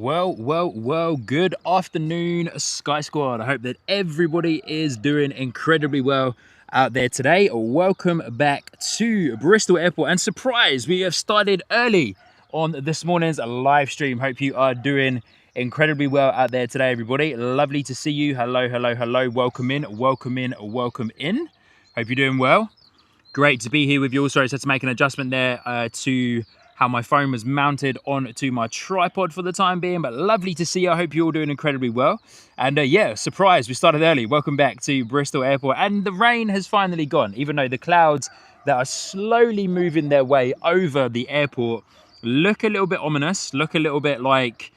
Well, good afternoon, Sky Squad. I hope that everybody is doing incredibly well out there today. Welcome back to Bristol Airport, and surprise, we have started early on this morning's live stream. Hope you are doing incredibly well out there today, everybody. Lovely to see you. Hello. Welcome in. Hope you're doing well. Great to be here with you all. Sorry, I had to make an adjustment there to how my phone was mounted onto my tripod for the time being, but lovely to see you. I hope you're all doing incredibly well. And yeah, surprise, we started early. Welcome back to Bristol Airport. And the rain has finally gone, even though the clouds that are slowly moving their way over the airport look a little bit ominous, look a little bit like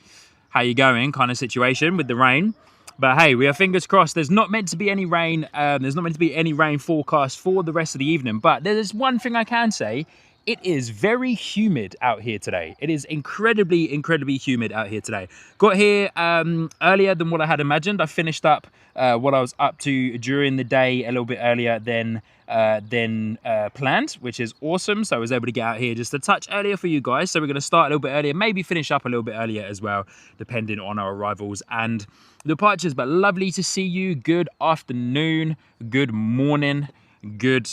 how you going kind of situation with the rain. But hey, we are fingers crossed. There's not meant to be any rain. There's not meant to be any rain forecast for the rest of the evening. But there's one thing I can say. It is very humid out here today. It is incredibly humid out here today. Got here earlier than what I had imagined. I finished up what I was up to during the day a little bit earlier than planned, which is awesome. So I was able to get out here just a touch earlier for you guys. So we're going to start a little bit earlier, maybe finish up a little bit earlier as well, depending on our arrivals and departures. But lovely to see you. Good afternoon, good morning, good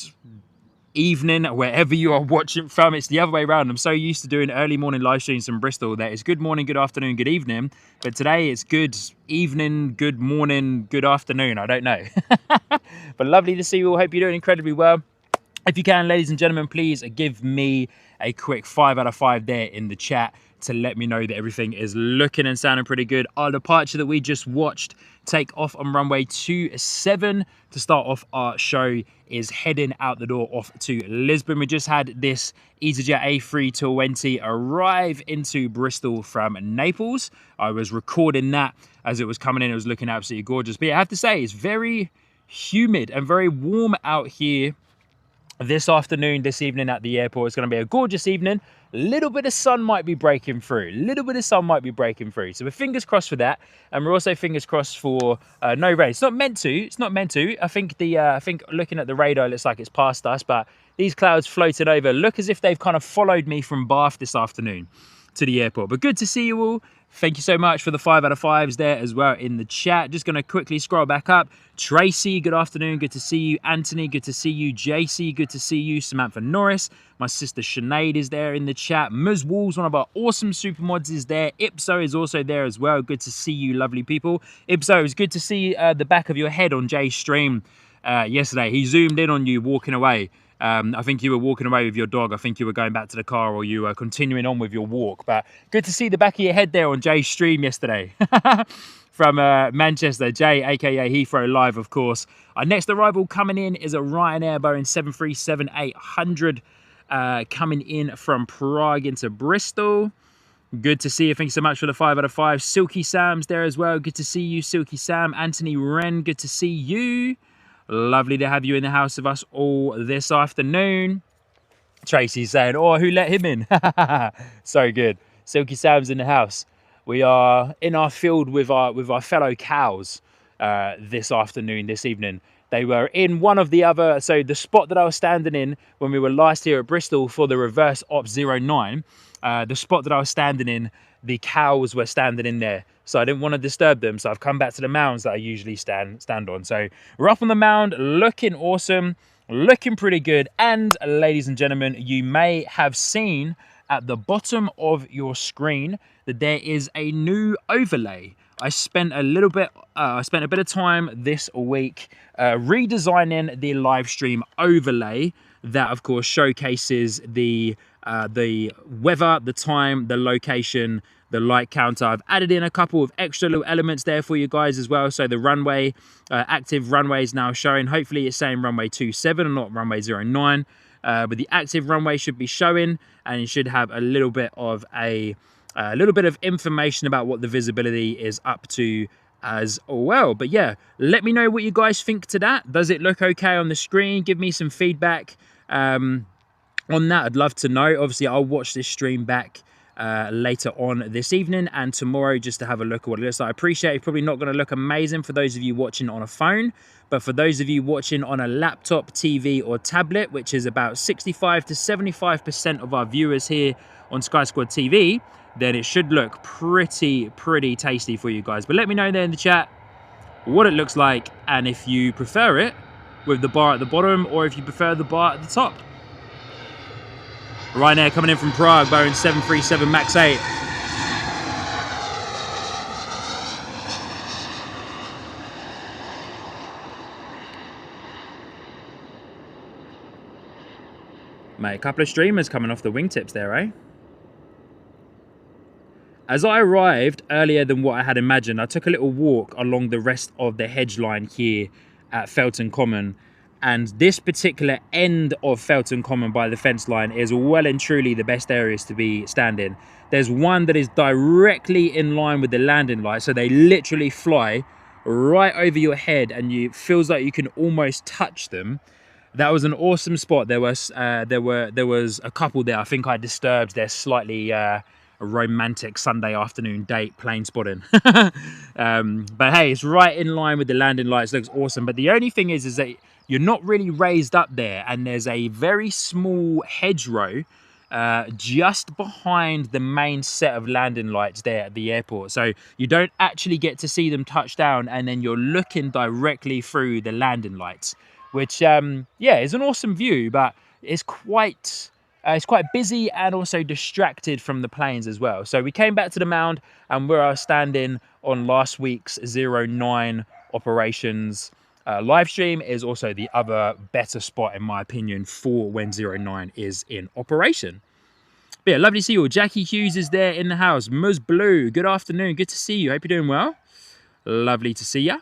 evening, wherever you are watching from. It's the other way around. I'm so used to doing early morning live streams from Bristol that it's good morning, good afternoon, good evening. But today it's good evening, good morning, good afternoon. I don't know. But lovely to see you all. Hope you're doing incredibly well. If you can, ladies and gentlemen, please give me a quick 5 out of 5 there in the chat to let me know that everything is looking and sounding pretty good. Our departure that we just watched take off on runway 27 to start off our show is heading out the door off to Lisbon. We just had this EasyJet A320 arrive into Bristol from Naples. I was recording that as it was coming in. It was looking absolutely gorgeous. But yeah, I have to say, it's very humid and very warm out here this afternoon, this evening at the airport. It's going to be a gorgeous evening. A little bit of sun might be breaking through. So we're fingers crossed for that, and we're also fingers crossed for no rain. It's not meant to. I think looking at the radar, it looks like it's past us, but these clouds floating over look as if they've kind of followed me from Bath this afternoon to the airport. But good to see you all. Thank you so much for the 5 out of 5s there as well in the chat. Just going to quickly scroll back up. Tracy, good afternoon. Good to see you. Anthony, good to see you. JC, good to see you. Samantha Norris. My sister Sinead is there in the chat. Ms. Wolves, one of our awesome super mods, is there. Ipso is also there as well. Good to see you, lovely people. Ipso, it's good to see the back of your head on Jay's stream yesterday. He zoomed in on you walking away. I think you were walking away with your dog. I think you were going back to the car, or you were continuing on with your walk. But good to see the back of your head there on Jay's stream yesterday. From Manchester, Jay, aka Heathrow Live, of course. Our next arrival coming in is a Ryanair Boeing 737-800 coming in from Prague into Bristol. Good to see you. Thank you so much for the 5 out of 5. Silky Sam's there as well. Good to see you, Silky Sam. Anthony Wren, good to see you. Lovely to have you in the house of us all this afternoon. Tracy's saying, oh, who let him in? So good. Silky Sam's in the house. We are in our field with our fellow cows this afternoon, this evening. They were in one of the other, so the spot that I was standing in when we were last here at Bristol for the reverse Ops 09, the spot that I was standing in, the cows were standing in there. So I didn't want to disturb them. So I've come back to the mounds that I usually stand on. So we're up on the mound, looking awesome, looking pretty good. And ladies and gentlemen, you may have seen at the bottom of your screen that there is a new overlay. I spent a bit of time this week redesigning the live stream overlay that, of course, showcases the weather, the time, the location, the light counter. I've added in a couple of extra little elements there for you guys as well. So the runway, active runway is now showing. Hopefully it's saying runway 27 and not runway 09. But the active runway should be showing, and it should have a little bit of information about what the visibility is up to as well. But yeah, let me know what you guys think to that. Does it look okay on the screen? Give me some feedback on that. I'd love to know. Obviously, I'll watch this stream back later on this evening and tomorrow just to have a look at what it looks like. I appreciate it's probably not going to look amazing for those of you watching on a phone, but for those of you watching on a laptop, TV or tablet, which is about 65 to 75% of our viewers here on Sky Squad TV, then it should look pretty tasty for you guys. But let me know there in the chat what it looks like, and if you prefer it with the bar at the bottom or if you prefer the bar at the top. Ryanair coming in from Prague, Boeing 737 MAX 8. Mate, a couple of streamers coming off the wingtips there, eh? As I arrived earlier than what I had imagined, I took a little walk along the rest of the hedge line here at Felton Common. And this particular end of Felton Common by the fence line is well and truly the best areas to be standing. There's one that is directly in line with the landing light, so they literally fly right over your head and it feels like you can almost touch them. That was an awesome spot. There was a couple there. I think I disturbed their slightly romantic Sunday afternoon date plane spotting. But hey, it's right in line with the landing lights. Looks awesome. But the only thing is that you're not really raised up there, and there's a very small hedgerow just behind the main set of landing lights there at the airport. So you don't actually get to see them touch down, and then you're looking directly through the landing lights, which yeah, is an awesome view, but it's quite busy and also distracted from the planes as well. So we came back to the mound, and where I was standing on last week's 09 operations live stream is also the other better spot, in my opinion, for when 09 is in operation. But yeah, lovely to see you all. Jackie Hughes is there in the house. Muz Blue, good afternoon. Good to see you. Hope you're doing well. Lovely to see ya.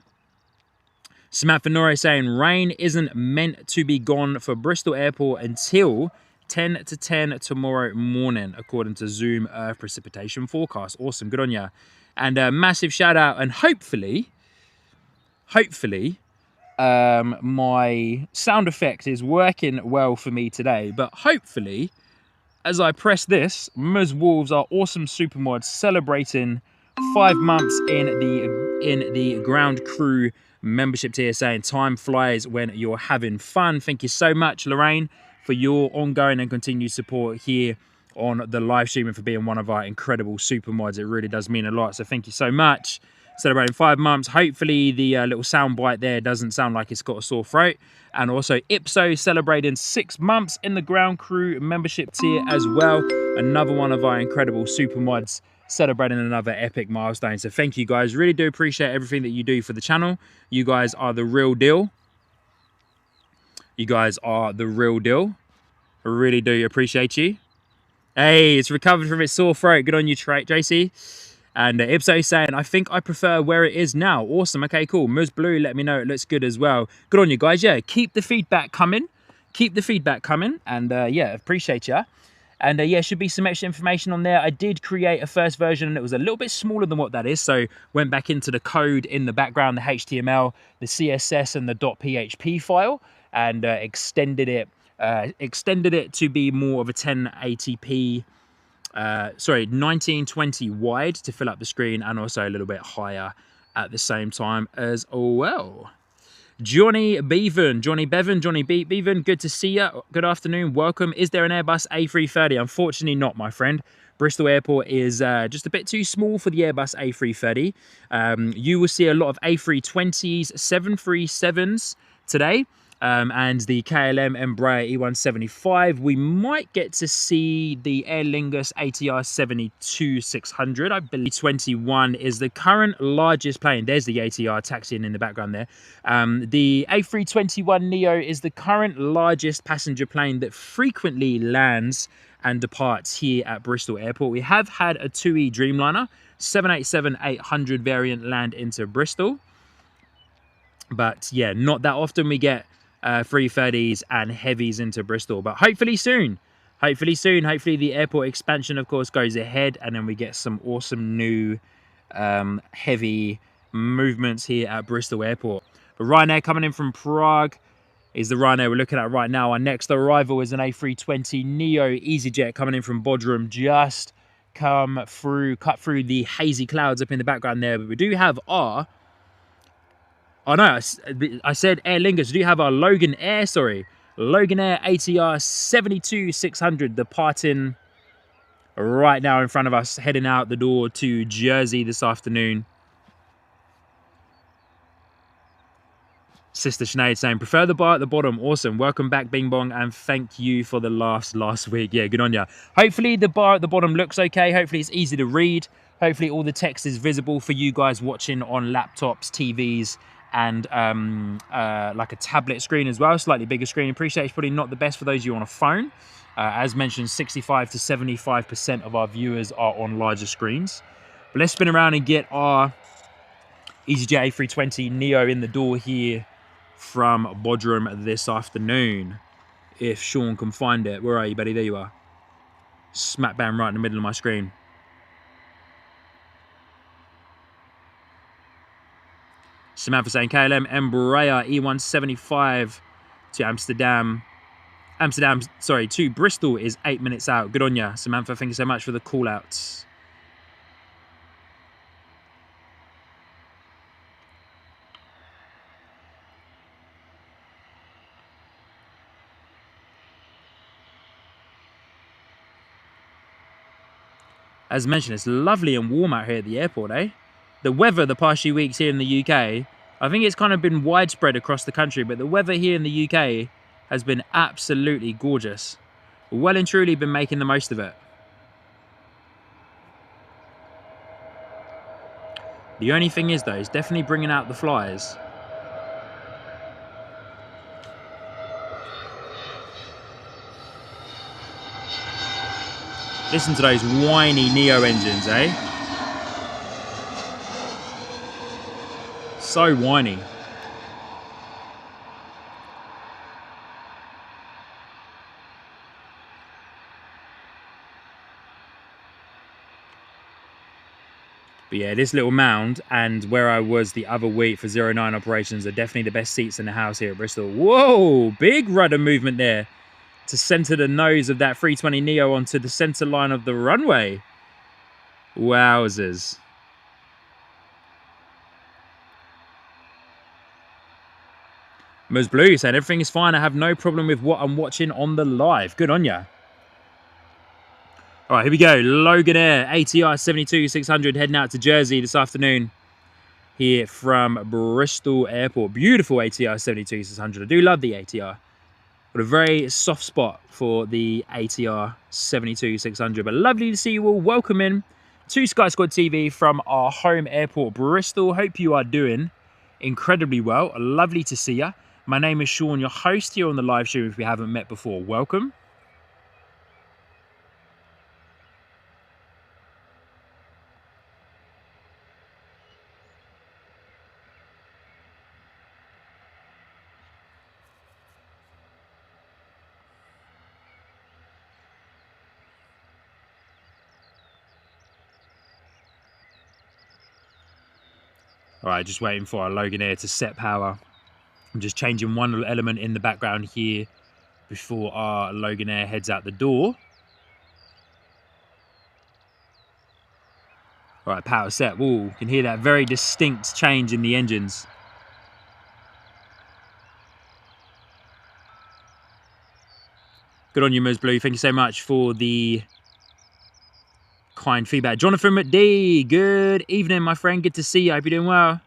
Samantha Nore saying rain isn't meant to be gone for Bristol Airport until 10 to 10 tomorrow morning, according to Zoom Earth precipitation forecast. Awesome, good on ya. And a massive shout out, and hopefully, my sound effect is working well for me today, but hopefully, as I press this, Muz Wolves, our awesome supermod, celebrating 5 months in the ground crew membership tier, saying time flies when you're having fun. Thank you so much, Lorraine, for your ongoing and continued support here on the live stream and for being one of our incredible supermods. It really does mean a lot, so thank you so much. Celebrating 5 months. Hopefully the little sound bite there doesn't sound like it's got a sore throat. And also Ipso celebrating 6 months in the ground crew membership tier as well. Another one of our incredible supermods celebrating another epic milestone. So thank you guys. Really do appreciate everything that you do for the channel. You guys are the real deal. You guys are the real deal. I really do appreciate you. Hey, it's recovered from its sore throat. Good on you, JC. And Ipso saying, I think I prefer where it is now. Awesome. Okay, cool. Muz Blue, let me know it looks good as well. Good on you guys. Yeah, keep the feedback coming. Keep the feedback coming. And yeah, appreciate ya. And yeah, should be some extra information on there. I did create a first version and it was a little bit smaller than what that is. So went back into the code in the background, the HTML, the CSS and the .php file, and extended it to be more of a 1080p 1920 wide to fill up the screen, and also a little bit higher at the same time as well. Johnny Bevan, good to see you. Good afternoon, welcome. Is there an Airbus A330? Unfortunately not, my friend. Bristol Airport is just a bit too small for the Airbus A330. You will see a lot of A320s, 737s today. And the KLM Embraer E175. We might get to see the Aer Lingus ATR 72-600. I believe 21 is the current largest plane. There's the ATR taxiing in the background there. The A321neo is the current largest passenger plane that frequently lands and departs here at Bristol Airport. We have had a 2E Dreamliner 787-800 variant land into Bristol. But yeah, not that often we get 330s and heavies into Bristol, but hopefully soon. Hopefully the airport expansion, of course, goes ahead, and then we get some awesome new heavy movements here at Bristol Airport. But Ryanair coming in from Prague is the Ryanair we're looking at right now. Our next arrival is an A320neo EasyJet coming in from Bodrum, just cut through the hazy clouds up in the background there. But we do have our Oh no, I said Aer Lingus. We do have our Logan Air ATR 72-600 departing right now in front of us, heading out the door to Jersey this afternoon. Sister Sinead saying, prefer the bar at the bottom. Awesome. Welcome back, Bing Bong, and thank you for the laughs last week. Yeah, good on ya. Hopefully the bar at the bottom looks okay. Hopefully it's easy to read. Hopefully all the text is visible for you guys watching on laptops, TVs, and like a tablet screen as well, slightly bigger screen. Appreciate it's probably not the best for those of you on a phone. As mentioned, 65 to 75% of our viewers are on larger screens. But let's spin around and get our EasyJet A320 Neo in the door here from Bodrum this afternoon. If Sean can find it. Where are you, buddy? There you are. Smack bang right in the middle of my screen. Samantha saying, KLM Embraer E175 to Amsterdam. To Bristol is 8 minutes out. Good on ya, Samantha. Thank you so much for the call outs. As mentioned, it's lovely and warm out here at the airport, eh? The weather the past few weeks here in the UK, I think it's kind of been widespread across the country, but the weather here in the UK has been absolutely gorgeous. Well and truly been making the most of it. The only thing is, though, it's definitely bringing out the flies. Listen to those whiny Neo engines, eh? So whiny. But yeah, this little mound and where I was the other week for 09 operations are definitely the best seats in the house here at Bristol. Whoa, big rudder movement there to center the nose of that 320 Neo onto the center line of the runway. Wowzers. Ms. Blue said, everything is fine. I have no problem with what I'm watching on the live. Good on ya. All right, here we go. Loganair ATR 72-600 heading out to Jersey this afternoon here from Bristol Airport. Beautiful ATR 72-600. I do love the ATR. Got a very soft spot for the ATR 72-600. But lovely to see you all. Welcome in to Sky Squad TV from our home airport, Bristol. Hope you are doing incredibly well. Lovely to see you. My name is Sean, your host here on the live stream. If we haven't met before, welcome. All right, just waiting for our Loganair to set power. I'm just changing one little element in the background here before our Loganair heads out the door. All right, power set. Ooh, you can hear that very distinct change in the engines. Good on you, Ms. Blue. Thank you so much for the kind feedback. Jonathan McD, good evening, my friend. Good to see you. I hope you're doing well.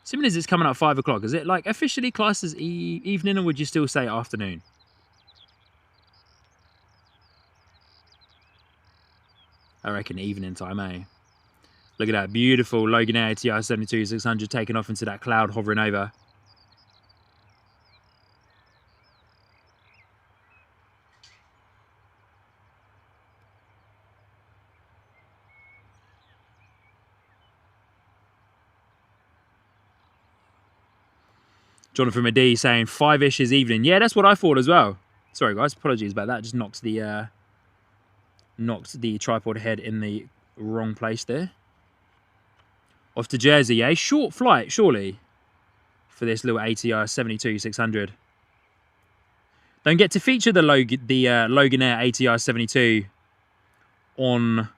Assuming as it's coming up 5 o'clock, is it like officially classed as evening, or would you still say afternoon? I reckon evening time, eh? Look at that beautiful Loganair ATR 72-600 taking off into that cloud hovering over. Jonathan McD saying 5-ish is evening. Yeah, that's what I thought as well. Sorry guys, apologies about that. Just knocked the tripod head in the wrong place there. Off to Jersey, eh? Short flight, surely, for this little ATR 72-600. Don't get to feature the Loganair ATR 72 on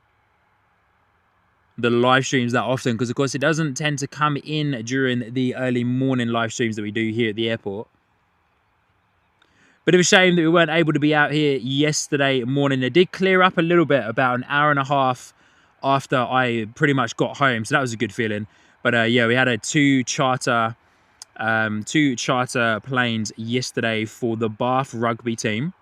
the live streams that often, because of course it doesn't tend to come in during the early morning live streams that we do here at the airport. Bit of a shame that we weren't able to be out here yesterday morning. It did clear up a little bit about an hour and a half after I pretty much got home, so that was a good feeling. But yeah, we had two charter planes yesterday for the Bath rugby team,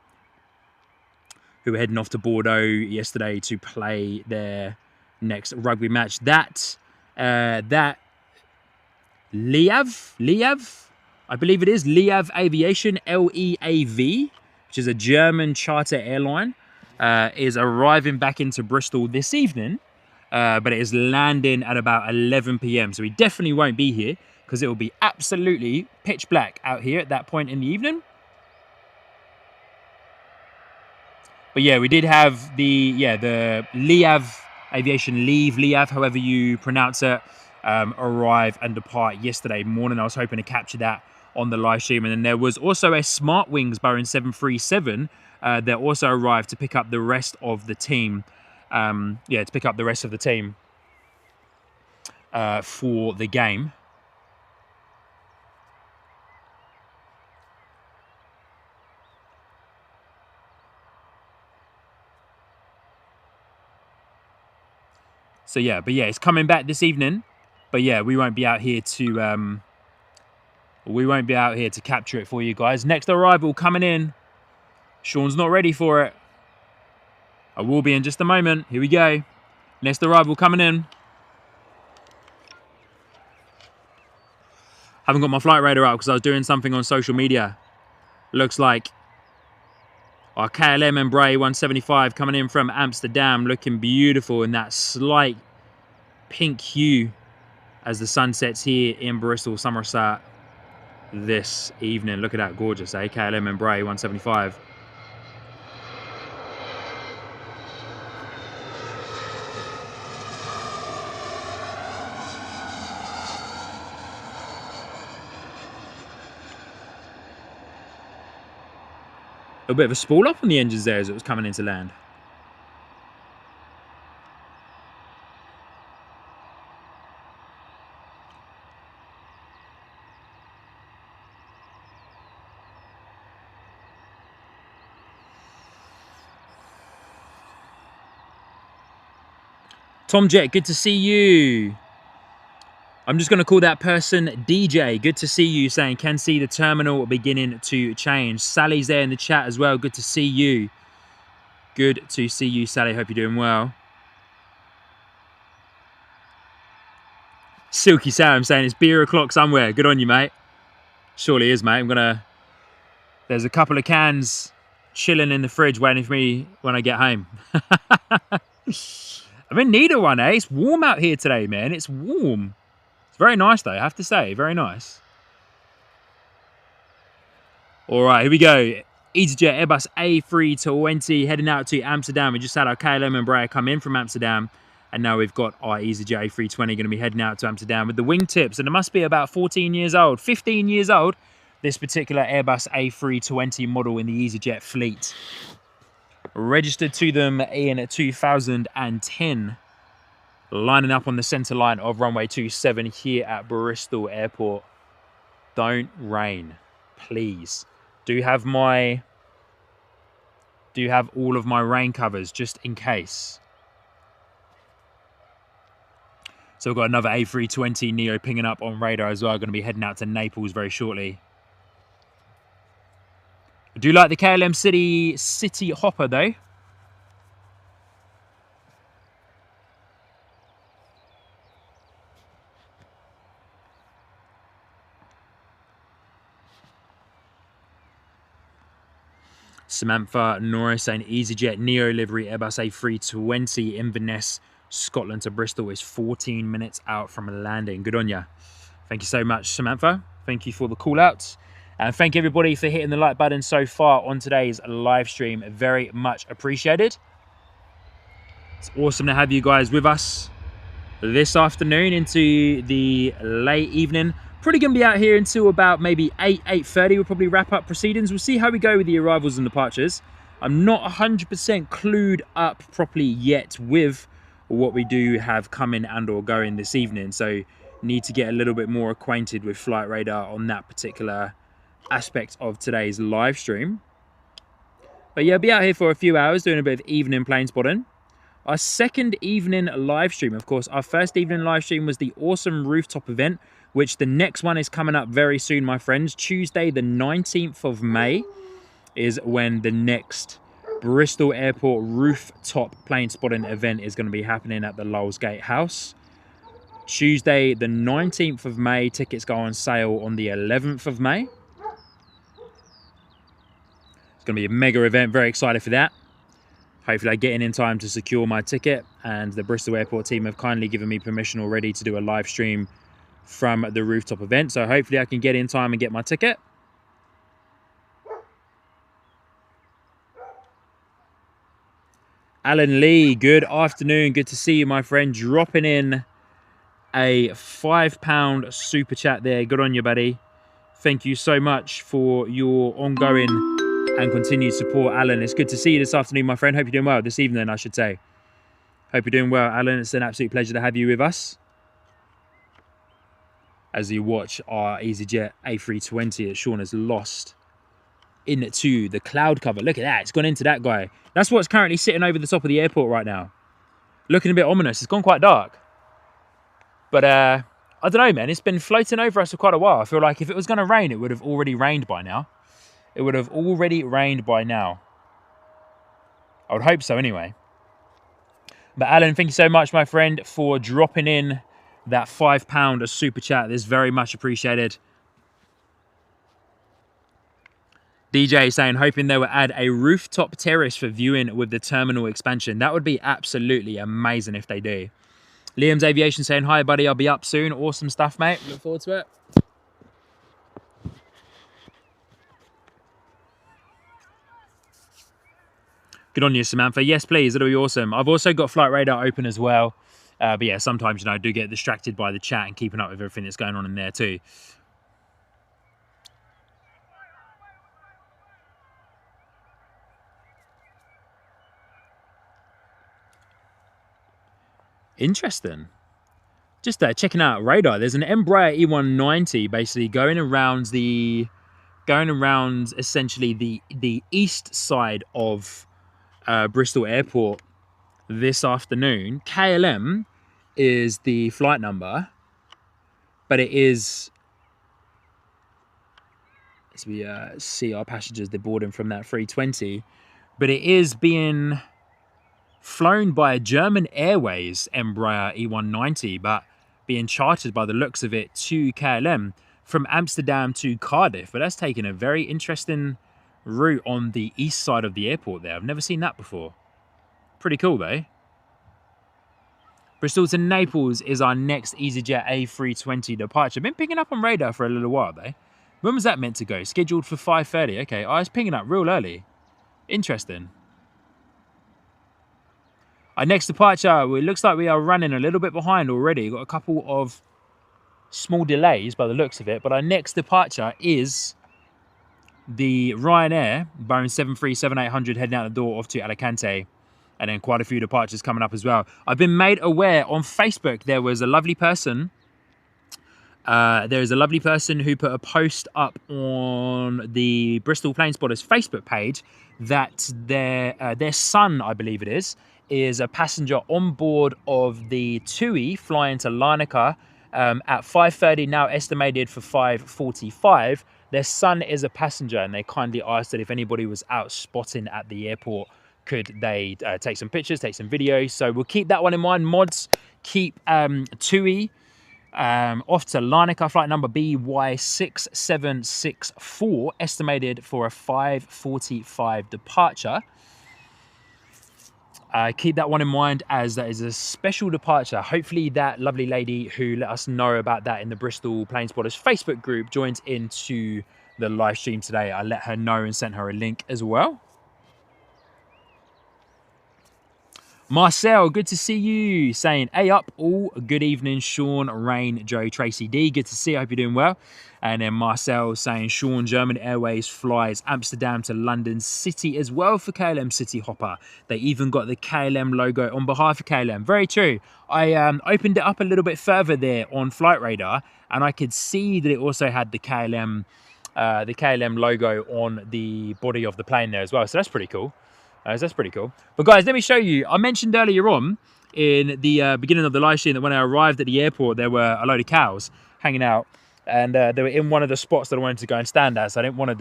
who were heading off to Bordeaux yesterday to play their next rugby match. That Leav, I believe it is, Leav Aviation, Leav, which is a German charter airline, is arriving back into Bristol this evening, but it is landing at about 11 p.m. So we definitely won't be here because it will be absolutely pitch black out here at that point in the evening. But yeah, we did have the Leav Aviation, Leav, however you pronounce it, arrive and depart yesterday morning. I was hoping to capture that on the live stream. And then there was also a Smart Wings Boeing 737 that also arrived to pick up the rest of the team. For the game. So yeah, but yeah, it's coming back this evening. But yeah, we won't be out here to capture it for you guys. Next arrival coming in. Sean's not ready for it. I will be in just a moment. Here we go. Next arrival coming in. Haven't got my flight radar out because I was doing something on social media. Looks like our KLM Embraer 175 coming in from Amsterdam, looking beautiful in that slight pink hue as the sun sets here in Bristol, Somerset this evening. Look at that, gorgeous, eh? KLM Embraer 175. A bit of a spool up on the engines there as it was coming into land. Tom Jet, good to see you. I'm just going to call that person DJ. Good to see you, saying can see the terminal beginning to change. Sally's there in the chat as well. Good to see you. Good to see you, Sally. Hope you're doing well. Silky Sam saying it's beer o'clock somewhere. Good on you, mate. Surely is, mate. There's a couple of cans chilling in the fridge waiting for me when I get home. I'm in need of one, eh? It's warm out here today, man. It's warm. Very nice though, I have to say, very nice. All right, here we go. EasyJet Airbus A320 heading out to Amsterdam. We just had our KLM Embraer come in from Amsterdam, and now we've got our EasyJet A320 going to be heading out to Amsterdam with the wingtips, and it must be about 14 years old, 15 years old, this particular Airbus A320 model in the EasyJet fleet. Registered to them in 2010. Lining up on the centre line of runway 27 here at Bristol Airport. Don't rain, please. Do have all of my rain covers just in case. So we've got another A320 Neo pinging up on radar as well. Going to be heading out to Naples very shortly. I do like the KLM City Hopper though. Samantha Norris saying EasyJet Neo livery Airbus A320 Inverness, Scotland to Bristol is 14 minutes out from landing. Good on ya. Thank you so much, Samantha. Thank you for the call outs. And thank you everybody for hitting the like button so far on today's live stream. Very much appreciated. It's awesome to have you guys with us this afternoon into the late evening. Probably going to be out here until about maybe 8:30. We'll probably wrap up proceedings. We'll see how we go with the arrivals and departures. I'm not 100% clued up properly yet with what we do have coming and or going this evening. So need to get a little bit more acquainted with Flight Radar on that particular aspect of today's live stream. But yeah, I'll be out here for a few hours doing a bit of evening plane spotting. Our second evening live stream, of course, our first evening live stream was the awesome rooftop event, which the next one is coming up very soon, my friends. Tuesday, the 19th of May is when the next Bristol Airport rooftop plane spotting event is going to be happening at the Lowell's Gate House. Tuesday, the 19th of May. Tickets go on sale on the 11th of May. It's going to be a mega event. Very excited for that. Hopefully I get in time to secure my ticket, and the Bristol Airport team have kindly given me permission already to do a live stream from the rooftop event. So hopefully I can get in time and get my ticket. Alan Lee, good afternoon. Good to see you, my friend. Dropping in a £5 super chat there. Good on you, buddy. Thank you so much for your ongoing and continued support, Alan. It's good to see you this afternoon, my friend. Hope you're doing well. This evening, I should say. Hope you're doing well, Alan. It's an absolute pleasure to have you with us as you watch our EasyJet A320 that Sean has lost into the cloud cover. Look at that. It's gone into that guy. That's what's currently sitting over the top of the airport right now. Looking a bit ominous. It's gone quite dark. But I don't know, man. It's been floating over us for quite a while. I feel like if it was going to rain, it would have already rained by now. It would have already rained by now. I would hope so anyway. But Alan, thank you so much, my friend, for dropping in that £5 super chat. This is very much appreciated. DJ saying, hoping they will add a rooftop terrace for viewing with the terminal expansion. That would be absolutely amazing if they do. Liam's Aviation saying, hi, buddy. I'll be up soon. Awesome stuff, mate. Look forward to it. Good on you, Samantha. Yes, please. It'll be awesome. I've also got Flight Radar open as well. But yeah, sometimes, you know, I do get distracted by the chat and keeping up with everything that's going on in there too. Interesting. Just checking out radar. There's an Embraer E190 basically going around essentially the east side of Bristol Airport this afternoon. KLM is the flight number, but it is, as we see our passengers, they're boarding from that 320, but it is being flown by a German Airways Embraer E190, but being chartered by the looks of it to KLM from Amsterdam to Cardiff. But that's taken a very interesting route on the east side of the airport there. I've never seen that before. Pretty cool though. Bristol to Naples is our next EasyJet A320 departure. Been picking up on radar for a little while though. When was that meant to go? Scheduled for 5:30. Okay, I was picking up real early. Interesting. Our next departure, it looks like we are running a little bit behind already. Got a couple of small delays by the looks of it, but our next departure is the Ryanair Boeing 737-800 heading out the door off to Alicante, and then quite a few departures coming up as well. I've been made aware on Facebook there was a lovely person. There is a lovely person who put a post up on the Bristol Plane Spotters Facebook page that their son, I believe it is a passenger on board of the TUI flying to Larnaca at 5:30, now estimated for 5:45. Their son is a passenger, and they kindly asked that if anybody was out spotting at the airport, could they take some pictures, take some videos. So we'll keep that one in mind. Mods, keep TUI off to Larnaca, flight number BY6764, estimated for a 5:45 departure. Keep that one in mind, as that is a special departure. Hopefully that lovely lady who let us know about that in the Bristol Plane Spotters Facebook group joins into the live stream today. I let her know and sent her a link as well. Marcel, good to see you. Saying, hey up, all good evening, Sean, Rain, Joe, Tracy D. Good to see you. I hope you're doing well. And then Marcel saying, Sean, German Airways flies Amsterdam to London City as well for KLM City Hopper. They even got the KLM logo on behalf of KLM. Very true. I opened it up a little bit further there on Flight Radar, and I could see that it also had the KLM the KLM logo on the body of the plane there as well. So that's pretty cool. That's pretty cool. But guys, let me show you. I mentioned earlier on in the beginning of the live stream that when I arrived at the airport, there were a load of cows hanging out, and they were in one of the spots that I wanted to go and stand at. So I didn't want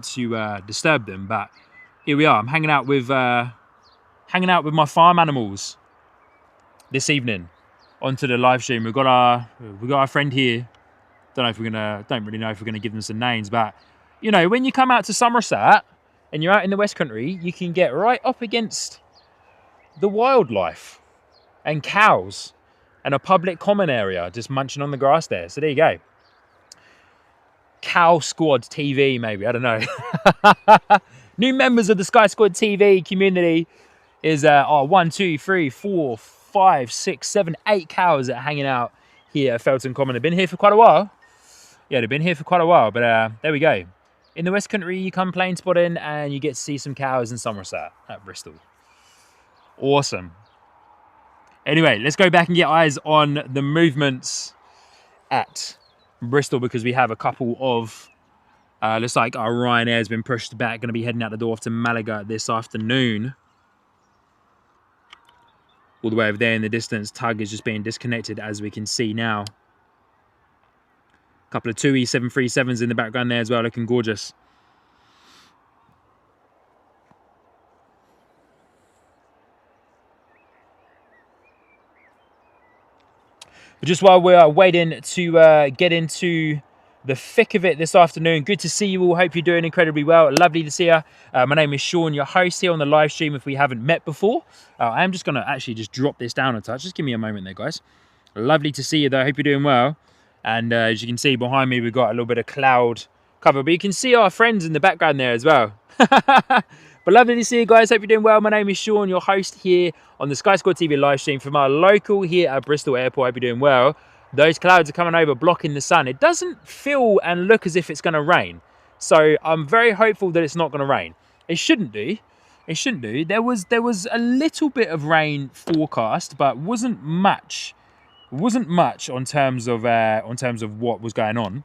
to disturb them. But here we are. I'm hanging out with my farm animals this evening onto the live stream. We've got our friend here. Don't really know if we're gonna give them some names, but you know, when you come out to Somerset and you're out in the West Country, you can get right up against the wildlife and cows and a public common area just munching on the grass there. So there you go. Cow Squad TV, maybe, I don't know. New members of the Sky Squad TV community is 1, 2, 3, 4, 5, 6, 7, 8 cows that are hanging out here at Felton Common. They've been here for quite a while. Yeah, they've been here for quite a while, but there we go. In the West Country, you come plane spotting and you get to see some cows in Somerset at Bristol. Awesome. Anyway, let's go back and get eyes on the movements at Bristol, because we have a couple of, looks like our Ryanair has been pushed back, going to be heading out the door off to Malaga this afternoon. All the way over there in the distance, Tug is just being disconnected, as we can see now. A couple of 2E 737s in the background there as well, looking gorgeous. But just while we're waiting to get into the thick of it this afternoon, good to see you all. Hope you're doing incredibly well. Lovely to see you. My name is Sean, your host here on the live stream. If we haven't met before, I am just going to actually just drop this down a touch. Just give me a moment there, guys. Lovely to see you though. Hope you're doing well. And as you can see behind me, we've got a little bit of cloud cover, but you can see our friends in the background there as well. But lovely to see you guys. Hope you're doing well. My name is Sean, your host here on the Sky Squad TV live stream from our local here at Bristol Airport. Hope you're doing well. Those clouds are coming over, blocking the sun. It doesn't feel and look as if it's going to rain. So I'm very hopeful that it's not going to rain. It shouldn't do. It shouldn't do. There was a little bit of rain forecast, but wasn't much. Wasn't much on terms of what was going on.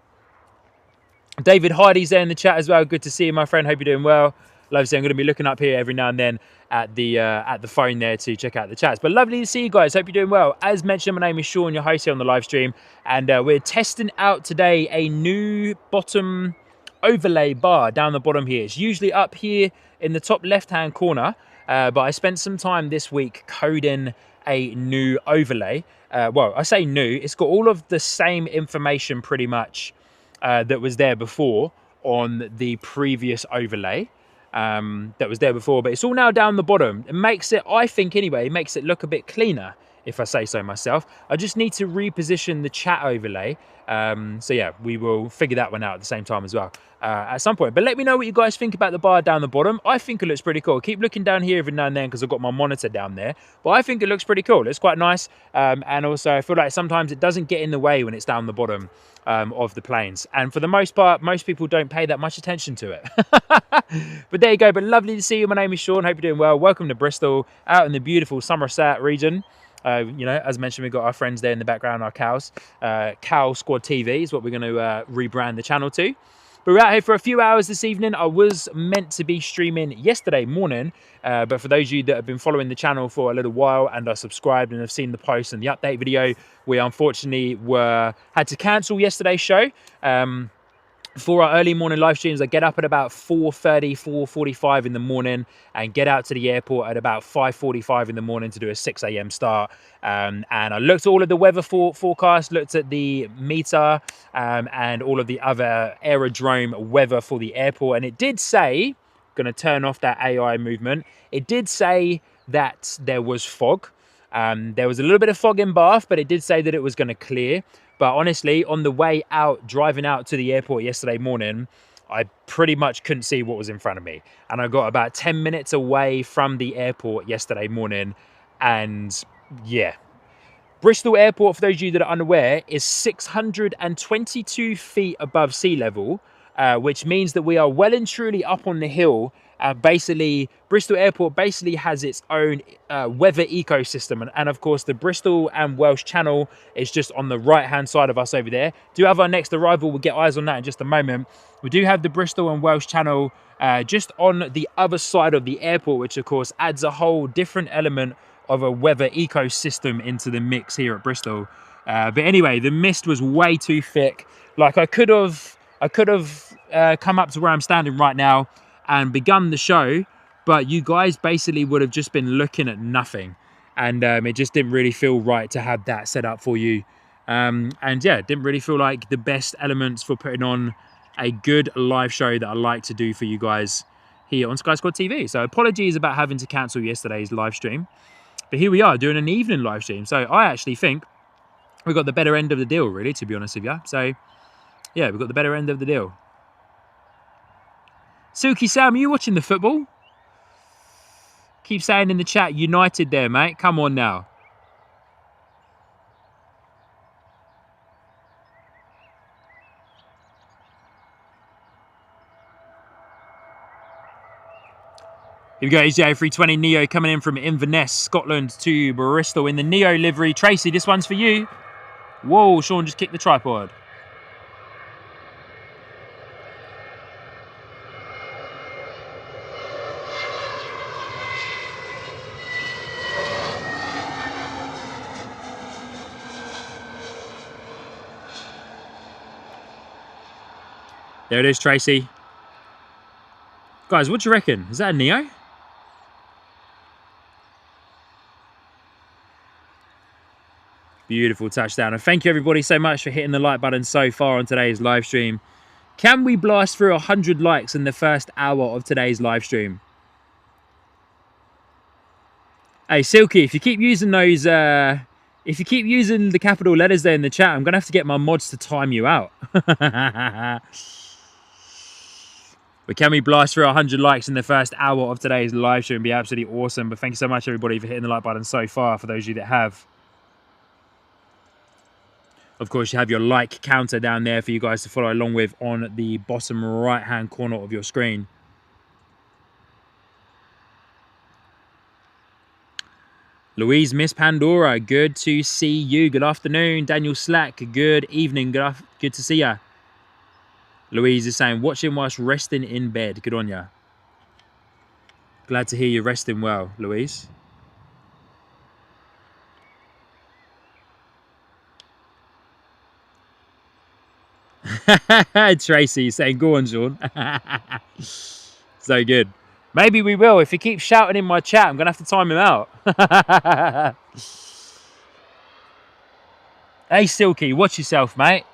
David Hardy's there in the chat as well. Good to see you, my friend. Hope you're doing well. Love to see. I'm going to be looking up here every now and then at the phone there to check out the chats. But lovely to see you guys. Hope you're doing well. As mentioned, my name is Sean, your host here on the live stream, and we're testing out today a new bottom overlay bar down the bottom here. It's usually up here in the top left-hand corner, but I spent some time this week coding a new overlay. Well, I say new. It's got all of the same information pretty much that was there before on the previous overlay. That was there before, but it's all now down the bottom. It makes it, I think anyway, it makes it look a bit cleaner, if I say so myself. I just need to reposition the chat overlay. So yeah, we will figure that one out at the same time as well at some point. But let me know what you guys think about the bar down the bottom. I think it looks pretty cool. Keep looking down here every now and then because I've got my monitor down there. But I think it looks pretty cool. It's quite nice. And also I feel like sometimes it doesn't get in the way when it's down the bottom of the planes. And for the most part, most people don't pay that much attention to it. But there you go. But lovely to see you. My name is Sean. Hope you're doing well. Welcome to Bristol, out in the beautiful Somerset region. You know, as mentioned, we've got our friends there in the background, our cows. Cow Squad TV is what we're going to rebrand the channel to. But we're out here for a few hours this evening. I was meant to be streaming yesterday morning, but for those of you that have been following the channel for a little while and are subscribed and have seen the post and the update video, we unfortunately had to cancel yesterday's show. For our early morning live streams, I get up at about 4:30, 4:45 in the morning and get out to the airport at about 5:45 in the morning to do a 6 a.m. start. And I looked at all of the weather forecast, looked at the meter and all of the other aerodrome weather for the airport. And it did say, going to turn off that AI movement, it did say that there was fog. There was a little bit of fog in Bath, but it did say that it was going to clear. But honestly, on the way out, driving out to the airport yesterday morning, I pretty much couldn't see what was in front of me. And I got about 10 minutes away from the airport yesterday morning. And yeah, Bristol Airport, for those of you that are unaware, is 622 feet above sea level, which means that we are well and truly up on the hill Basically, Bristol Airport basically has its own weather ecosystem. And of course, the Bristol and Welsh Channel is just on the right-hand side of us over there. Do have our next arrival. We'll get eyes on that in just a moment. We do have the Bristol and Welsh Channel just on the other side of the airport, which of course adds a whole different element of a weather ecosystem into the mix here at Bristol. But anyway, the mist was way too thick. Like I could have come up to where I'm standing right now and begun the show, but you guys basically would have just been looking at nothing, and it just didn't really feel right to have that set up for you. And yeah, it didn't really feel like the best elements for putting on a good live show that I like to do for you guys here on Sky Squad TV. So apologies about having to cancel yesterday's live stream, but here we are doing an evening live stream. So I actually think we got the better end of the deal, really, to be honest with you. So yeah, we've got the better end of the deal. Silky Sam, are you watching the football? Keep saying in the chat, United there, mate. Come on now. Here we go, EasyJet 320 Neo coming in from Inverness, Scotland to Bristol in the Neo livery. Tracy, this one's for you. Whoa, Sean just kicked the tripod. There it is, Tracy. Guys, what do you reckon? Is that a Neo? Beautiful touchdown. And thank you everybody so much for hitting the like button so far on today's live stream. Can we blast through 100 likes in the first hour of today's live stream? Hey, Silky, if you keep using those, if you keep using the capital letters there in the chat, I'm going to have to get my mods to time you out. But can we blast through 100 likes in the first hour of today's live stream? It'd be absolutely awesome. But thank you so much, everybody, for hitting the like button so far, for those of you that have. Of course, you have your like counter down there for you guys to follow along with on the bottom right-hand corner of your screen. Louise, Miss Pandora, good to see you. Good afternoon. Daniel Slack, good evening. Good to see ya. Louise is saying, watching whilst resting in bed. Good on ya. Glad to hear you resting well, Louise. Tracy saying, go on, Sean. So good. Maybe we will. If he keeps shouting in my chat, I'm going to have to time him out. Hey, Silky, watch yourself, mate.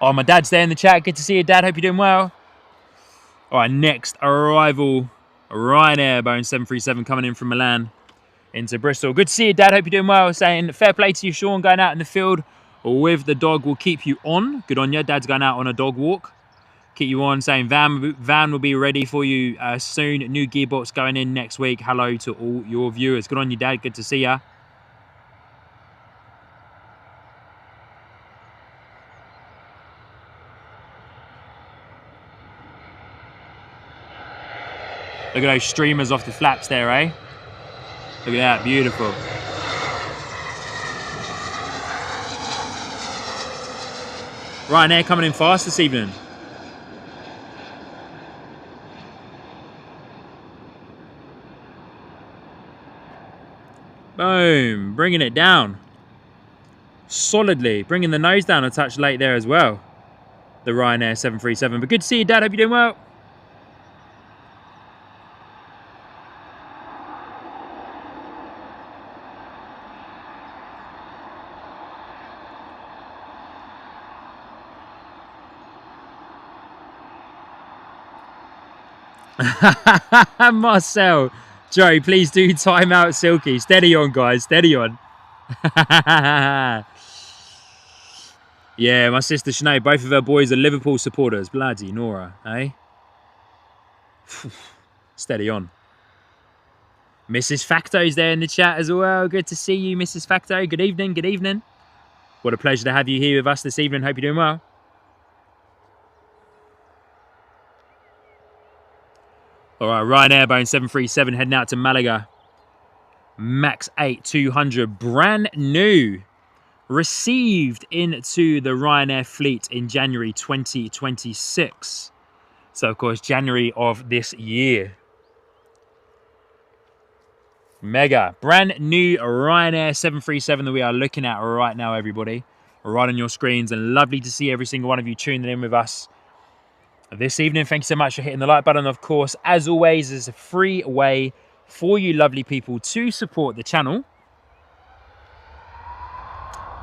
Oh, my dad's there in the chat. Good to see you, Dad. Hope you're doing well. All right, next arrival, Ryanair, Boeing 737 coming in from Milan into Bristol. Good to see you, Dad. Hope you're doing well. Saying, fair play to you, Sean, going out in the field with the dog will keep you on. Good on you. Dad's going out on a dog walk. Keep you on. Saying, van will be ready for you soon. New gearbox going in next week. Hello to all your viewers. Good on you, Dad. Good to see ya. Look at those streamers off the flaps there, eh? Look at that, beautiful. Ryanair coming in fast this evening. Boom, bringing it down. Solidly, bringing the nose down a touch late there as well. The Ryanair 737, but good to see you, Dad, hope you're doing well. Marcel, Joe, please do time out Silky. Steady on, guys, steady on. Yeah, my sister Sinead, both of her boys are Liverpool supporters. Bloody Nora, eh? Steady on. Mrs. Facto's there in the chat as well. Good to see you, Mrs. Facto. Good evening, good evening. What a pleasure to have you here with us this evening. Hope you're doing well. All right, Ryanair Boeing 737 heading out to Malaga. Max 8 200, brand new. Received into the Ryanair fleet in January 2026. So, of course, January of this year. Mega. Brand new Ryanair 737 that we are looking at right now, everybody. Right on your screens, and lovely to see every single one of you tuning in with us this evening. Thank you so much for hitting the like button. Of course, as always, there's a free way for you lovely people to support the channel.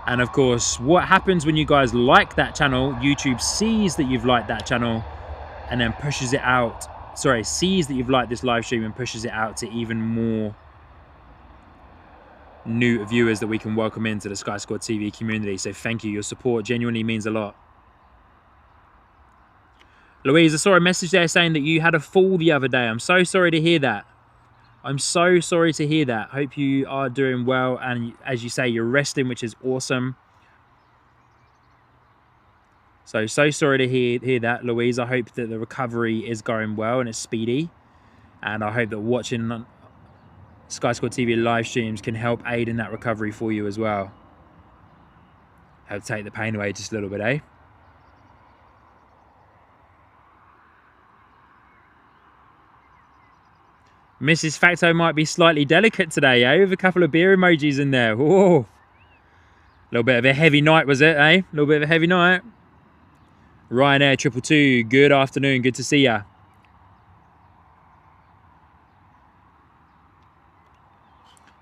And of course, what happens when you guys like that channel, YouTube sees that you've liked that channel and then pushes it out. Sorry, sees that you've liked this live stream and pushes it out to even more new viewers that we can welcome into the Sky Squad TV community. So thank you. Your support genuinely means a lot. Louise, I saw a message there saying that you had a fall the other day. I'm so sorry to hear that. I'm so sorry to hear that. Hope you are doing well, and as you say, you're resting, which is awesome. So sorry to hear that, Louise. I hope that the recovery is going well and it's speedy, and I hope that watching Sky Squad TV live streams can help aid in that recovery for you as well. Help take the pain away just a little bit, eh? Mrs. Facto might be slightly delicate today, eh? With a couple of beer emojis in there. Whoa. A little bit of a heavy night, was it, eh? A little bit of a heavy night. Ryanair 222, good afternoon. Good to see ya.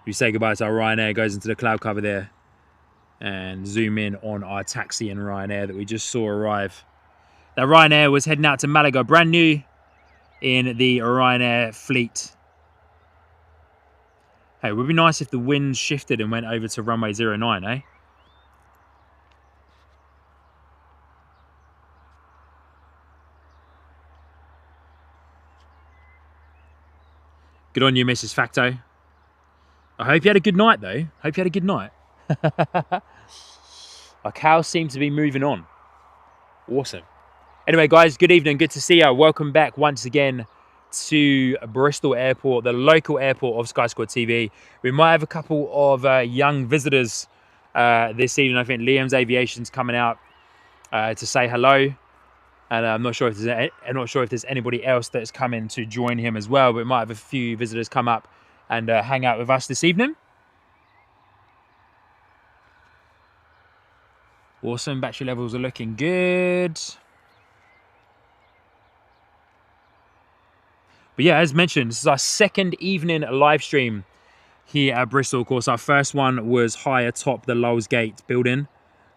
We say goodbye to our Ryanair, goes into the cloud cover there. And zoom in on our taxi and Ryanair that we just saw arrive. That Ryanair was heading out to Malaga, brand new in the Ryanair fleet. Hey, it would be nice if the wind shifted and went over to runway 09, eh? Good on you, Mrs. Facto. I hope you had a good night, though. Hope you had a good night. Our cows seem to be moving on. Awesome. Anyway, guys, good evening. Good to see you. Welcome back once again to Bristol Airport, the local airport of Sky Squad TV. We might have a couple of young visitors this evening. I think Liam's Aviation's coming out to say hello. And I'm not sure if there's anybody else that's coming to join him as well. But we might have a few visitors come up and hang out with us this evening. Awesome. Battery levels are looking good. But yeah, as mentioned, this is our second evening live stream here at Bristol. Of course, our first one was high atop the Lowes Gate building,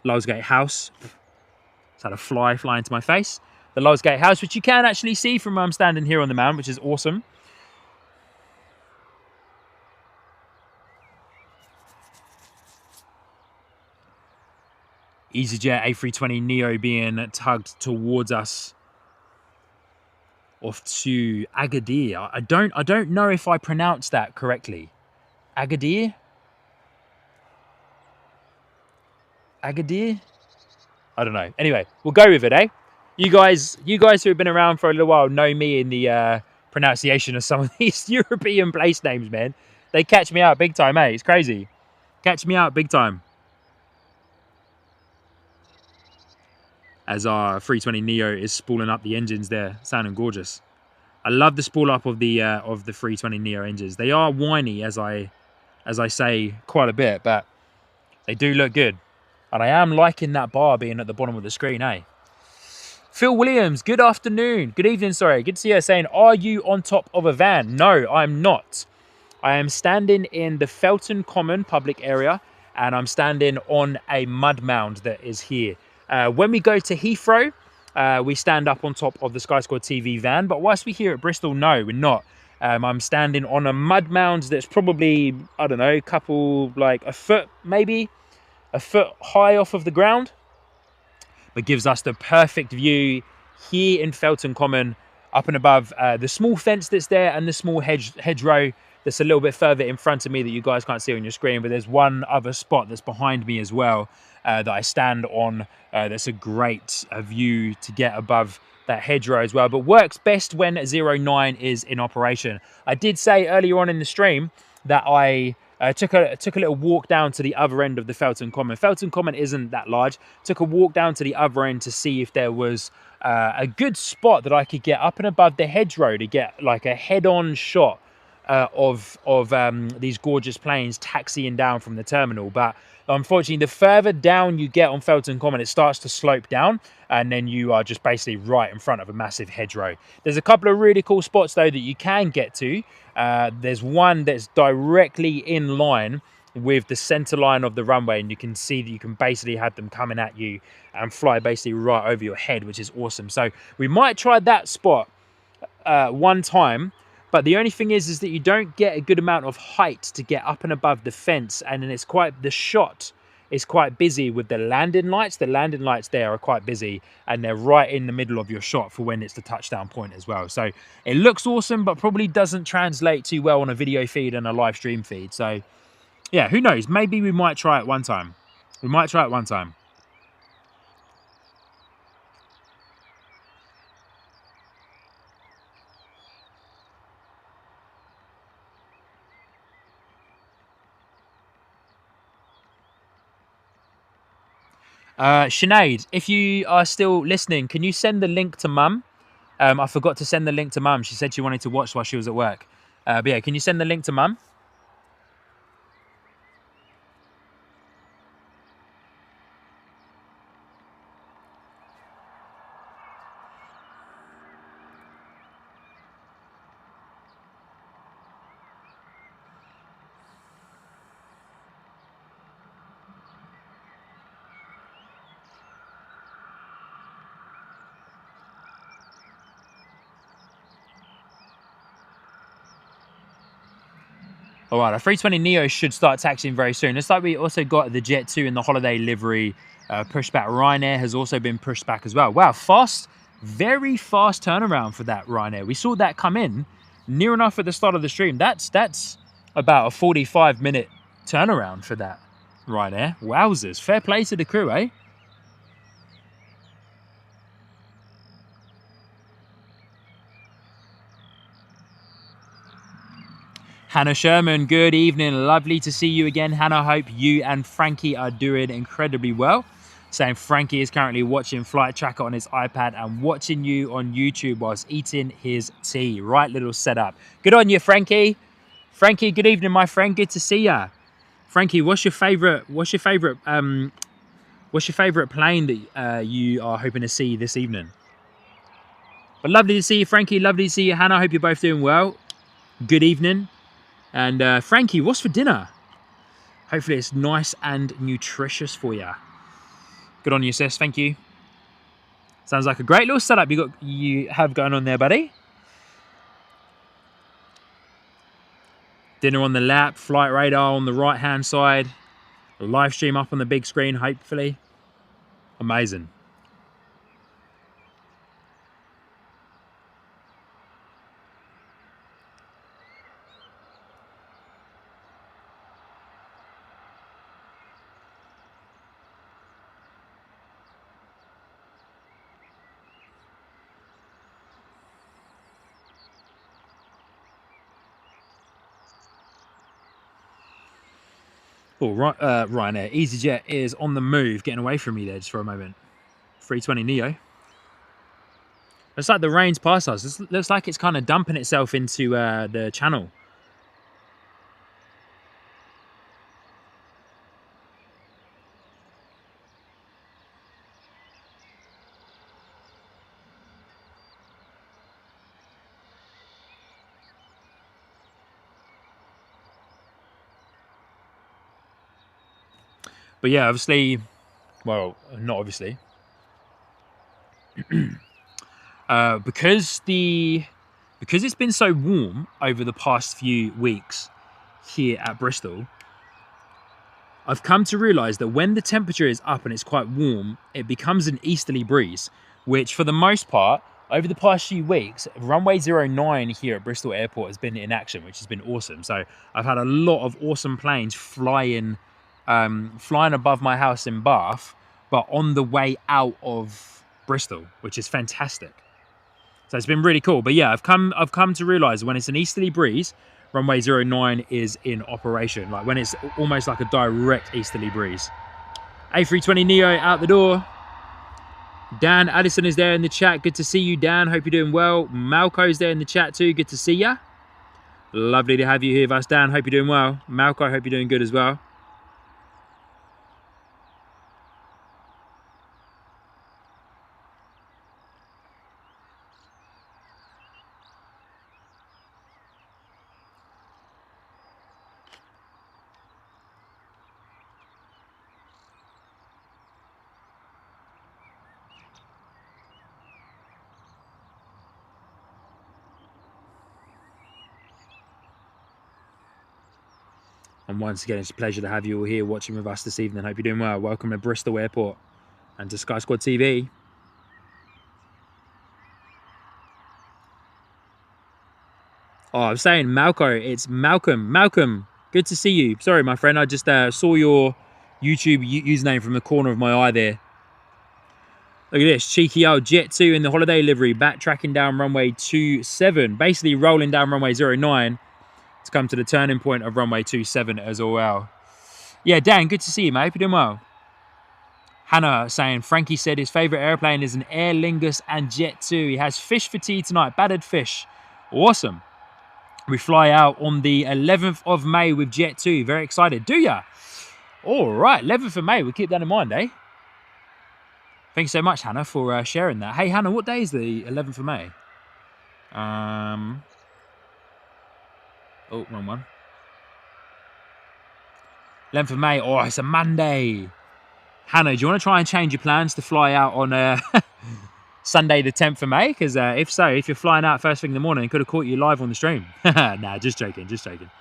Lowes Gate House. Just had a fly into my face. The Lowes Gate House, which you can actually see from where I'm standing here on the mound, which is awesome. EasyJet A320neo being tugged towards us off to Agadir. I don't know if I pronounced that correctly. Agadir? Agadir? I don't know. Anyway, we'll go with it, eh? You guys who have been around for a little while know me in the pronunciation of some of these European place names, man. They catch me out big time, eh? It's crazy. Catch me out big time. As our 320neo is spooling up the engines there, sounding gorgeous. I love the spool up of the 320neo engines. They are whiny, as I say quite a bit, but they do look good. And I am liking that bar being at the bottom of the screen, eh? Phil Williams, good afternoon. Good evening, sorry. Good to see you saying, are you on top of a van? No, I'm not. I am standing in the Felton Common public area, and I'm standing on a mud mound that is here. When we go to Heathrow, we stand up on top of the Sky Squad TV van. But whilst we're here at Bristol, no, we're not. I'm standing on a mud mound that's probably, I don't know, like a foot, maybe a foot high off of the ground. But gives us the perfect view here in Felton Common, up and above the small fence that's there and the small hedgerow that's a little bit further in front of me that you guys can't see on your screen, but there's one other spot that's behind me as well that I stand on. That's a great view to get above that hedgerow as well, but works best when 09 is in operation. I did say earlier on in the stream that I took a little walk down to the other end of the Felton Common. Felton Common isn't that large. Took a walk down to the other end to see if there was a good spot that I could get up and above the hedgerow to get like a head-on shot of these gorgeous planes taxiing down from the terminal. But unfortunately, the further down you get on Felton Common, it starts to slope down, and then you are just basically right in front of a massive hedgerow. There's a couple of really cool spots though that you can get to. There's one that's directly in line with the center line of the runway, and you can see that you can basically have them coming at you and fly basically right over your head, which is awesome. So we might try that spot one time. But the only thing is that you don't get a good amount of height to get up and above the fence, and then the shot is quite busy with the landing lights. The landing lights there are quite busy, and they're right in the middle of your shot for when it's the touchdown point as well. So it looks awesome, but probably doesn't translate too well on a video feed and a live stream feed. So yeah, who knows? Maybe we might try it one time. We might try it one time. Sinead, if you are still listening, can you send the link to Mum? I forgot to send the link to Mum. She said she wanted to watch while she was at work. But yeah, can you send the link to Mum? All right, our 320neo should start taxiing very soon. Looks like we also got the Jet 2 in the holiday livery pushed back. Ryanair has also been pushed back as well. Wow, fast, very fast turnaround for that Ryanair. We saw that come in near enough at the start of the stream. That's about a 45-minute turnaround for that Ryanair. Wowzers, fair play to the crew, eh? Hannah Sherman, good evening. Lovely to see you again, Hannah. Hope you and Frankie are doing incredibly well. Saying Frankie is currently watching Flight Tracker on his iPad and watching you on YouTube whilst eating his tea. Right little setup. Good on you, Frankie. Frankie, good evening, my friend. Good to see ya. Frankie, what's your favorite plane that you are hoping to see this evening? But lovely to see you, Frankie. Lovely to see you, Hannah. Hope you're both doing well. Good evening. And Frankie, what's for dinner? Hopefully it's nice and nutritious for you. Good on you, sis. Thank you. Sounds like a great little setup you have going on there, buddy. Dinner on the lap, flight radar on the right-hand side, a live stream up on the big screen, hopefully. Amazing. Oh, Ryanair. EasyJet is on the move, getting away from me there just for a moment. 320neo. Looks like the rain's past us. This looks like it's kind of dumping itself into the channel. But yeah, obviously, well, not obviously. Because it's been so warm over the past few weeks here at Bristol, I've come to realise that when the temperature is up and it's quite warm, it becomes an easterly breeze, which for the most part over the past few weeks, runway 09 here at Bristol Airport has been in action, which has been awesome. So I've had a lot of awesome planes flying above my house in Bath, but on the way out of Bristol, which is fantastic. So it's been really cool. But yeah, I've come to realise when it's an easterly breeze, runway 09 is in operation. Like when it's almost like a direct easterly breeze. A320neo out the door. Dan Addison is there in the chat. Good to see you, Dan. Hope you're doing well. Malco's there in the chat too. Good to see ya. Lovely to have you here with us, Dan. Hope you're doing well. Malco, hope you're doing good as well. And once again, it's a pleasure to have you all here watching with us this evening. Hope you're doing well. Welcome to Bristol Airport and to Sky Squad TV. Oh, I was saying Malco. It's Malcolm. Malcolm, good to see you. Sorry, my friend. I just saw your YouTube username from the corner of my eye there. Look at this. Cheeky old Jet 2 in the holiday livery. Backtracking down runway 27. Basically rolling down runway 09. To come to the turning point of runway 27 as well. Yeah, Dan, good to see you, mate. Hope you're doing well. Hannah saying, Frankie said his favourite airplane is an Aer Lingus and Jet 2. He has fish for tea tonight, battered fish. Awesome. We fly out on the 11th of May with Jet 2. Very excited. Do ya? All right, 11th of May. We'll keep that in mind, eh? Thanks so much, Hannah, for sharing that. Hey, Hannah, what day is the 11th of May? Oh, wrong one. 11th of May. Oh, it's a Monday. Hannah, do you want to try and change your plans to fly out on Sunday the 10th of May? Because if so, if you're flying out first thing in the morning, it could have caught you live on the stream. Nah, just joking, just joking.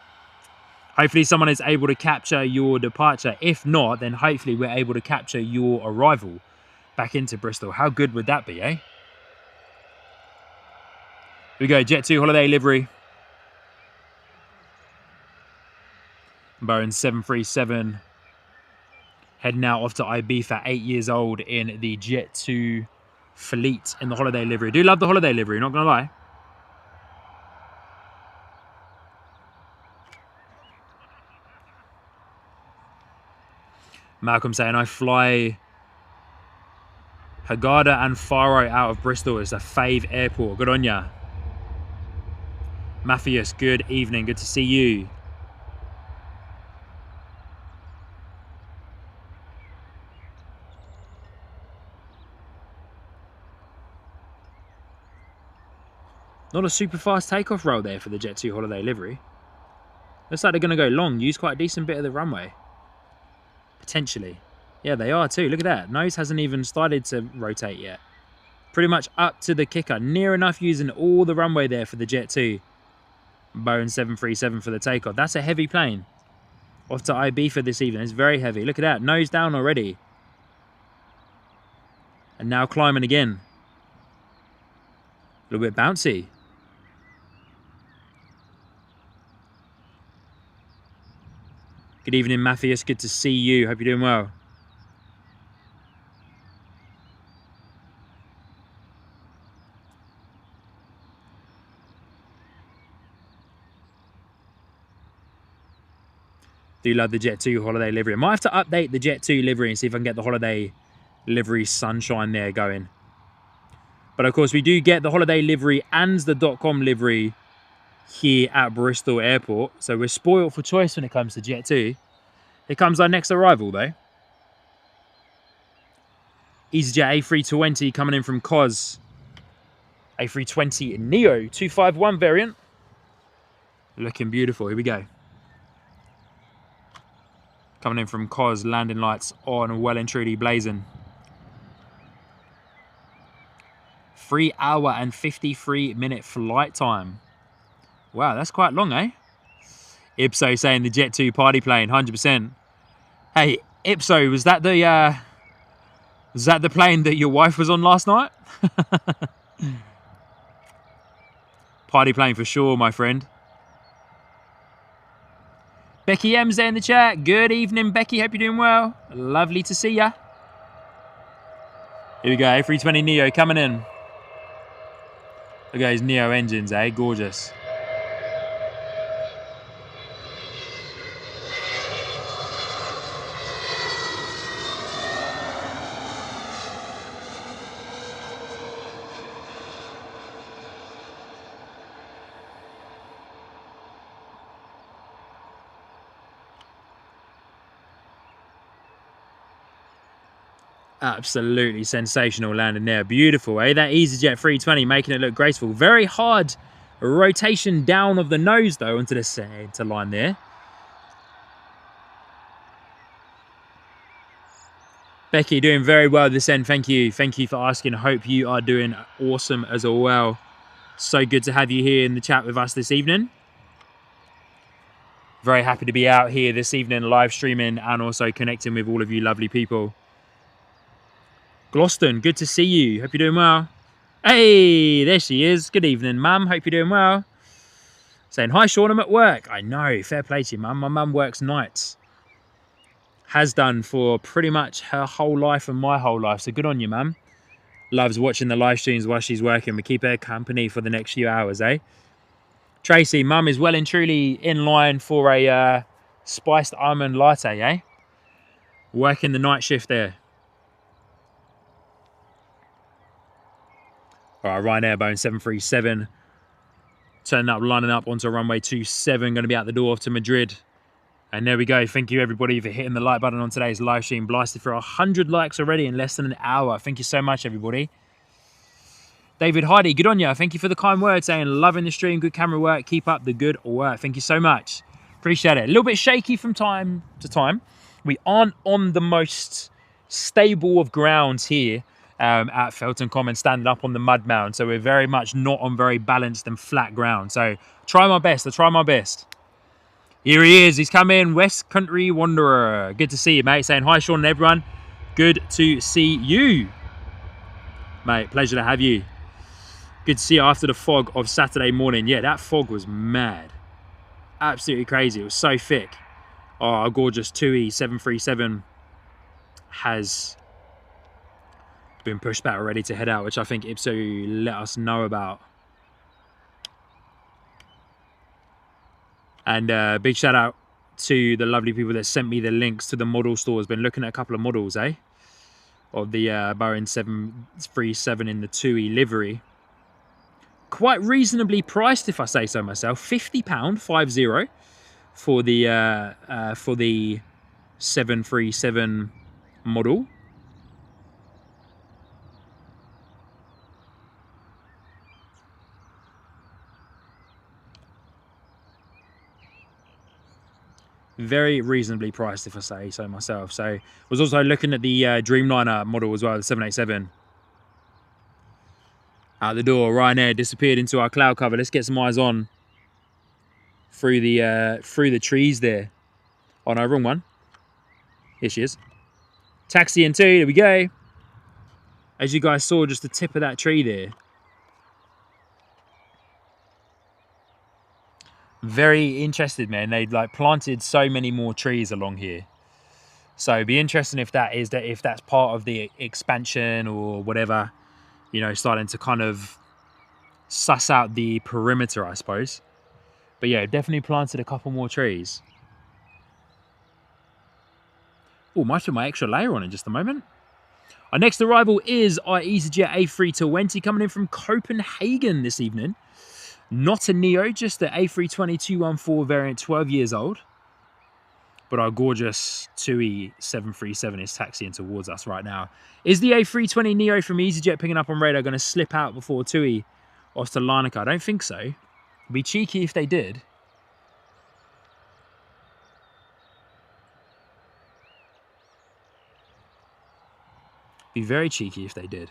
Hopefully someone is able to capture your departure. If not, then hopefully we're able to capture your arrival back into Bristol. How good would that be, eh? Here we go, Jet 2 holiday livery. Boeing 737 heading out off to Ibiza, 8 years old in the Jet 2 fleet in the holiday livery. I do love the holiday livery, not going to lie. Malcolm saying, I fly Hurghada and Faro out of Bristol. It's a fave airport. Good on ya. Matthias, good evening. Good to see you. Not a super fast takeoff roll there for the Jet 2 holiday livery. Looks like they're going to go long. Use quite a decent bit of the runway. Potentially. Yeah, they are too. Look at that. Nose hasn't even started to rotate yet. Pretty much up to the kicker. Near enough using all the runway there for the Jet 2. Boeing 737 for the takeoff. That's a heavy plane. Off to Ibiza this evening. It's very heavy. Look at that. Nose down already. And now climbing again. A little bit bouncy. Good evening, Matthias. Good to see you. Hope you're doing well. Do love the Jet 2 holiday livery. I might have to update the Jet 2 livery and see if I can get the holiday livery sunshine there going. But of course, we do get the holiday livery and the .com livery here at Bristol Airport. So we're spoiled for choice when it comes to Jet 2. Here comes our next arrival though. EasyJet A320 coming in from COS. A320 Neo 251 variant. Looking beautiful. Here we go. Coming in from COS, landing lights on, well and truly blazing. 3 hour and 53-minute flight time. Wow, that's quite long, eh? Ipso saying the Jet 2 party plane, 100%. Hey, Ipso, was that the plane that your wife was on last night? Party plane for sure, my friend. Becky M's there in the chat. Good evening, Becky. Hope you're doing well. Lovely to see ya. Here we go, A320neo coming in. Look at those Neo engines, eh? Gorgeous. Absolutely sensational landing there. Beautiful, eh? That EasyJet 320 making it look graceful. Very hard rotation down of the nose, though, onto the center line there. Becky, doing very well this end. Thank you. Thank you for asking. Hope you are doing awesome as well. So good to have you here in the chat with us this evening. Very happy to be out here this evening, live streaming and also connecting with all of you lovely people. Gloucester, good to see you. Hope you're doing well. Hey, there she is. Good evening, mum. Hope you're doing well. Saying, hi, Sean, I'm at work. I know. Fair play to you, mum. My mum works nights. Has done for pretty much her whole life and my whole life. So good on you, mum. Loves watching the live streams while she's working. We keep her company for the next few hours, eh? Tracy, mum is well and truly in line for a spiced almond latte, eh? Working the night shift there. All right, Ryanair Boeing 737. Turning up, lining up onto runway 27. Going to be out the door off to Madrid. And there we go. Thank you, everybody, for hitting the like button on today's live stream. Blasted for 100 likes already in less than an hour. Thank you so much, everybody. David Hardy, good on you. Thank you for the kind words, saying loving the stream, good camera work. Keep up the good work. Thank you so much. Appreciate it. A little bit shaky from time to time. We aren't on the most stable of grounds here. At Felton Common, standing up on the mud mound, so we're very much not on very balanced and flat ground. So try my best. I try my best. Here he is. He's come in, West Country Wanderer. Good to see you, mate. Saying hi, Sean and everyone. Good to see you, mate. Pleasure to have you. Good to see you after the fog of Saturday morning. Yeah, that fog was mad. Absolutely crazy. It was so thick. Oh, our gorgeous 2E 737 has been pushed back already to head out, which I think IPSO let us know about. And big shout out to the lovely people that sent me the links to the model stores. Been looking at a couple of models, eh? Of the Boeing 737 in the 2E livery. Quite reasonably priced, if I say so myself. £50, 50, for the 737 model. Very reasonably priced, if I say so myself. So I was also looking at the Dreamliner model as well, the 787. Out the door, Ryanair disappeared into our cloud cover. Let's get some eyes on through the trees there. Oh no, wrong one. Here she is. Taxi in 2, there we go. As you guys saw, just the tip of that tree there. Very interested, man. They like planted so many more trees along here, so it'd be interesting if that's part of the expansion or whatever, you know, starting to kind of suss out the perimeter, I suppose. But yeah, definitely planted a couple more trees. Oh, might put my extra layer on in just a moment. Our next arrival is our EasyJet A320 coming in from Copenhagen this evening. Not a Neo, just the A320-214 variant, 12 years old. But our gorgeous 2E 737 is taxiing towards us right now. Is the A320 Neo from EasyJet picking up on radar going to slip out before 2E off to Larnaca? I don't think so. It'd be cheeky if they did. Be very cheeky if they did.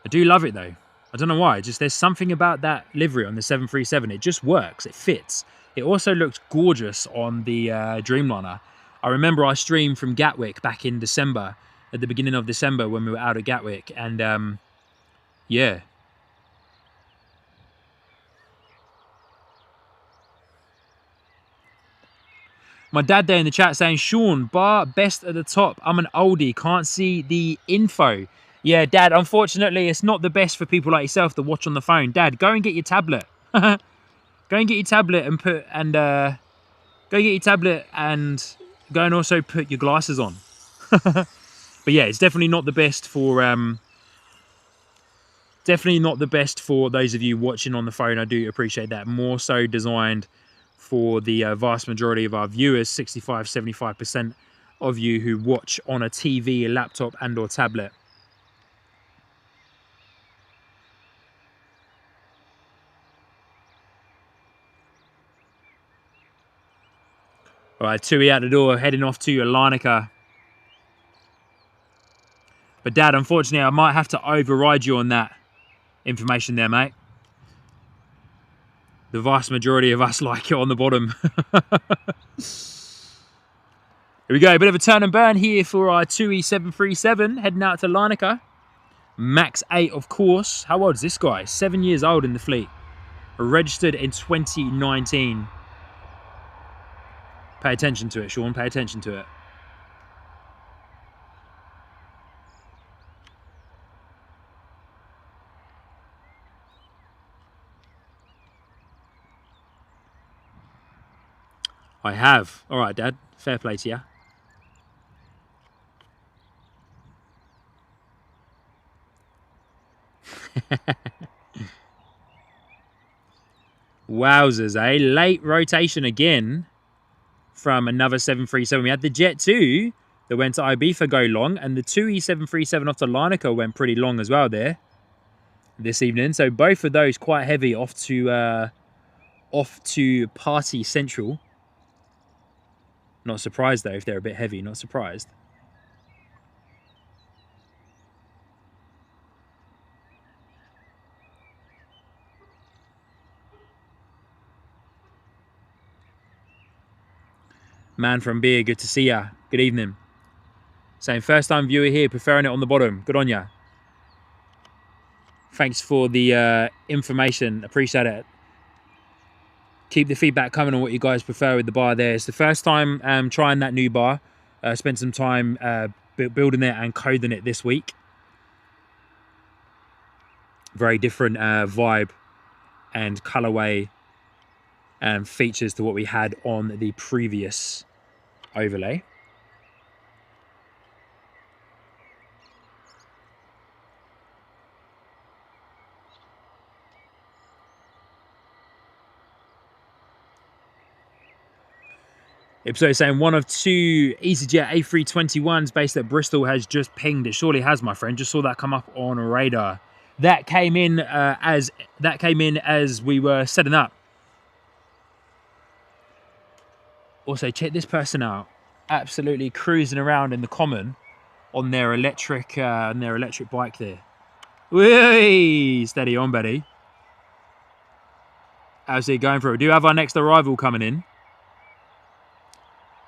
I do love it though. I don't know why. Just there's something about that livery on the 737. It just works. It fits. It also looks gorgeous on the Dreamliner. I remember I streamed from Gatwick back in December, at the beginning of December when we were out of Gatwick, and yeah. My dad there in the chat saying, Sean, bar best at the top. I'm an oldie, can't see the info. Yeah, Dad, unfortunately, it's not the best for people like yourself to watch on the phone. Dad, go and get your tablet. Go and get your tablet and go get your tablet and go and also put your glasses on. But yeah, it's definitely not the best for those of you watching on the phone. I do appreciate that. More so designed for the vast majority of our viewers, 65-75% of you who watch on a TV, a laptop and or tablet. All right, Tui out the door, heading off to Larnaca. But Dad, unfortunately, I might have to override you on that information there, mate. The vast majority of us like it on the bottom. Here we go, a bit of a turn and burn here for our TUI 737, heading out to Larnaca. Max 8, of course. How old is this guy? 7 years old in the fleet. Registered in 2019. Pay attention to it, Sean. Pay attention to it. I have. All right, Dad. Fair play to you. Wowzers, eh? Late rotation again from another 737. We had the Jet 2 that went to Ibiza go long, and the TUI 737 off to Larnaca went pretty long as well there this evening. So both of those quite heavy off to Party Central. Not surprised though if they're a bit heavy, not surprised. Man from Beer, good to see ya. Good evening. Saying first time viewer here, preferring it on the bottom. Good on ya. Thanks for the information, appreciate it. Keep the feedback coming on what you guys prefer with the bar there. It's the first time trying that new bar. Spent some time building it and coding it this week. Very different vibe and colorway and features to what we had on the previous overlay. Ipso saying one of two EasyJet A321s based at Bristol has just pinged. It surely has, my friend. Just saw that come up on a radar. That came in as we were setting up. Also, check this person out. Absolutely cruising around in the common on their electric bike there. Whee! Steady on, buddy. Absolutely going for it. We do have our next arrival coming in.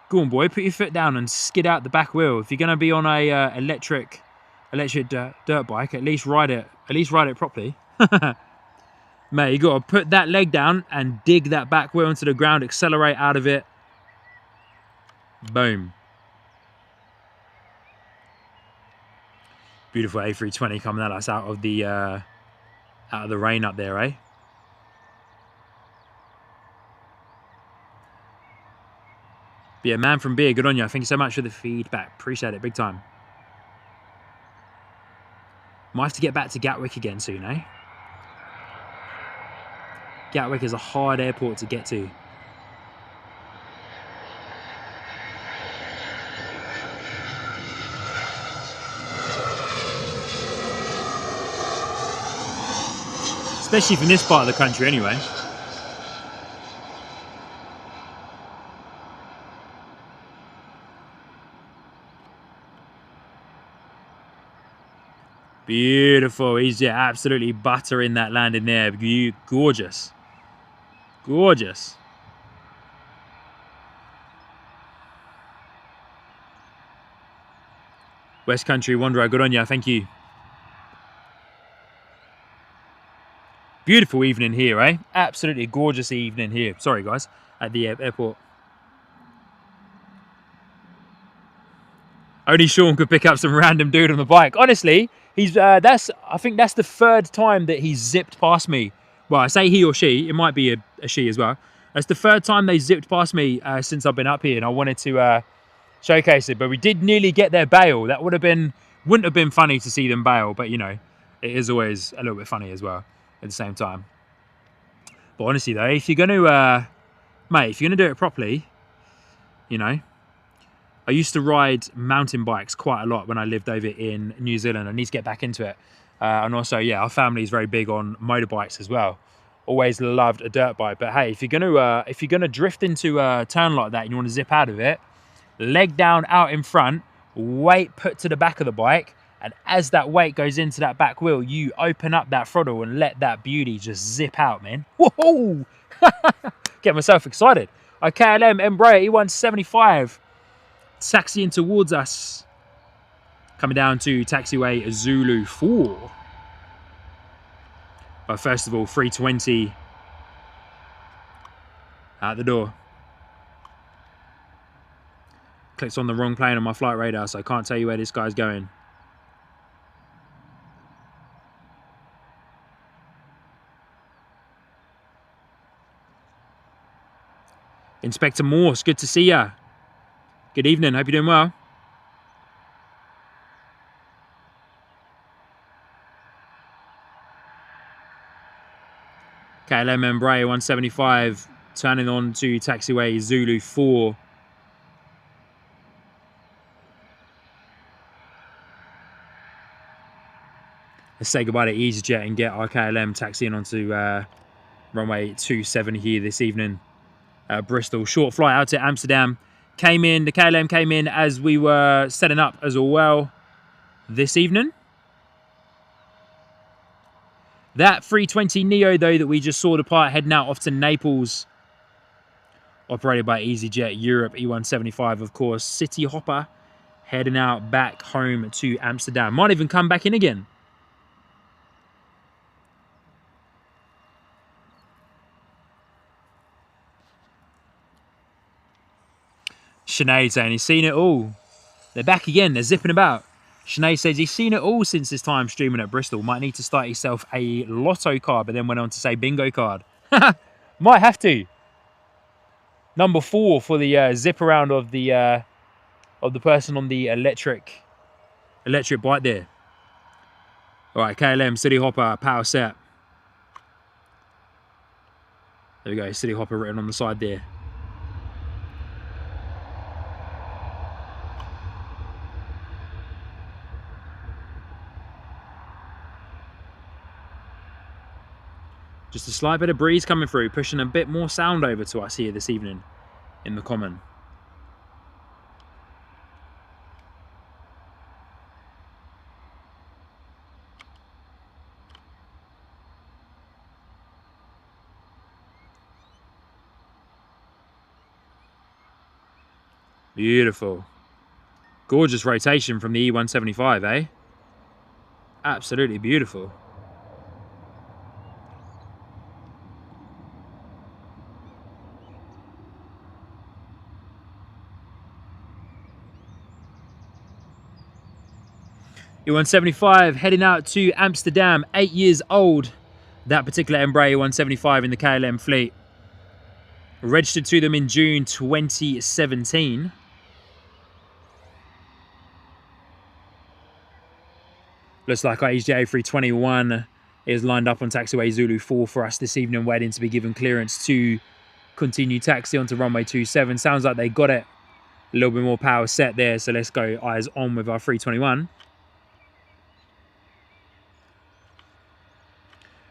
Go on, boy. Put your foot down and skid out the back wheel. If you're going to be on a electric dirt bike, at least ride it. At least ride it properly. Mate, you got to put that leg down and dig that back wheel into the ground. Accelerate out of it. Boom. Beautiful A320 coming at us out of the rain up there, eh? But yeah, man from Beer, good on you. Thank you so much for the feedback. Appreciate it, big time. Might have to get back to Gatwick again soon, eh? Gatwick is a hard airport to get to. Especially from this part of the country anyway. Beautiful. He's just absolutely buttering that landing there. Gorgeous. Gorgeous. West Country Wanderer, good on you, thank you. Beautiful evening here, eh? Absolutely gorgeous evening here. Sorry, guys, at the airport. Only Sean could pick up some random dude on the bike. Honestly, he's I think that's the third time that he's zipped past me. Well, I say he or she. It might be a she as well. That's the third time they zipped past me since I've been up here, and I wanted to showcase it. But we did nearly get their bail. That wouldn't have been funny to see them bail, but you know, it is always a little bit funny as well at the same time. But honestly though, if you're gonna, mate, if you're gonna do it properly, you know. I used to ride mountain bikes quite a lot when I lived over in New Zealand. I need to get back into it. And also, yeah, our family is very big on motorbikes as well. Always loved a dirt bike. But hey, if you're gonna drift into a turn like that and you want to zip out of it, leg down out in front, weight put to the back of the bike, and as that weight goes into that back wheel, you open up that throttle and let that beauty just zip out, man. Whoa! Get myself excited. KLM Embraer E175. Taxiing towards us, coming down to taxiway Zulu 4. But first of all, 320 out the door. Clicks on the wrong plane on my flight radar, so I can't tell you where this guy's going. Inspector Morse, good to see ya. Good evening, hope you're doing well. KLM Embraer 175 turning on to taxiway Zulu 4. Let's say goodbye to EasyJet and get our KLM taxiing onto runway 27 here this evening. Bristol, short flight out to Amsterdam. The KLM came in as we were setting up as well this evening. That 320 Neo, though, that we just saw depart heading out off to Naples, operated by EasyJet Europe E175, of course. City hopper heading out back home to Amsterdam. Might even come back in again. Sinead saying he's seen it all. They're back again. They're zipping about. Sinead says he's seen it all since his time streaming at Bristol. Might need to start yourself a lotto card, but then went on to say bingo card. Might have to. Number 4 for the zip around of the person on the electric bike there. All right, KLM City Hopper power set. There we go. City Hopper written on the side there. Just a slight bit of breeze coming through, pushing a bit more sound over to us here this evening in the common. Beautiful. Gorgeous rotation from the E175, eh? Absolutely beautiful. E175 heading out to Amsterdam, 8 years old. That particular Embraer 175 in the KLM fleet. Registered to them in June 2017. Looks like our EasyJet A321 is lined up on taxiway Zulu 4 for us this evening, waiting to be given clearance to continue taxi onto runway 27. Sounds like they got it. A little bit more power set there, so let's go eyes on with our 321.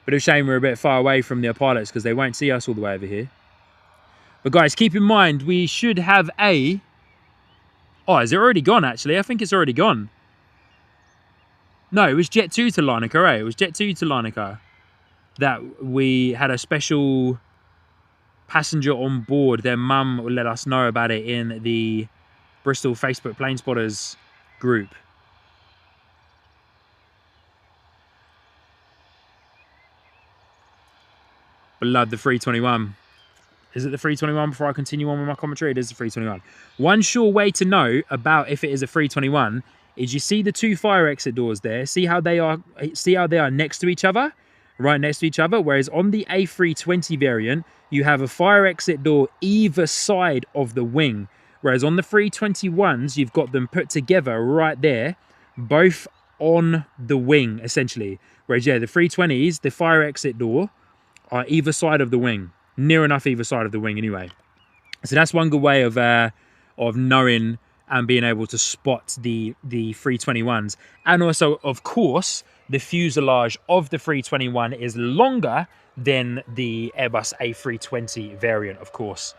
Bit of a shame we're a bit far away from the pilots because they won't see us all the way over here. But guys, keep in mind, we should have a... Oh, is it already gone, actually? I think it's already gone. No, it was Jet 2 to Larnaca, eh? It was Jet 2 to Larnaca that we had a special passenger on board. Their mum let us know about it in the Bristol Facebook Plane Spotters group. But love the 321. Is it the 321 before I continue on with my commentary? It is the 321. One sure way to know about if it is a 321 is you see the two fire exit doors there. See how they are next to each other? Right next to each other. Whereas on the A320 variant, you have a fire exit door either side of the wing. Whereas on the 321s, you've got them put together right there, both on the wing, essentially. Whereas, yeah, the 320s, the fire exit door are either side of the wing. Near enough either side of the wing anyway. So that's one good way of knowing and being able to spot the 321s. And also, of course, the fuselage of the 321 is longer than the Airbus A320 variant, of course.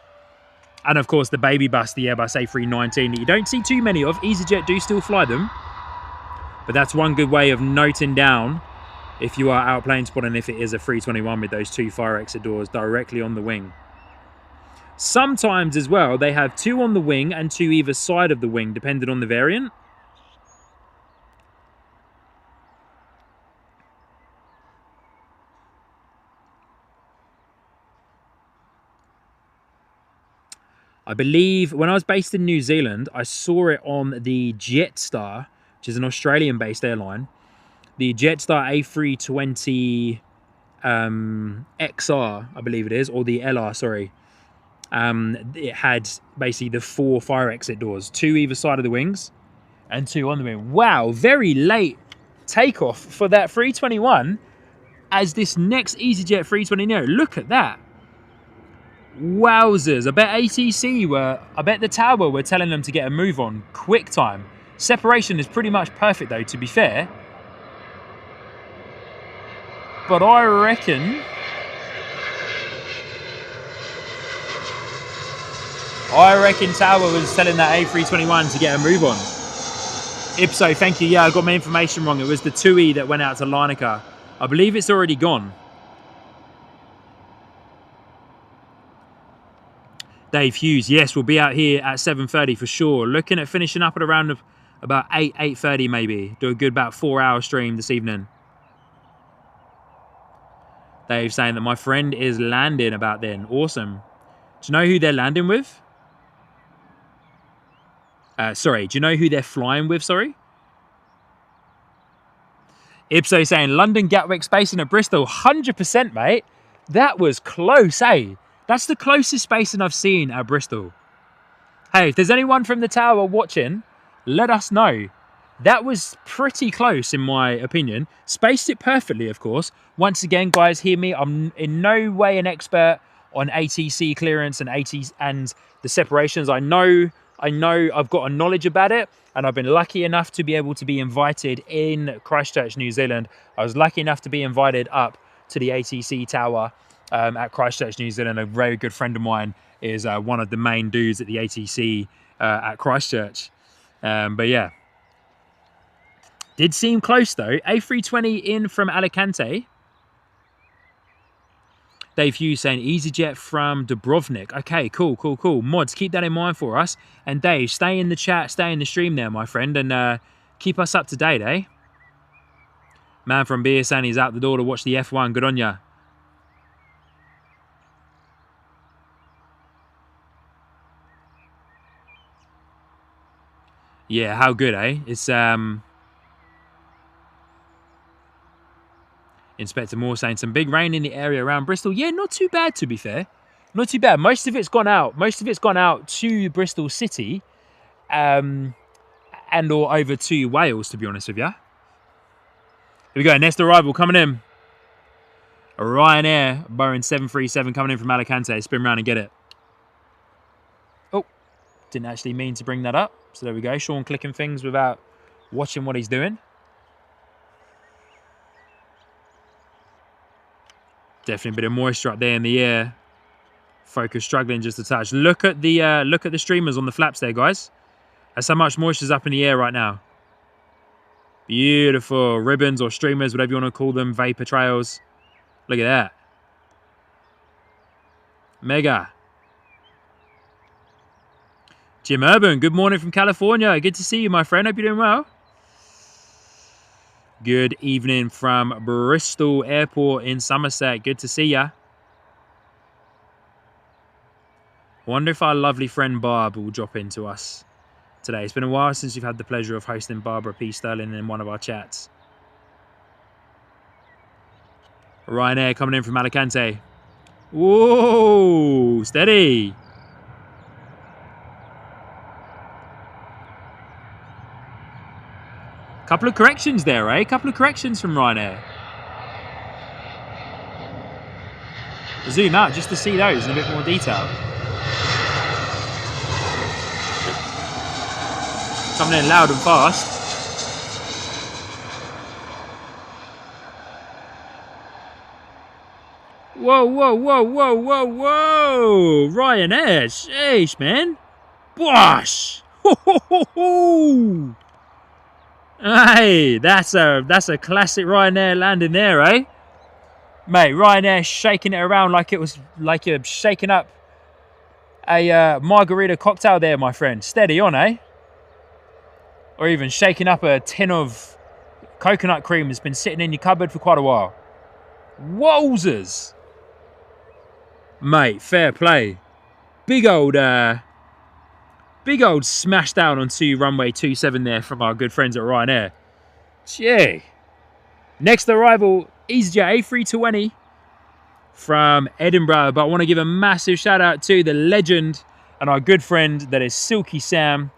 And of course, the baby bus, the Airbus A319, that you don't see too many of. EasyJet do still fly them. But that's one good way of noting down if you are out plane spotting if it is a 321 with those two fire exit doors directly on the wing. Sometimes as well, they have two on the wing and two either side of the wing, depending on the variant. I believe when I was based in New Zealand, I saw it on the Jetstar, which is an Australian-based airline. The Jetstar A320 XR, I believe it is, or the LR, sorry. It had basically the four fire exit doors, two either side of the wings and two on the wing. Wow, very late takeoff for that 321 as this next EasyJet 320 Neo. Look at that. Wowzers. I bet the tower were telling them to get a move on quick time. Separation is pretty much perfect though, to be fair. But I reckon Tower was telling that A321 to get a move on. Ipso, thank you. Yeah, I got my information wrong. It was the 2E that went out to Larnaca. I believe it's already gone. Dave Hughes, yes, we'll be out here at 7:30 for sure. Looking at finishing up at around about 8:30 maybe. Do a good about 4-hour stream this evening. Dave saying that my friend is landing about then. Awesome. Do you know who they're landing with? Sorry, do you know who they're flying with, sorry? Ipso saying London Gatwick Station at Bristol. 100%, mate. That was close, eh? That's the closest spacing I've seen at Bristol. Hey, if there's anyone from the tower watching, let us know. That was pretty close in my opinion. Spaced it perfectly, of course. Once again, guys, hear me. I'm in no way an expert on ATC clearance and the separations. I know I've got a knowledge about it, and I've been lucky enough to be able to be invited in Christchurch, New Zealand. I was lucky enough to be invited up to the ATC tower at Christchurch, New Zealand. A very good friend of mine is one of the main dudes at the ATC at Christchurch. But yeah, did seem close though. A320 in from Alicante. Dave Hughes saying EasyJet from Dubrovnik. Okay, cool. Mods, keep that in mind for us. And Dave, stay in the chat, stay in the stream there, my friend, and keep us up to date, eh? Man from Beer saying he's out the door to watch the F1. Good on ya. Yeah, how good, eh? It's Inspector Moore saying some big rain in the area around Bristol. Yeah, not too bad, to be fair. Not too bad. Most of it's gone out. Most of it's gone out to Bristol City and or over to Wales, to be honest with you. Here we go. Next arrival coming in. A Ryanair Boeing 737 coming in from Alicante. Spin round and get it. Oh, didn't actually mean to bring that up. So there we go. Sean clicking things without watching what he's doing. Definitely a bit of moisture up there in the air. Focus struggling just a touch. Look at the streamers on the flaps there, guys. That's how much moisture's up in the air right now. Beautiful ribbons or streamers, whatever you want to call them, vapor trails. Look at that. Mega. Jim Urban, good morning from California. Good to see you, my friend. Hope you're doing well. Good evening from Bristol Airport in Somerset. Good to see ya. I wonder if our lovely friend Barb will drop into us today. It's been a while since we've had the pleasure of hosting Barbara P. Sterling in one of our chats. Ryanair coming in from Alicante. Whoa, steady. Couple of corrections there, eh? Couple of corrections from Ryanair. Zoom out just to see those in a bit more detail. Coming in loud and fast. Whoa, whoa, whoa, whoa, whoa, whoa! Ryanair, sheesh, man. Bosh! Ho, ho, ho, ho! Hey, that's a classic Ryanair landing there, eh? Mate, Ryanair shaking it around like it was like you're shaking up a margarita cocktail there, my friend. Steady on, eh? Or even shaking up a tin of coconut cream that's been sitting in your cupboard for quite a while. Wowzers! Mate, fair play. Big old smash down onto runway 27 there from our good friends at Ryanair. Gee. Next arrival, EasyJet A320 from Edinburgh. But I want to give a massive shout out to the legend and our good friend that is Silky Sam,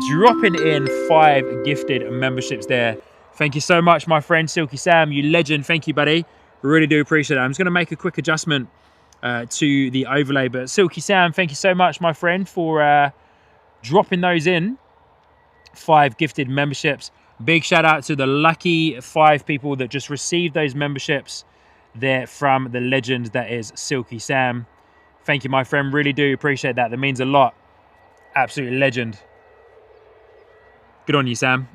dropping in 5 gifted memberships there. Thank you so much, my friend Silky Sam. You legend. Thank you, buddy. Really do appreciate it. I'm just going to make a quick adjustment to the overlay. But Silky Sam, thank you so much, my friend, for dropping those in. 5 gifted memberships. Big shout out to the lucky 5 people that just received those memberships there from the legend that is Silky Sam. Thank you, my friend. Really do appreciate that. That means a lot. Absolutely legend. Good on you, Sam.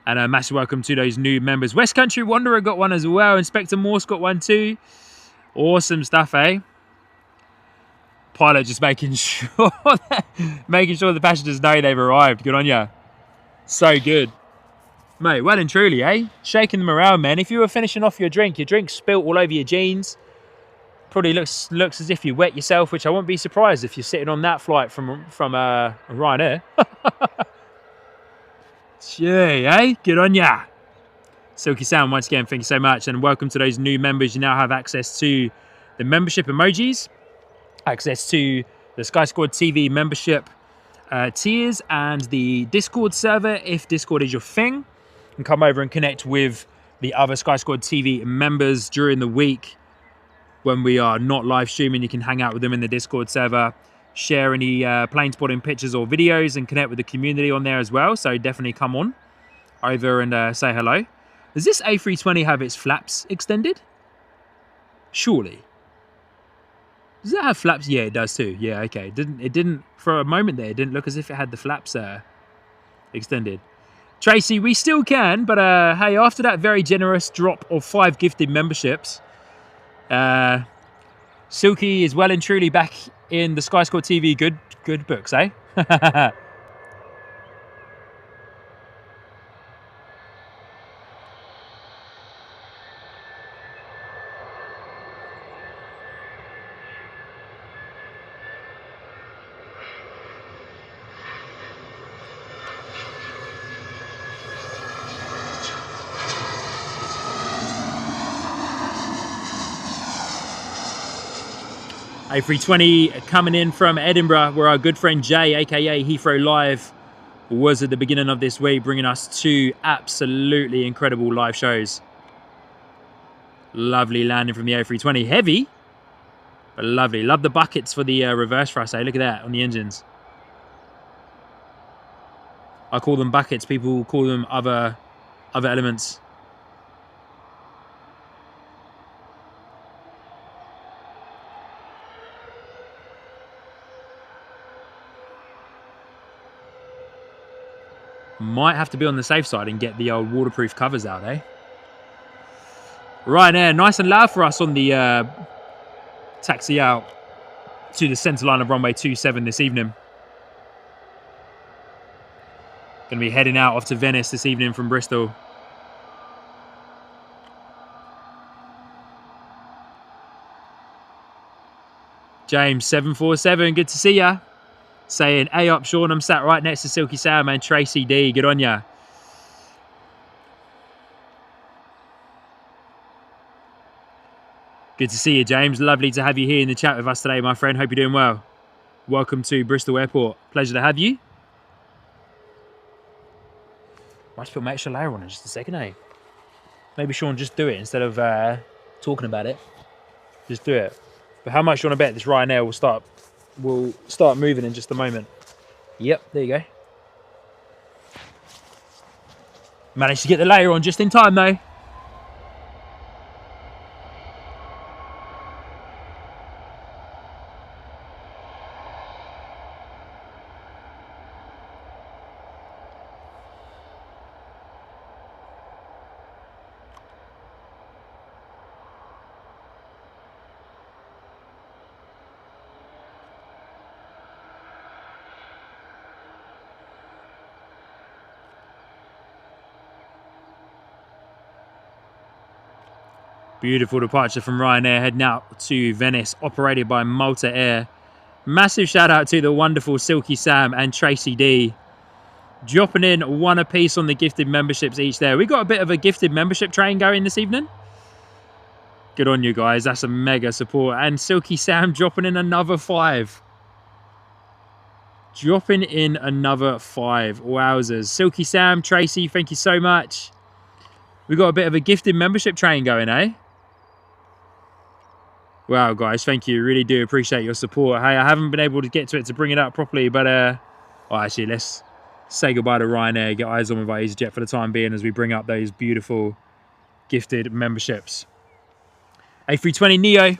And a massive welcome to those new members. West Country Wanderer got one as well. Inspector Morse got one too. Awesome stuff, eh? Pilot just making sure the passengers know they've arrived. Good on you. So good. Mate, well and truly, eh? Shaking them around, man. If you were finishing off your drink spilt all over your jeans. Probably looks as if you wet yourself, which I won't be surprised if you're sitting on that flight from Ryanair. Gee, eh? Good on ya. Silky Sound, once again, thank you so much. And welcome to those new members. You now have access to the membership emojis, access to the Sky Squad TV membership tiers, and the Discord server, if Discord is your thing. And come over and connect with the other Sky Squad TV members during the week when we are not live streaming. You can hang out with them in the Discord server, share any plane spotting pictures or videos, and connect with the community on there as well. So definitely come on over and say hello. Does this A320 have its flaps extended? Surely. Does it have flaps? Yeah, it does too. Yeah, okay. It didn't for a moment there. It didn't look as if it had the flaps extended. Tracy, we still can, but hey, after that very generous drop of 5 gifted memberships, Silky is well and truly back in the Sky Squad TV good books, eh? A320 coming in from Edinburgh, where our good friend Jay, aka Heathrow Live, was at the beginning of this week, bringing us 2 absolutely incredible live shows. Lovely landing from the A320. Heavy, but lovely. Love the buckets for the reverse thrust. Look at that on the engines. I call them buckets. People call them other elements. Might have to be on the safe side and get the old waterproof covers out, eh? Ryanair, nice and loud for us on the taxi out to the centre line of runway 27 this evening. Going to be heading out off to Venice this evening from Bristol. James 747, good to see ya. Saying, hey up Sean, I'm sat right next to Silky Sam and Tracy D, good on ya. Good to see you, James. Lovely to have you here in the chat with us today, my friend. Hope you're doing well. Welcome to Bristol Airport. Pleasure to have you. Might just put my extra layer on in just a second, eh? Maybe Sean, just do it instead of talking about it. Just do it. But how much you want to bet this Ryanair will start moving in just a moment? Yep, there you go. Managed to get the layer on just in time, though. Beautiful departure from Ryanair, heading out to Venice, operated by Malta Air. Massive shout out to the wonderful Silky Sam and Tracy D. Dropping in one apiece on the gifted memberships each there. We got a bit of a gifted membership train going this evening. Good on you guys, that's a mega support. And Silky Sam dropping in another 5. Dropping in another 5. Wowzers. Silky Sam, Tracy, thank you so much. We got a bit of a gifted membership train going, eh? Wow, guys, thank you. Really do appreciate your support. Hey, I haven't been able to get to it to bring it up properly, but oh, actually, let's say goodbye to Ryanair, get eyes on with our EasyJet for the time being as we bring up those beautiful gifted memberships. A320 Neo.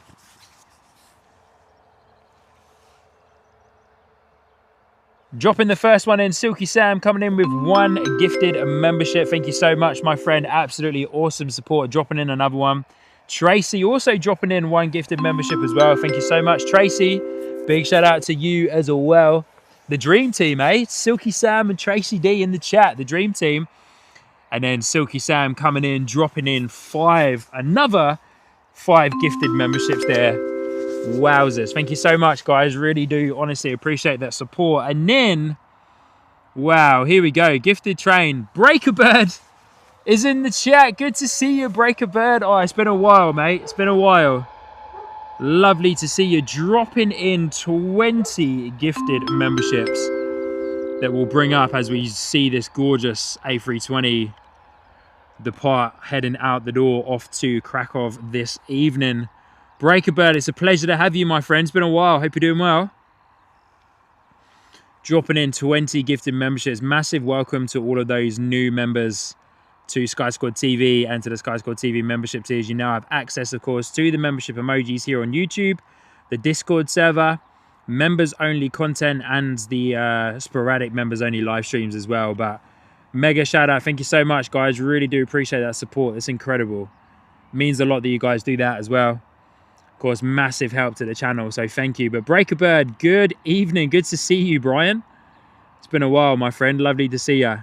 Dropping the first one in, Silky Sam coming in with 1 gifted membership. Thank you so much, my friend. Absolutely awesome support. Dropping in another one. Tracy also dropping in 1 gifted membership as well. Thank you so much, Tracy. Big shout out to you as well. The dream team, eh? Silky Sam and Tracy D in the chat. The dream team. And then Silky Sam coming in, dropping in 5. Another 5 gifted memberships there. Wowzers. Thank you so much, guys. Really do honestly appreciate that support. And then, wow, here we go. Gifted train. Breaker Bird is in the chat. Good to see you, Breaker Bird. Oh, it's been a while, mate. It's been a while. Lovely to see you dropping in 20 gifted memberships that we'll bring up as we see this gorgeous A320 depart, heading out the door off to Krakow this evening. Breaker Bird, it's a pleasure to have you, my friend. It's been a while. Hope you're doing well. Dropping in 20 gifted memberships. Massive welcome to all of those new members to Sky Squad TV and to the Sky Squad TV membership tiers. You now have access, of course, to the membership emojis here on YouTube, the Discord server, members only content, and the sporadic members only live streams as well. But mega shout out. Thank you so much, guys. Really do appreciate that support. It's incredible. Means a lot that you guys do that as well. Of course, massive help to the channel, so thank you. But Breaker Bird, good evening. Good to see you, Brian. It's been a while, my friend. Lovely to see you.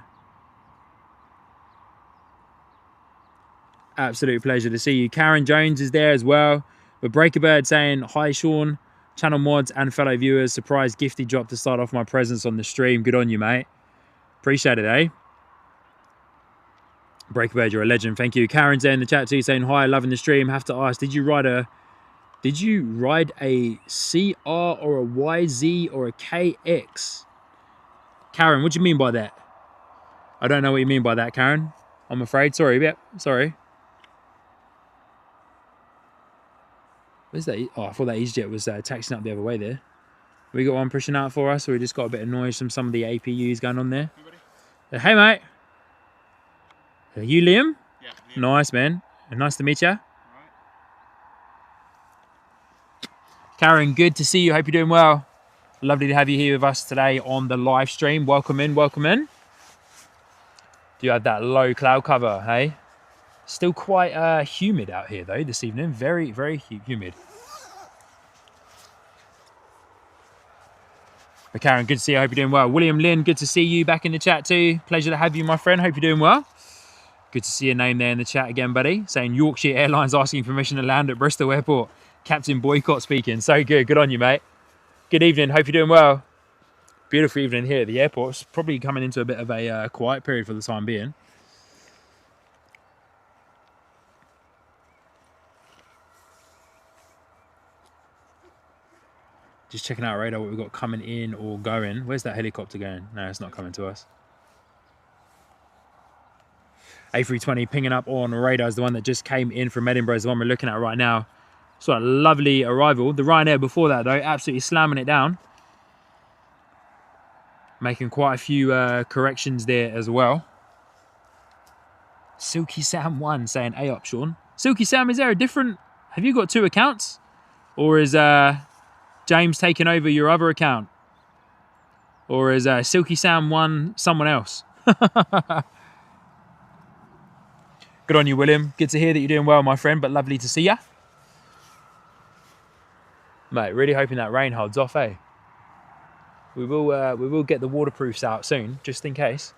Absolute pleasure to see you. Karen Jones is there as well. But Breaker Bird saying, hi, Sean, channel mods and fellow viewers. Surprise gifty drop to start off my presence on the stream. Good on you, mate. Appreciate it, eh? Breaker Bird, you're a legend. Thank you. Karen's there in the chat too saying, hi, loving the stream. Have to ask, did you ride a CR or a YZ or a KX? Karen, what do you mean by that? I don't know what you mean by that, Karen. I'm afraid. Sorry. Yep. Sorry. Where's that? Oh, I thought that EasyJet was taxiing up the other way there. We got one pushing out for us, or we just got a bit of noise from some of the APUs going on there. Hey, mate. Are you Liam? Yeah. Liam. Nice, man. Nice to meet you. Right. Karen, good to see you. Hope you're doing well. Lovely to have you here with us today on the live stream. Welcome in, welcome in. Do you have that low cloud cover, hey? Still quite humid out here, though, this evening. Very, very humid. But Karen, good to see you. I hope you're doing well. William Lynn, good to see you back in the chat too. Pleasure to have you, my friend. Hope you're doing well. Good to see your name there in the chat again, buddy. Saying Yorkshire Airlines asking permission to land at Bristol Airport. Captain Boycott speaking. So good. Good on you, mate. Good evening. Hope you're doing well. Beautiful evening here at the airport. It's probably coming into a bit of a quiet period for the time being. Just checking out radar, what we've got coming in or going. Where's that helicopter going? No, it's not coming to us. A320 pinging up on radar is the one that just came in from Edinburgh, is the one we're looking at right now. So a lovely arrival. The Ryanair before that, though, absolutely slamming it down. Making quite a few corrections there as well. Silky Sam 1 saying, "Hey up, Sean." Silky Sam, is there a different... Have you got two accounts? Or is James taking over your other account? Or is Silky Sam 1 someone else? Good on you, William. Good to hear that you're doing well, my friend, but lovely to see ya. Mate, really hoping that rain holds off, eh? We will get the waterproofs out soon, just in case.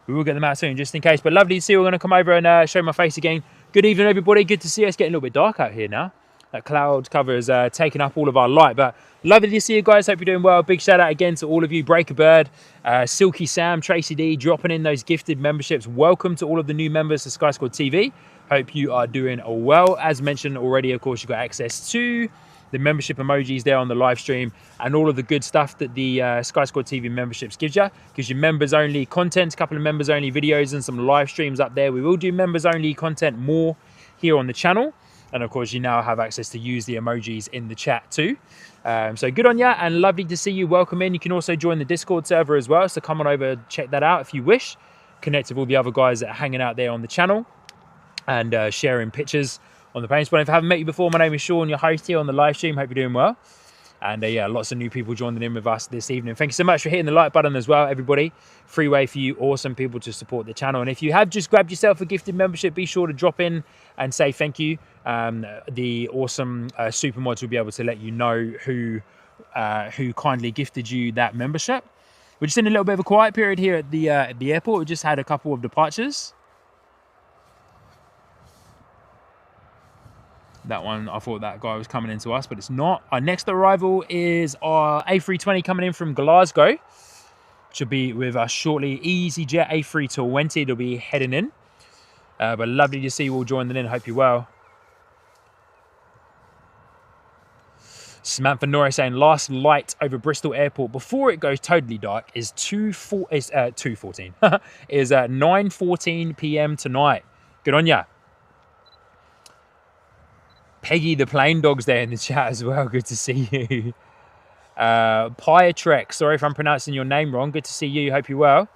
We will get them out soon, just in case. But lovely to see you. We're going to come over and show my face again. Good evening, everybody. Good to see us. It's getting a little bit dark out here now. That cloud cover is taking up all of our light. But lovely to see you guys. Hope you're doing well. Big shout out again to all of you. Breaker Bird, Silky Sam, Tracy D, dropping in those gifted memberships. Welcome to all of the new members to Sky Squad TV. Hope you are doing well. As mentioned already, of course, you've got access to the membership emojis there on the live stream and all of the good stuff that the Sky Squad TV memberships gives you. Gives you members only content, a couple of members only videos and some live streams up there. We will do members only content more here on the channel. And of course, you now have access to use the emojis in the chat too. So good on you and lovely to see you. Welcome in. You can also join the Discord server as well. So come on over, check that out if you wish. Connect with all the other guys that are hanging out there on the channel and sharing pictures on the plane spot. If I haven't met you before, my name is Sean, your host here on the live stream. Hope you're doing well. And yeah, lots of new people joining in with us this evening. Thank you so much for hitting the like button as well, everybody. Free way for you awesome people to support the channel. And if you have just grabbed yourself a gifted membership, be sure to drop in and say thank you. The awesome supermods will be able to let you know who kindly gifted you that membership. We're just in a little bit of a quiet period here at the airport. We just had a couple of departures. That one, I thought that guy was coming into us, but it's not. Our next arrival is our A320 coming in from Glasgow, which will be with us shortly. EasyJet A320 will be heading in. But lovely to see you all joining in. Hope you're well. Samantha Norris saying last light over Bristol Airport before it goes totally dark is 9:14 p.m. tonight. Good on ya. Peggy the Plane Dog's there in the chat as well. Good to see you. Trek, sorry if I'm pronouncing your name wrong. Good to see you. Hope you're well.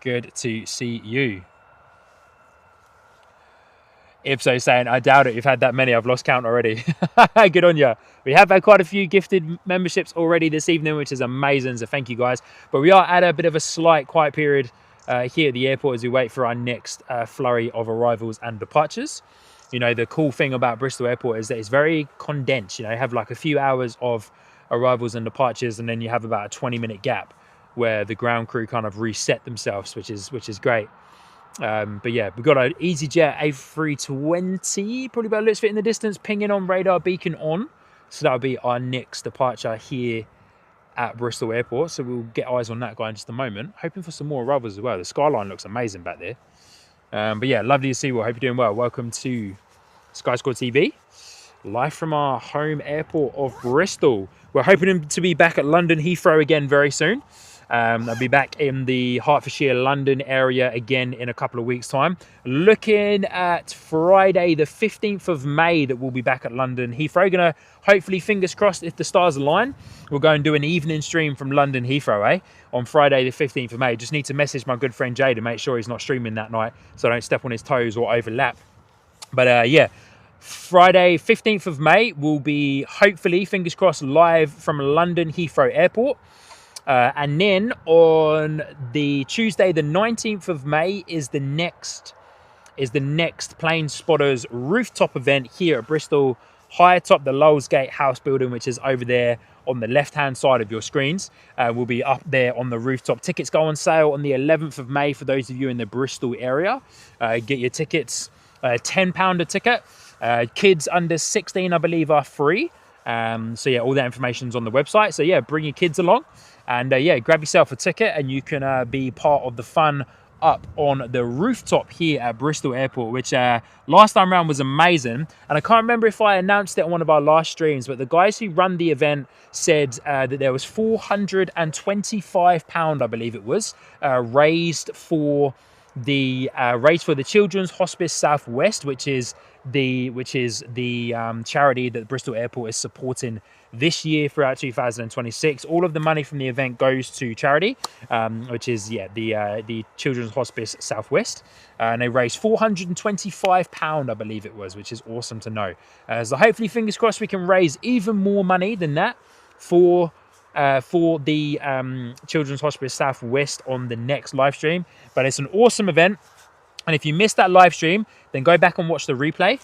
Good to see you. Ipso saying, I doubt it. You've had that many. I've lost count already. Good on you. We have had quite a few gifted memberships already this evening, which is amazing. So thank you guys. But we are at a bit of a slight quiet period here at the airport as we wait for our next flurry of arrivals and departures. You know, the cool thing about Bristol Airport is that it's very condensed. You know, you have like a few hours of arrivals and departures, and then you have about a 20-minute gap where the ground crew kind of reset themselves, which is great. But yeah, we've got an EasyJet A320, probably about looks fit in the distance, pinging on radar, beacon on. So that'll be our next departure here at Bristol Airport. So we'll get eyes on that guy in just a moment. Hoping for some more arrivals as well. The skyline looks amazing back there. But yeah, lovely to see you all. Hope you're doing well. Welcome to Sky Squad TV, live from our home airport of Bristol. We're hoping to be back at London Heathrow again very soon. I'll be back in the Hertfordshire, London area again in a couple of weeks' time. Looking at Friday, the 15th of May, that we'll be back at London Heathrow. Gonna hopefully, fingers crossed, if the stars align, we'll go and do an evening stream from London Heathrow, on Friday, the 15th of May. Just need to message my good friend Jay to make sure he's not streaming that night so I don't step on his toes or overlap. But yeah, Friday, 15th of May, will be hopefully, fingers crossed, live from London Heathrow Airport. And then on the Tuesday, the 19th of May, is the next Plane Spotters rooftop event here at Bristol, high atop the Lowell's Gate House building, which is over there on the left-hand side of your screens. We'll be up there on the rooftop. Tickets go on sale on the 11th of May for those of you in the Bristol area. Get your tickets, £10 a ticket. Kids under 16, I believe, are free. So yeah, all that information's on the website. So yeah, bring your kids along, and yeah, grab yourself a ticket, and you can be part of the fun up on the rooftop here at Bristol Airport, which last time around was amazing. And I can't remember if I announced it on one of our last streams, but the guys who run the event said that there was £425, I believe it was, raised for the Children's Hospice Southwest, which is the charity that Bristol Airport is supporting this year throughout 2026. All of the money from the event goes to charity, which is the Children's Hospice Southwest, and they raised £425, I believe it was, which is awesome to know. So hopefully, fingers crossed, we can raise even more money than that for the Children's Hospice Southwest on the next live stream. But it's an awesome event, and if you missed that live stream, then go back and watch the replay.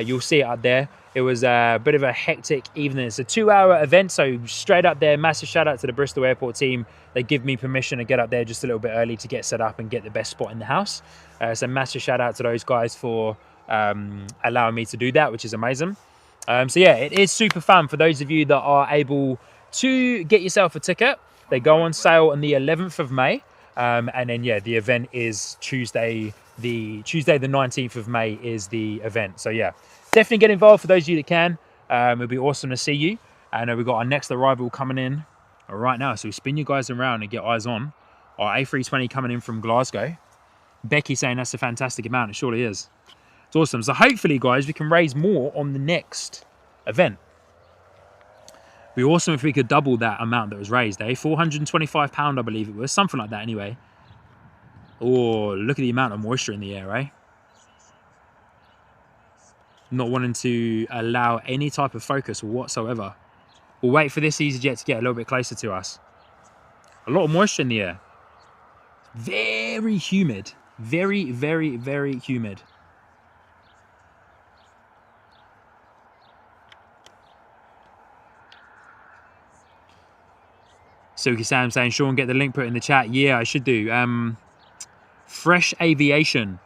You'll see it up there. It was a bit of a hectic evening. It's a 2-hour event, so straight up there, massive shout out to the Bristol Airport team. They give me permission to get up there just a little bit early to get set up and get the best spot in the house. So massive shout out to those guys for allowing me to do that, which is amazing. So yeah, it is super fun for those of you that are able to get yourself a ticket. They go on sale on the 11th of May. And then yeah, the event is Tuesday the 19th of May is the event. So yeah, definitely get involved for those of you that can. It'll be awesome to see you. And we've got our next arrival coming in right now. So we spin you guys around and get eyes on our A320 coming in from Glasgow. Becky saying that's a fantastic amount. It surely is. It's awesome. So hopefully, guys, we can raise more on the next event. It'd be awesome if we could double that amount that was raised, eh? £425, I believe it was. Something like that anyway. Oh, look at the amount of moisture in the air, eh? Not wanting to allow any type of focus whatsoever. We'll wait for this EasyJet to get a little bit closer to us. A lot of moisture in the air. Very humid. Very, very, very humid. Silky Sam saying, Sean, get the link put in the chat. Yeah, I should do. Fresh Aviation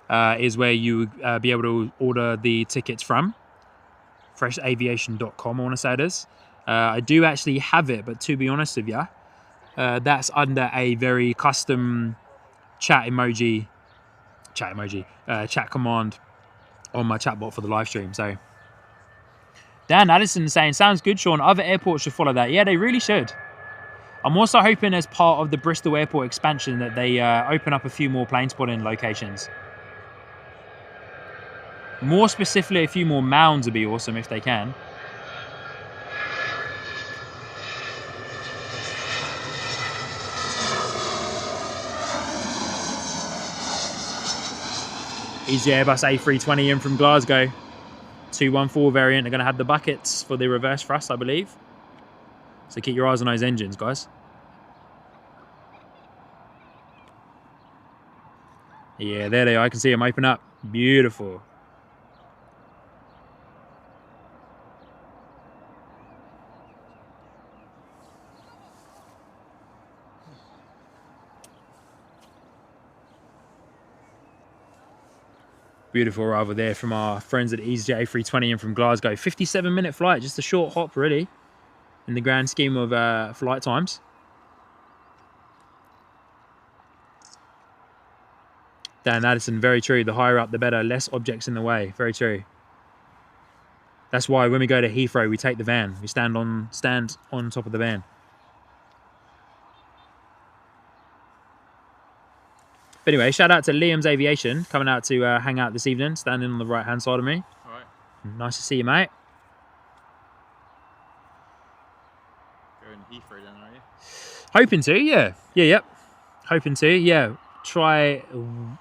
is where you would be able to order the tickets from. Freshaviation.com, I want to say it is. I do actually have it, but to be honest with you, that's under a very custom chat command on my chatbot for the live stream. So Dan Addison saying, sounds good, Sean. Other airports should follow that. Yeah, they really should. I'm also hoping as part of the Bristol Airport expansion that they open up a few more plane spotting locations. More specifically, a few more mounds would be awesome if they can. Easy Airbus A320 in from Glasgow. 214 variant. They're going to have the buckets for the reverse thrust, I believe. So keep your eyes on those engines, guys. Yeah, there they are. I can see them open up. Beautiful. Beautiful arrival there from our friends at EasyJet A320 in from Glasgow. 57-minute flight, just a short hop, really, in the grand scheme of flight times. Dan Addison, very true. The higher up, the better. Less objects in the way. Very true. That's why when we go to Heathrow, we take the van. We stand on top of the van. But anyway, shout out to Liam's Aviation coming out to hang out this evening, standing on the right-hand side of me. All right. Nice to see you, mate. Going to Heathrow then, are you? Hoping to, yeah. Yep. Hoping to, yeah. Try,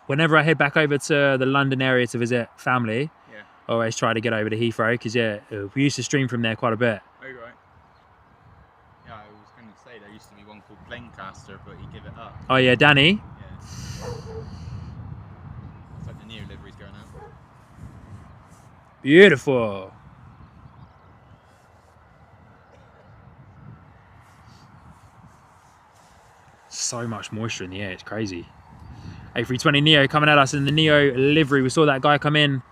whenever I head back over to the London area to visit family, yeah. I always try to get over to Heathrow, because, yeah, we used to stream from there quite a bit. Oh, right. Yeah, I was going to say there used to be one called Planecaster, but he gave it up. Oh, yeah, Danny. Yeah. It's like the new livery's going out. Beautiful. So much moisture in the air, it's crazy. A320 Neo coming at us in the Neo livery. We saw that guy come in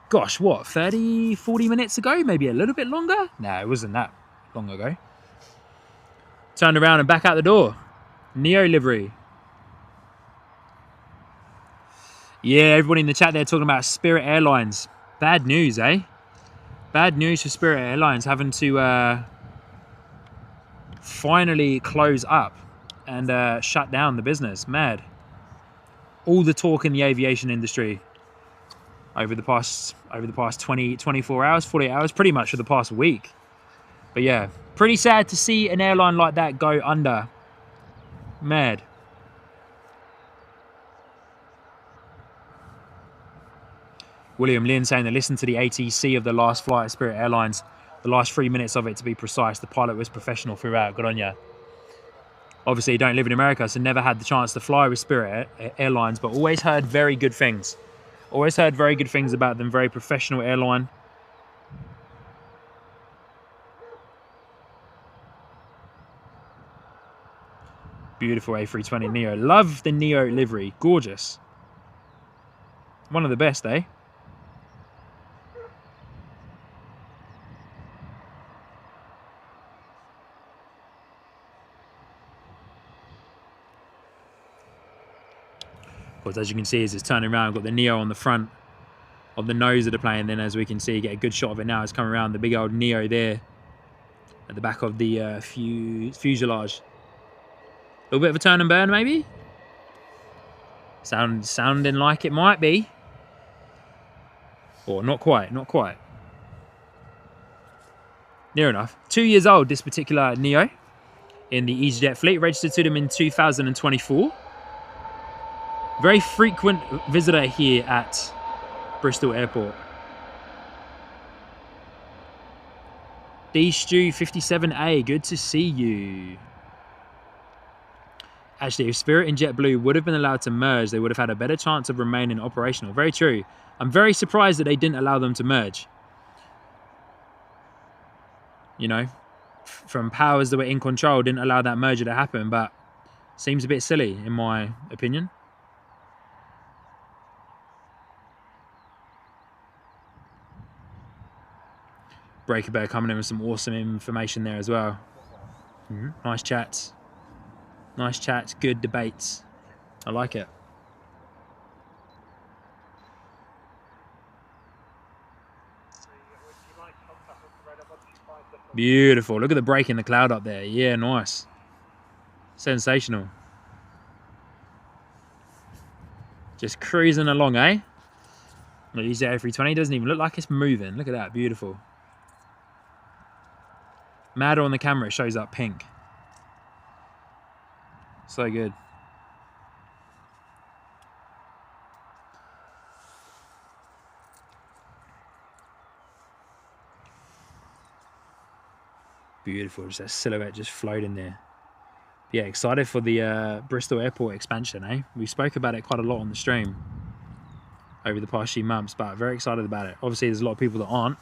gosh, what, 30, 40 minutes ago? Maybe a little bit longer? No, it wasn't that long ago. Turned around and back out the door. Neo livery. Yeah, everybody in the chat there talking about Spirit Airlines. Bad news, eh? Bad news for Spirit Airlines having to finally close up and shut down the business. Mad. All the talk in the aviation industry over the past 24 hours, 48 hours, pretty much for the past week. But yeah, pretty sad to see an airline like that go under. Mad. William Lynn saying that listen to the ATC of the last flight of Spirit Airlines. The last 3 minutes of it, to be precise. The pilot was professional throughout. Good on ya. Obviously, you don't live in America, so never had the chance to fly with Spirit Airlines, but always heard very good things. Always heard very good things about them. Very professional airline. Beautiful A320 Neo. Love the Neo livery. Gorgeous. One of the best, eh? Of course, as you can see, as it's turning around, got the Neo on the front of the nose of the plane. Then, as we can see, get a good shot of it now. It's coming around, the big old Neo there at the back of the fuselage. A little bit of a turn and burn, maybe? Sounding like it might be. Or not quite, not quite. Near enough. 2 years old, this particular Neo in the EasyJet fleet. Registered to them in 2024. Very frequent visitor here at Bristol Airport. D Stew 57A, good to see you. Actually, if Spirit and JetBlue would have been allowed to merge, they would have had a better chance of remaining operational. Very true. I'm very surprised that they didn't allow them to merge. You know, from powers that were in control, didn't allow that merger to happen, but seems a bit silly in my opinion. Breaker Bear coming in with some awesome information there as well. Nice chats. Nice chats, good debates. I like it. Beautiful. Look at the break in the cloud up there. Yeah, nice. Sensational. Just cruising along, eh? Look, EasyJet A320 doesn't even look like it's moving. Look at that. Beautiful. Madder on the camera, it shows up pink. So good. Beautiful, just that silhouette just floating there. Yeah, excited for the Bristol Airport expansion, eh? We spoke about it quite a lot on the stream over the past few months, but very excited about it. Obviously, there's a lot of people that aren't.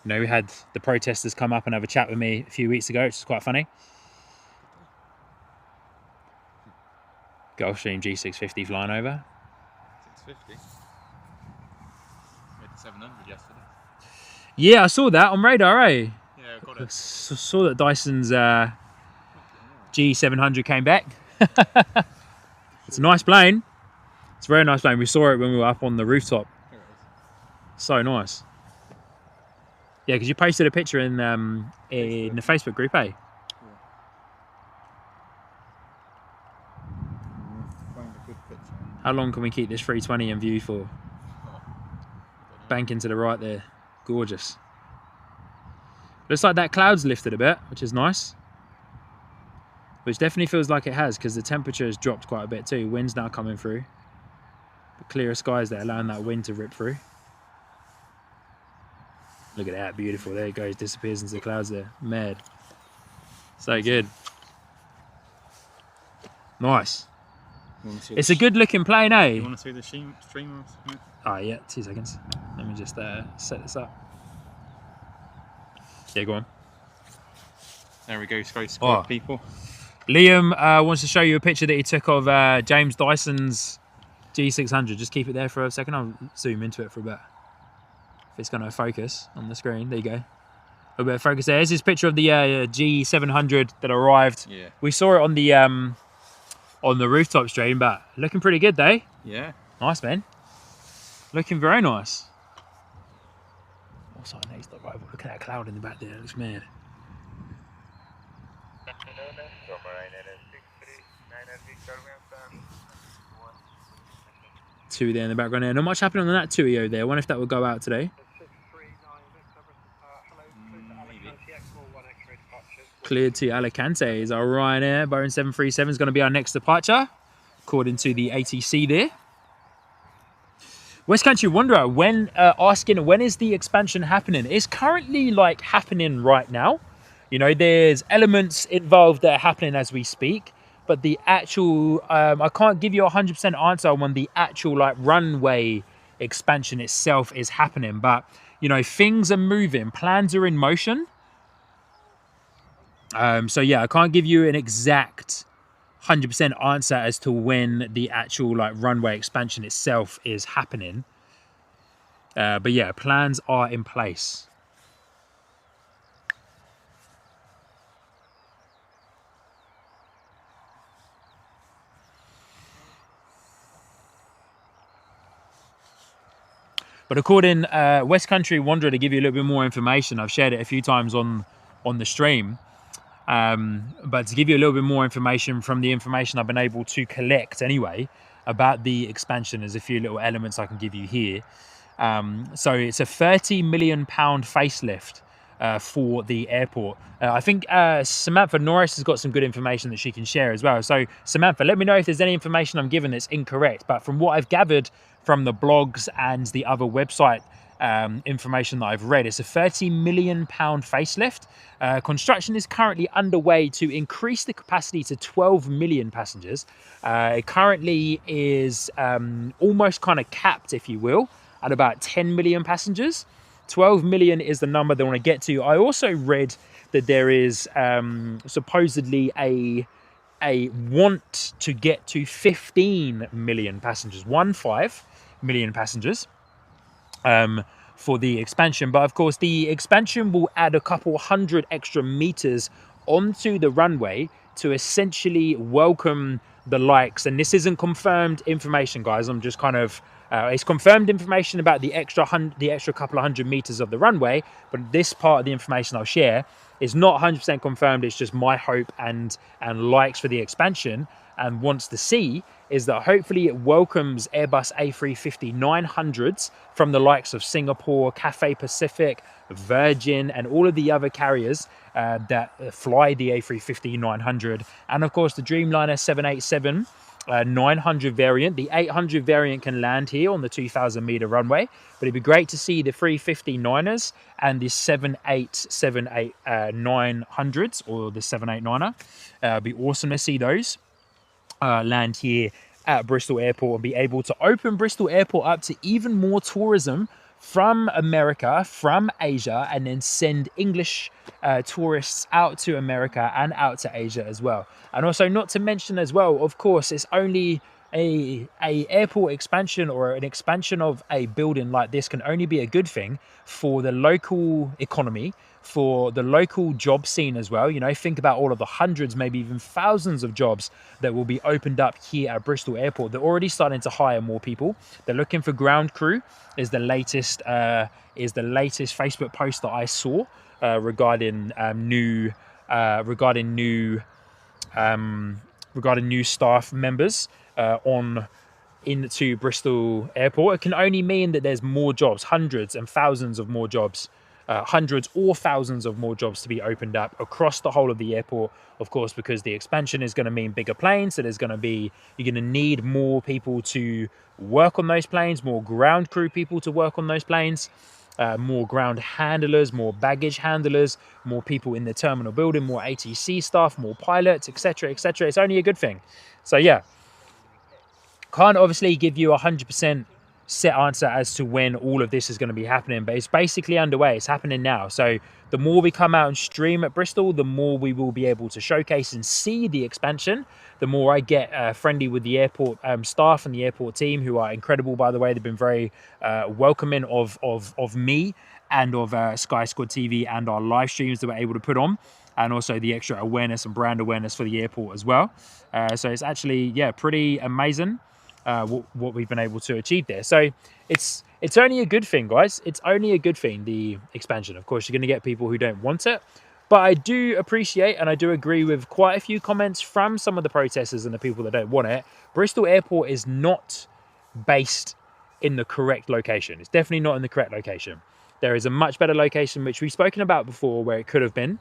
You know, we had the protesters come up and have a chat with me a few weeks ago, which is quite funny. Gulfstream G650 flying over. 650? We had 700 yesterday. Yeah, I saw that on radar, eh? Yeah, I got it. Saw that Dyson's G700 came back. It's a nice plane. It's a very nice plane. We saw it when we were up on the rooftop. Here it is. So nice. Yeah, because you posted a picture in the Facebook group, eh? How long can we keep this 320 in view for? Banking to the right there. Gorgeous. Looks like that cloud's lifted a bit, which is nice. Which definitely feels like it has, because the temperature has dropped quite a bit too. Wind's now coming through. But clearer skies there, allowing that wind to rip through. Look at that, beautiful. There it goes, disappears into the clouds there. Mad. So good. Nice. It's a good looking plane, eh? You want to see the streamer? Oh yeah, 2 seconds. Let me just set this up. Yeah, go on. There we go, squad people. Liam wants to show you a picture that he took of James Dyson's G600. Just keep it there for a second. I'll zoom into it for a bit. If it's going to focus on the screen. There you go. A bit of focus there. Here's this picture of the G700 that arrived. Yeah. We saw it on the rooftop stream, but looking pretty good though. Yeah. Nice, man. Looking very nice. Also, next to the rival. Look at that cloud in the back there. It looks mad. Two there in the background there. Not much happening on that 2EO there. I wonder if that will go out today. Cleared to Alicante is our Ryanair. Boeing 737 is going to be our next departure, according to the ATC there. West Country Wanderer, when asking when is the expansion happening? It's currently like happening right now. You know, there's elements involved that are happening as we speak, but the actual, I can't give you a 100% answer on when the actual like runway expansion itself is happening. But, you know, things are moving, plans are in motion. So yeah, I can't give you an exact 100% answer as to when the actual like runway expansion itself is happening. But yeah, plans are in place. But according West Country Wanderer, to give you a little bit more information, I've shared it a few times on the stream. But to give you a little bit more information from the information I've been able to collect anyway about the expansion, there's a few little elements I can give you here. So it's a £30 million facelift for the airport. I think Samantha Norris has got some good information that she can share as well. So Samantha, let me know if there's any information I'm giving that's incorrect. But from what I've gathered from the blogs and the other website information that I've read, it's a £30 million facelift. Construction is currently underway to increase the capacity to 12 million passengers. It currently is almost kind of capped, if you will, at about 10 million passengers. 12 million is the number they want to get to. I also read that there is supposedly a want to get to 15 million passengers, 15 million passengers. For the expansion, but of course the expansion will add a couple hundred extra meters onto the runway to essentially welcome the likes, and this isn't confirmed information, guys. I'm just kind of it's confirmed information about the extra couple of hundred meters of the runway, but this part of the information I'll share is not 100% confirmed. It's just my hope and likes for the expansion, and wants to see is that hopefully it welcomes Airbus A350-900s from the likes of Singapore, Cathay Pacific, Virgin, and all of the other carriers that fly the A350-900. And of course, the Dreamliner 787 900 variant. The 800 variant can land here on the 2,000 meter runway, but it'd be great to see the 350-9ers and the 787-900s or the 789er. It'd be awesome to see those land here at Bristol Airport and be able to open Bristol Airport up to even more tourism from America, from Asia, and then send English tourists out to America and out to Asia as well. And also, not to mention as well, of course, it's only a airport expansion or an expansion of a building like this can only be a good thing for the local economy, for the local job scene as well. You know, think about all of the hundreds, maybe even thousands of jobs that will be opened up here at Bristol Airport. They're already starting to hire more people. They're looking for ground crew. Is the latest Facebook post that I saw regarding new staff members into Bristol Airport. It can only mean that there's more jobs, hundreds and thousands of more jobs. Hundreds or thousands of more jobs to be opened up across the whole of the airport, of course, because the expansion is going to mean bigger planes. So you're going to need more people to work on those planes, more ground crew people to work on those planes, more ground handlers, more baggage handlers, more people in the terminal building, more ATC staff, more pilots, etc., etc. It's only a good thing. So yeah, can't obviously give you 100% set answer as to when all of this is going to be happening, but it's basically underway. It's happening now. So the more we come out and stream at Bristol, the more we will be able to showcase and see the expansion. The more I get friendly with the airport staff and the airport team, who are incredible, by the way. They've been very welcoming of me and of Sky Squad TV and our live streams that we're able to put on, and also the extra awareness and brand awareness for the airport as well. So it's actually, yeah, pretty amazing what we've been able to achieve there. So it's only a good thing, guys. It's only a good thing, the expansion. Of course, you're going to get people who don't want it, but I do appreciate and I do agree with quite a few comments from some of the protesters and the people that don't want it. Bristol Airport is not based in the correct location. It's definitely not in the correct location. There is a much better location, which we've spoken about before, where it could have been.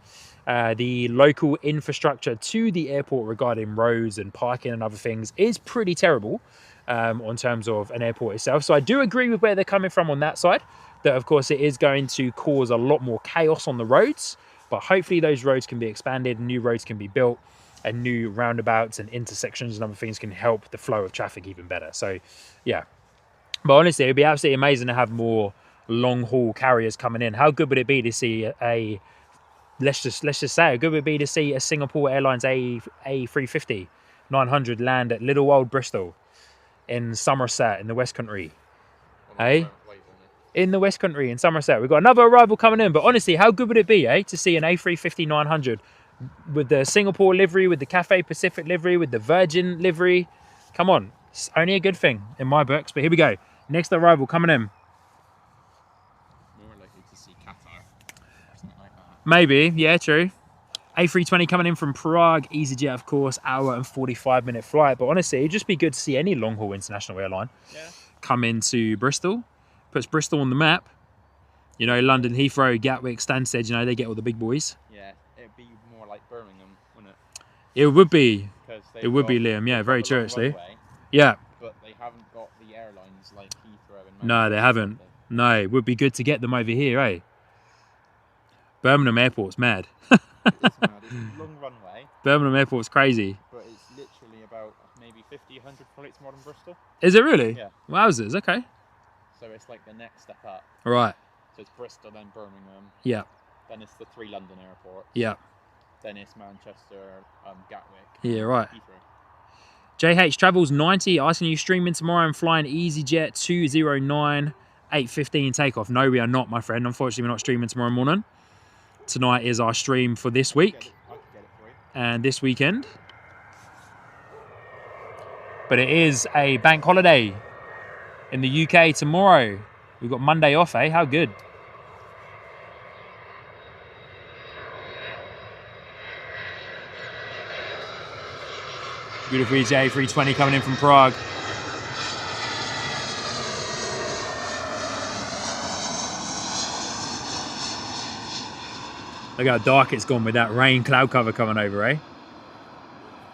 The local infrastructure to the airport regarding roads and parking and other things is pretty terrible on terms of an airport itself. So I do agree with where they're coming from on that side, that of course it is going to cause a lot more chaos on the roads, but hopefully those roads can be expanded, new roads can be built, and new roundabouts and intersections and other things can help the flow of traffic even better. So yeah, but honestly, it'd be absolutely amazing to have more long haul carriers coming in. How good would it be to see a let's just say how good would it be to see a Singapore Airlines A350 900 land at little old Bristol in Somerset in the West Country? In the West Country in Somerset, we've got another arrival coming in. But honestly, how good would it be, to see an A350 900 with the Singapore livery, with the Cathay Pacific livery, with the Virgin livery? Come on, it's only a good thing in my books. But here we go, next arrival coming in. Maybe, yeah, true. A320 coming in from Prague, EasyJet, of course, hour and 45-minute flight. But honestly, it'd just be good to see any long-haul international airline come into Bristol. Puts Bristol on the map. You know, London, Heathrow, Gatwick, Stansted, you know, they get all the big boys. Yeah, it'd be more like Birmingham, wouldn't it? It would be. It would be, Liam. Yeah, very true, actually. Runway, yeah. But they haven't got the airlines like Heathrow and No, they haven't. No, it would be good to get them over here, eh? Birmingham Airport's mad. It's mad. It's a long runway. Birmingham Airport's crazy. But it's literally about maybe 50, 100 flights more than Bristol. Is it really? Yeah. Wowzers, okay. So it's like the next step up. Right. So it's Bristol, then Birmingham. Yeah. Then it's the 3 London airports. Yeah. Then it's Manchester, Gatwick. Yeah, right. Heathrow. JH Travels 90, asking you streaming tomorrow and flying EasyJet 209, 8:15 takeoff. No, we are not, my friend. Unfortunately, we're not streaming tomorrow morning. Tonight is our stream for this week I can get it for you. and this weekend. But it is a bank holiday in the UK tomorrow. We've got Monday off, eh? How good. Beautiful EJ 320 coming in from Prague. Look how dark it's gone with that rain cloud cover coming over, eh?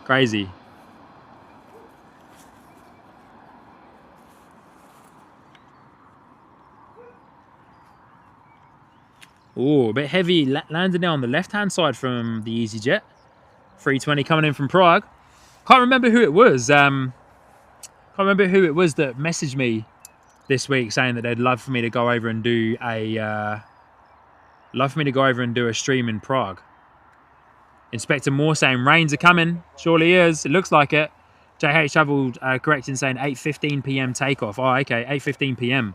Crazy. Oh, a bit heavy landing there on the left-hand side from the EasyJet. 320 coming in from Prague. Can't remember who it was. Can't remember who it was that messaged me this week saying that they'd love for me to go over and do a stream in Prague. Inspector Moore saying rains are coming. Surely is. It looks like it. JH Travel correcting saying 8:15 p.m. takeoff. Oh, okay, 8:15 p.m.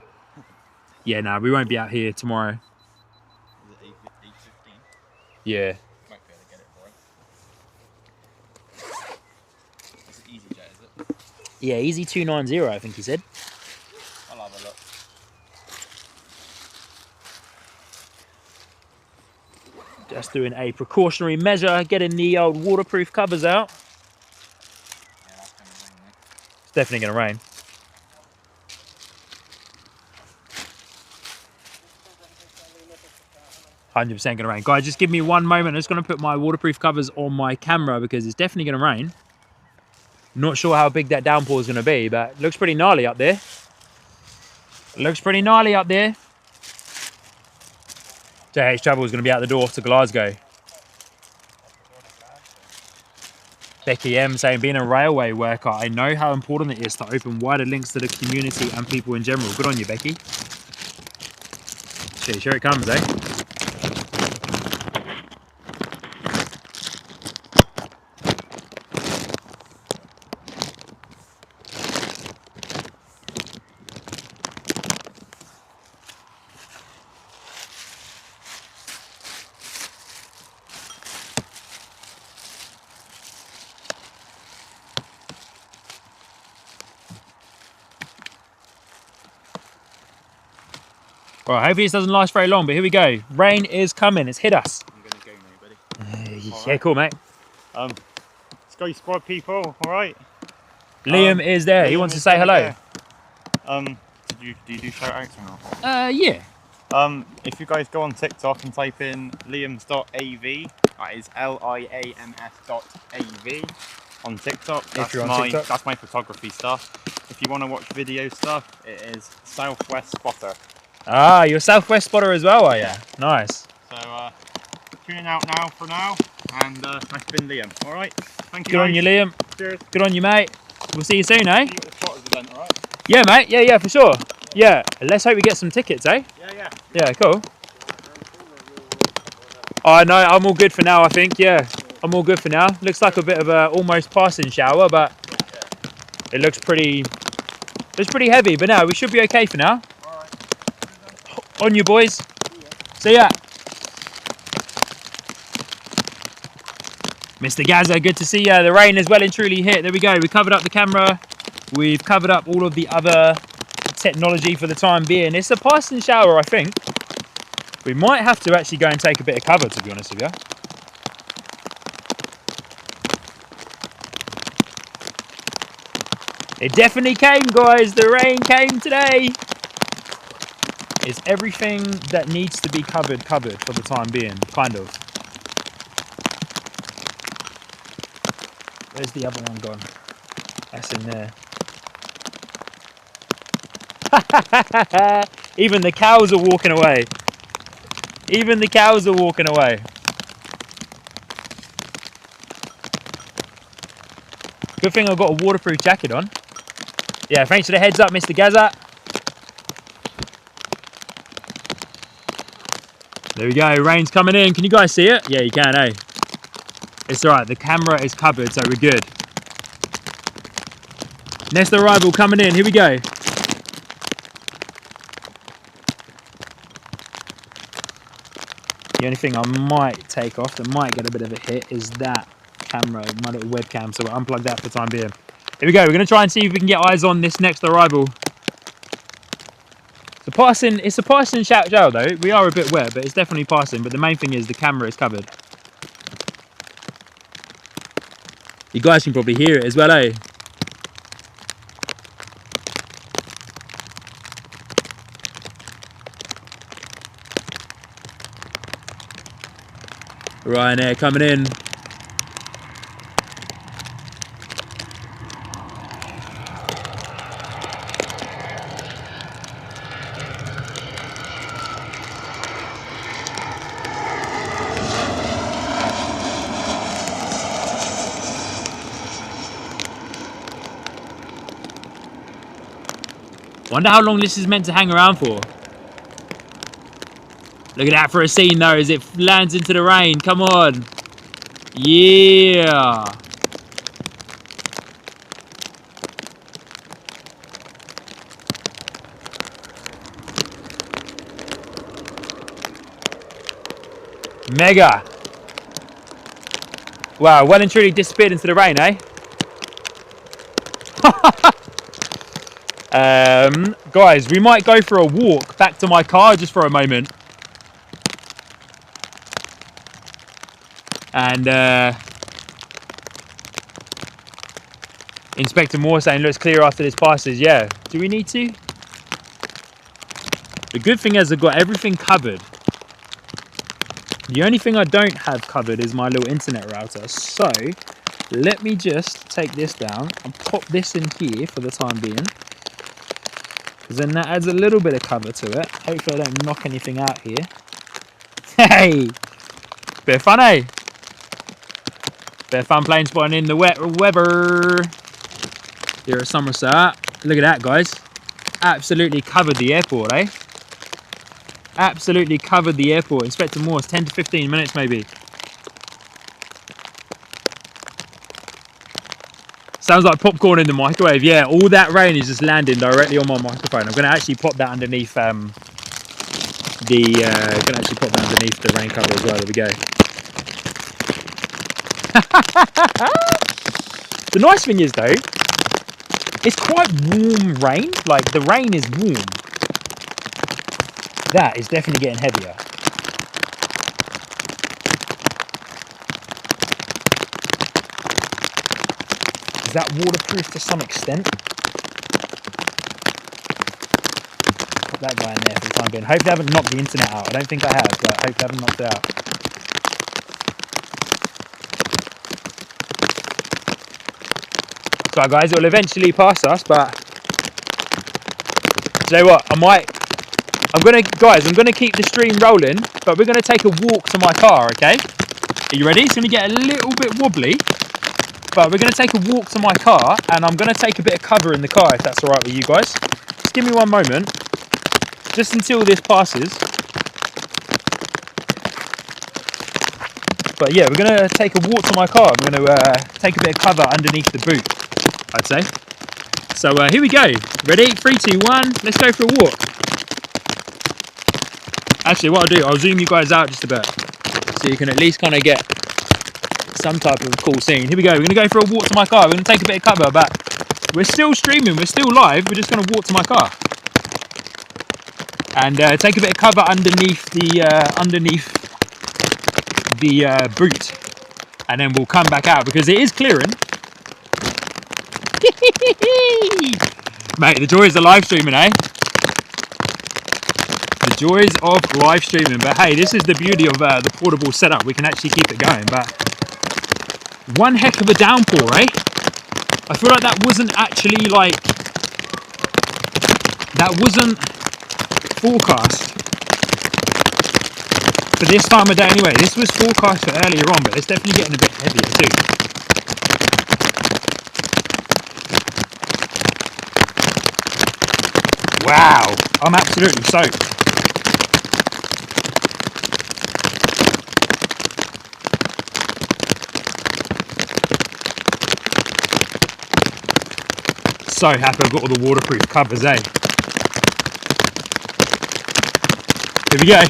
Yeah, no, we won't be out here tomorrow. Is it 8:15? Yeah. Might be able to get it for it. It's EasyJet, is it? Yeah, Easy 290, I think he said. I'll have a look. Just doing a precautionary measure, getting the old waterproof covers out. Yeah, that's going to rain, mate. It's definitely going to rain. $100% going to rain. Guys, just give me one moment. I'm just going to put my waterproof covers on my camera because it's definitely going to rain. Not sure how big that downpour is going to be, but it looks pretty gnarly up there. It looks pretty gnarly up there. JH Travel is going to be out the door to Glasgow. Becky M saying, being a railway worker, I know how important it is to open wider links to the community and people in general. Good on you, Becky. Shit, here it comes, eh? Well, hopefully this doesn't last very long, but here we go. Rain is coming. It's hit us. I'm going to go now, buddy. Yeah, Right. cool, mate. Sky Squad people, all right? Liam is there. He Liam wants to is say hello. there. Do you do shout outs or not? Yeah. If you guys go on TikTok and type in liams.av, that is liams.av on TikTok. If you're on TikTok. That's my photography stuff. If you want to watch video stuff, it is Southwest Spotter. Ah, you're a Southwest spotter as well, are you? Nice. So tuning out now for now, and that's been Liam. All right, thank you. Good on you, Liam. Cheers. Good on you, mate. We'll see you soon, eh? See you at the spotters event, all right? Yeah, mate. Yeah, for sure. Yeah. Let's hope we get some tickets, eh? Yeah. Yeah, cool. Oh, no, I'm all good for now, I think. Yeah, I'm all good for now. Looks like a bit of a almost passing shower, but it looks pretty heavy. But no, we should be okay for now. On you, boys. See ya. Mr. Gaza, good to see you. The rain has well and truly hit. There we go. We covered up the camera. We've covered up all of the other technology for the time being. It's a passing shower, I think. We might have to actually go and take a bit of cover, to be honest with you. It definitely came, guys. The rain came today. Is everything that needs to be covered for the time being, kind of. Where's the other one gone? That's in there. Even the cows are walking away. Even the cows are walking away. Good thing I've got a waterproof jacket on. Yeah, thanks for the heads up, Mr. Gaza. There we go, rain's coming in. Can you guys see it? Yeah, you can, eh? It's alright, the camera is covered, so we're good. Next arrival coming in, here we go. The only thing I might take off that might get a bit of a hit is that camera, my little webcam, so we'll unplug that for the time being. Here we go, we're going to try and see if we can get eyes on this next arrival. It's a passing shower though. We are a bit wet, but it's definitely passing. But the main thing is the camera is covered. You guys can probably hear it as well, eh? Ryanair coming in. Wonder how long this is meant to hang around for. Look at that for a scene though as it lands into the rain. Come on. Yeah. Mega. Wow, well and truly disappeared into the rain, eh? Guys, we might go for a walk back to my car just for a moment. And Inspector Moore saying looks clear after this passes. Yeah, do we need to? The good thing is I've got everything covered. The only thing I don't have covered is my little internet router. So let me just take this down and pop this in here for the time being. Because then that adds a little bit of cover to it. Hopefully I don't knock anything out here. Hey! Bit of fun, eh? Bit of fun plane spotting in the wet weather. Here at Somerset. Look at that, guys. Absolutely covered the airport, eh? Absolutely covered the airport. Inspector Morse, 10 to 15 minutes maybe. Sounds like popcorn in the microwave. Yeah, all that rain is just landing directly on my microphone. I'm going to actually pop that underneath the rain cover as well. There we go. The nice thing is though, it's quite warm rain. Like the rain is warm. That is definitely getting heavier. Is that waterproof to some extent? Put that guy in there for the time being. Hope they haven't knocked the internet out. I don't think I have, but I hope they haven't knocked it out. So guys, it will eventually pass us, but you know what? I'm gonna keep the stream rolling, but we're gonna take a walk to my car, okay? Are you ready? It's gonna get a little bit wobbly, but we're gonna take a walk to my car, and I'm gonna take a bit of cover in the car if that's all right with you guys. Just give me one moment, just until this passes. But yeah, we're gonna take a walk to my car. I'm gonna take a bit of cover underneath the boot, I'd say. So here we go. Ready? 3, 2, 1. Let's go for a walk. Actually, what I'll do, I'll zoom you guys out just a bit, so you can at least kind of get some type of cool scene. Here we go. We're gonna go for a walk to my car. We're gonna take a bit of cover, but we're still streaming. We're still live. We're just gonna walk to my car and take a bit of cover underneath the boot, and then we'll come back out because it is clearing. Mate, the joys of live streaming, eh? The joys of live streaming. But hey, this is the beauty of the portable setup. We can actually keep it going. But one heck of a downpour, eh? I feel like that wasn't actually that wasn't forecast for this time of day anyway. This was forecast for earlier on, but it's definitely getting a bit heavier too. Wow, I'm absolutely soaked. So happy I've got all the waterproof covers, eh? Here we go.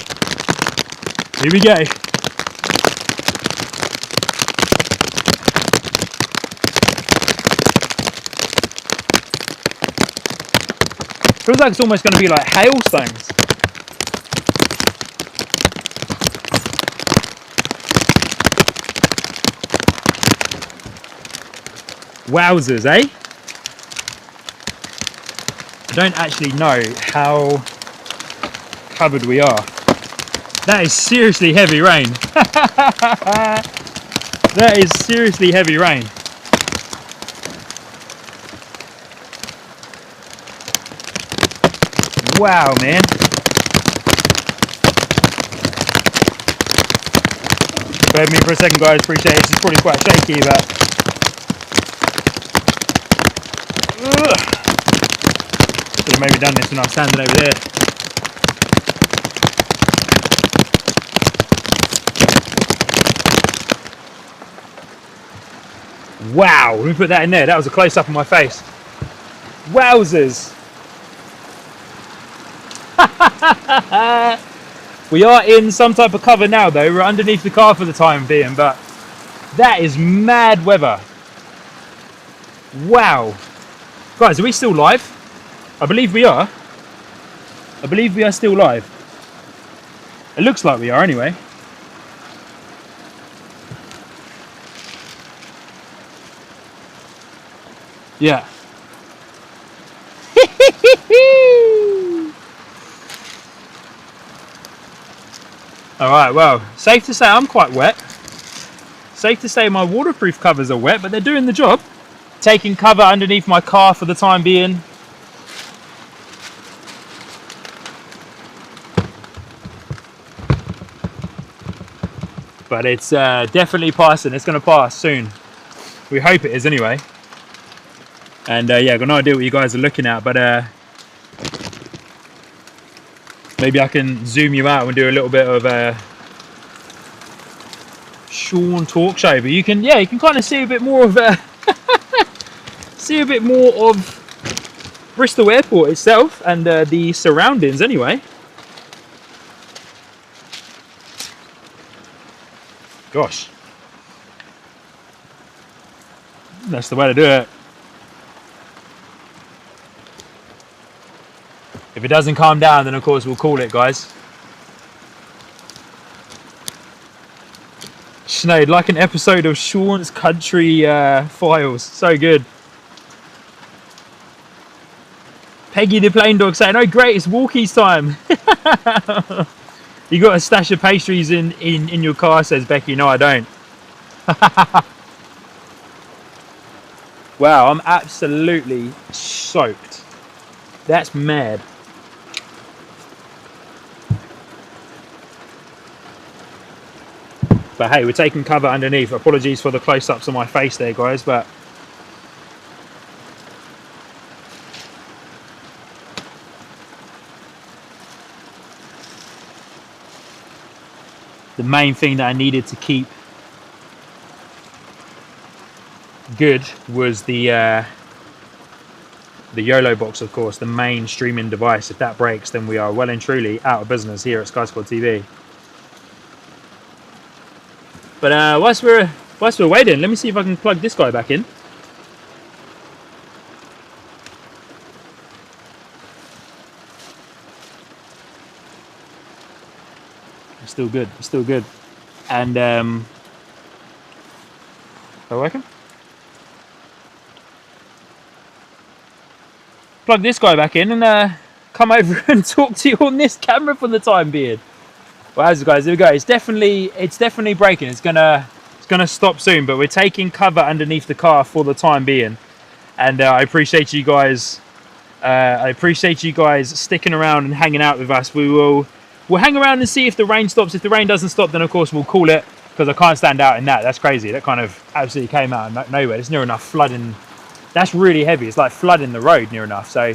Here we go. Feels like it's almost going to be like hailstones. Wowzers, eh? I don't actually know how covered we are. That is seriously heavy rain. That is seriously heavy rain. Wow, man. Bear with me for a second, guys. Appreciate it. This is probably quite shaky, but should have maybe done this when I was standing over there. Wow, let me put that in there. That was a close up of my face. Wowzers. We are in some type of cover now though. We're underneath the car for the time being, but that is mad weather. Wow. Guys, are we still live? I believe we are. I believe we are still live. It looks like we are anyway. Yeah. Alright, well, safe to say I'm quite wet. Safe to say my waterproof covers are wet, but they're doing the job. Taking cover underneath my car for the time being. But it's definitely passing. It's going to pass soon. We hope it is anyway. And yeah, I've got no idea what you guys are looking at, but maybe I can zoom you out and do a little bit of Sean talk show. But you can, yeah, you can kind of see a bit more of see a bit more of Bristol Airport itself and the surroundings anyway. Gosh, that's the way to do it. If it doesn't calm down, then of course we'll call it, guys. Sinead, like an episode of Sean's Country Files. So good. Peggy the Plain Dog saying, oh great, it's walkies time. You got a stash of pastries in your car, says Becky. No, I don't. Wow, I'm absolutely soaked. That's mad. But hey, we're taking cover underneath. Apologies for the close-ups on my face there, guys, but the main thing that I needed to keep good was the YOLO box, of course, the main streaming device. If that breaks, then we are well and truly out of business here at Sky Sport TV. But whilst we're waiting, let me see if I can plug this guy back in. It's still good. It's still good. And are we working? Plug this guy back in and come over and talk to you on this camera for the time being. Well, as guys, here we go. It's definitely breaking. It's gonna stop soon, but we're taking cover underneath the car for the time being. And I appreciate you guys. I appreciate you guys sticking around and hanging out with us. We'll hang around and see if the rain stops. If the rain doesn't stop, then of course we'll call it, because I can't stand out in that. That's crazy. That kind of absolutely came out of nowhere. It's near enough flooding. That's really heavy. It's like flooding the road near enough. So,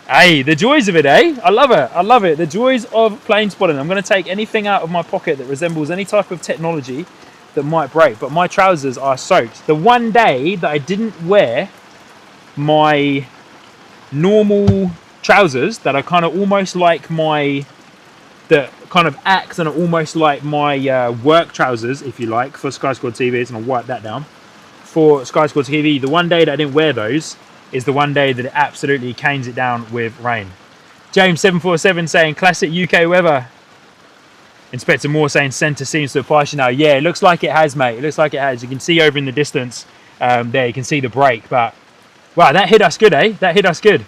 hey, the joys of it, eh? I love it. I love it. The joys of plane spotting. I'm going to take anything out of my pocket that resembles any type of technology that might break. But my trousers are soaked. The one day that I didn't wear my normal trousers that are kind of almost like that kind of act and are almost like my work trousers, if you like, for Sky Sport TV. So I'm going to wipe that down. For Sky Sport TV, the one day that I didn't wear those is the one day that it absolutely canes it down with rain. James747 saying classic UK weather. Inspector Moore saying centre seems to have passed now. Yeah, it looks like it has, mate. It looks like it has. You can see over in the distance there, you can see the break. But wow, that hit us good, eh? That hit us good.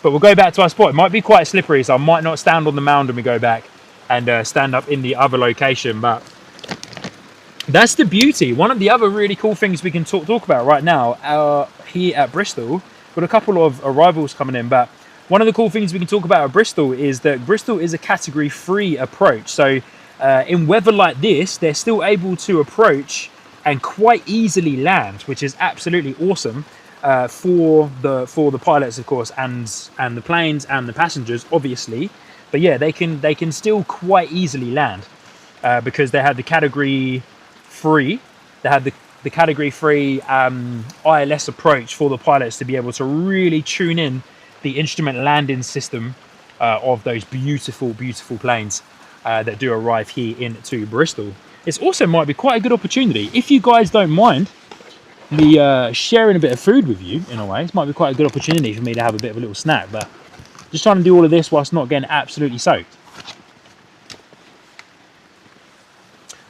But we'll go back to our spot. It might be quite slippery, so I might not stand on the mound when we go back and stand up in the other location. But that's the beauty. One of the other really cool things we can talk about right now here at Bristol. Got a couple of arrivals coming in, but one of the cool things we can talk about at Bristol is that Bristol is a category 3 approach. So in weather like this, they're still able to approach and quite easily land, which is absolutely awesome for the pilots, of course, and the planes and the passengers, obviously. But yeah, they can still quite easily land because they have the category 3. They have the category 3 ILS approach for the pilots to be able to really tune in the instrument landing system of those beautiful, beautiful planes that do arrive here into Bristol. It also might be quite a good opportunity, if you guys don't mind me sharing a bit of food with you in a way. This might be quite a good opportunity for me to have a bit of a little snack, but just trying to do all of this whilst not getting absolutely soaked.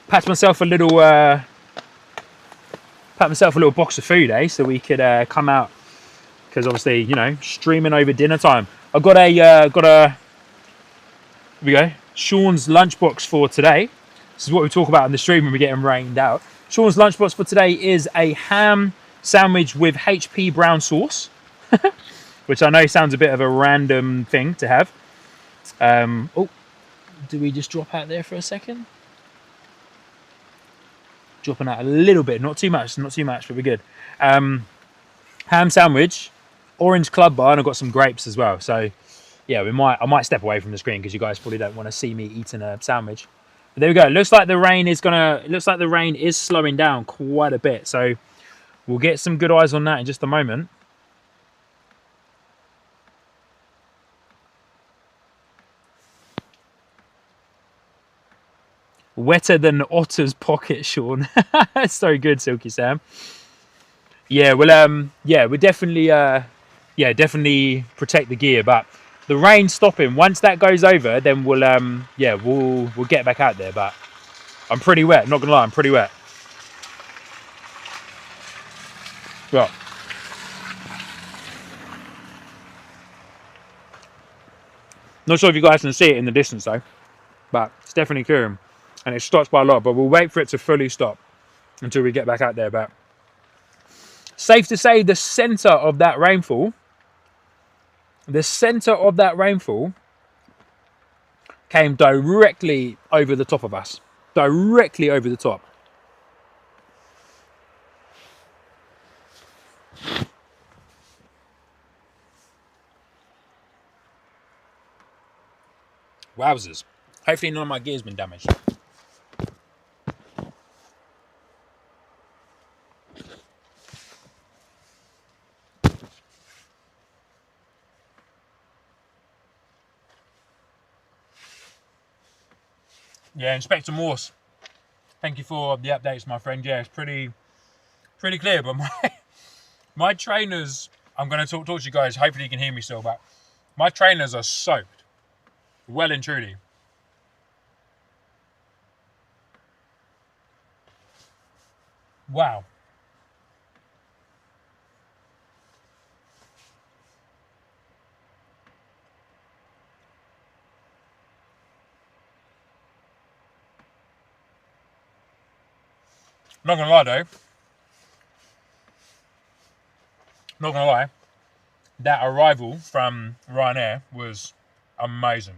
Pat myself a little box of food, eh? So we could come out, because obviously, you know, streaming over dinner time. I've got here we go, Sean's lunchbox for today. This is what we talk about in the stream when we're getting rained out. Sean's lunchbox for today is a ham sandwich with HP brown sauce, which I know sounds a bit of a random thing to have. Oh, did we just drop out there for a second? dropping out a little bit, not too much, but we're good. Ham sandwich, orange club bar, and I've got some grapes as well. So yeah, I might step away from the screen because you guys probably don't want to see me eating a sandwich. But there we go. It looks like the rain is slowing down quite a bit. So we'll get some good eyes on that in just a moment. Wetter than Otter's pocket, Sean. So good, Silky Sam. Yeah, well, yeah, we're definitely, definitely protect the gear. But the rain stopping. Once that goes over, then we'll get back out there. But I'm pretty wet. Not gonna lie, I'm pretty wet. Well, not sure if you guys can see it in the distance though, but it's definitely clearing, and it stops by a lot. But we'll wait for it to fully stop until we get back out there. But safe to say, the centre of that rainfall came directly over the top of us. Directly over the top. Wowzers. Hopefully none of my gear's been damaged. Yeah, Inspector Morse, thank you for the updates, my friend. Yeah, it's pretty clear, but my trainers, I'm going to talk to you guys, hopefully you can hear me still, but my trainers are soaked, well and truly. Wow. Not going to lie though, that arrival from Ryanair was amazing.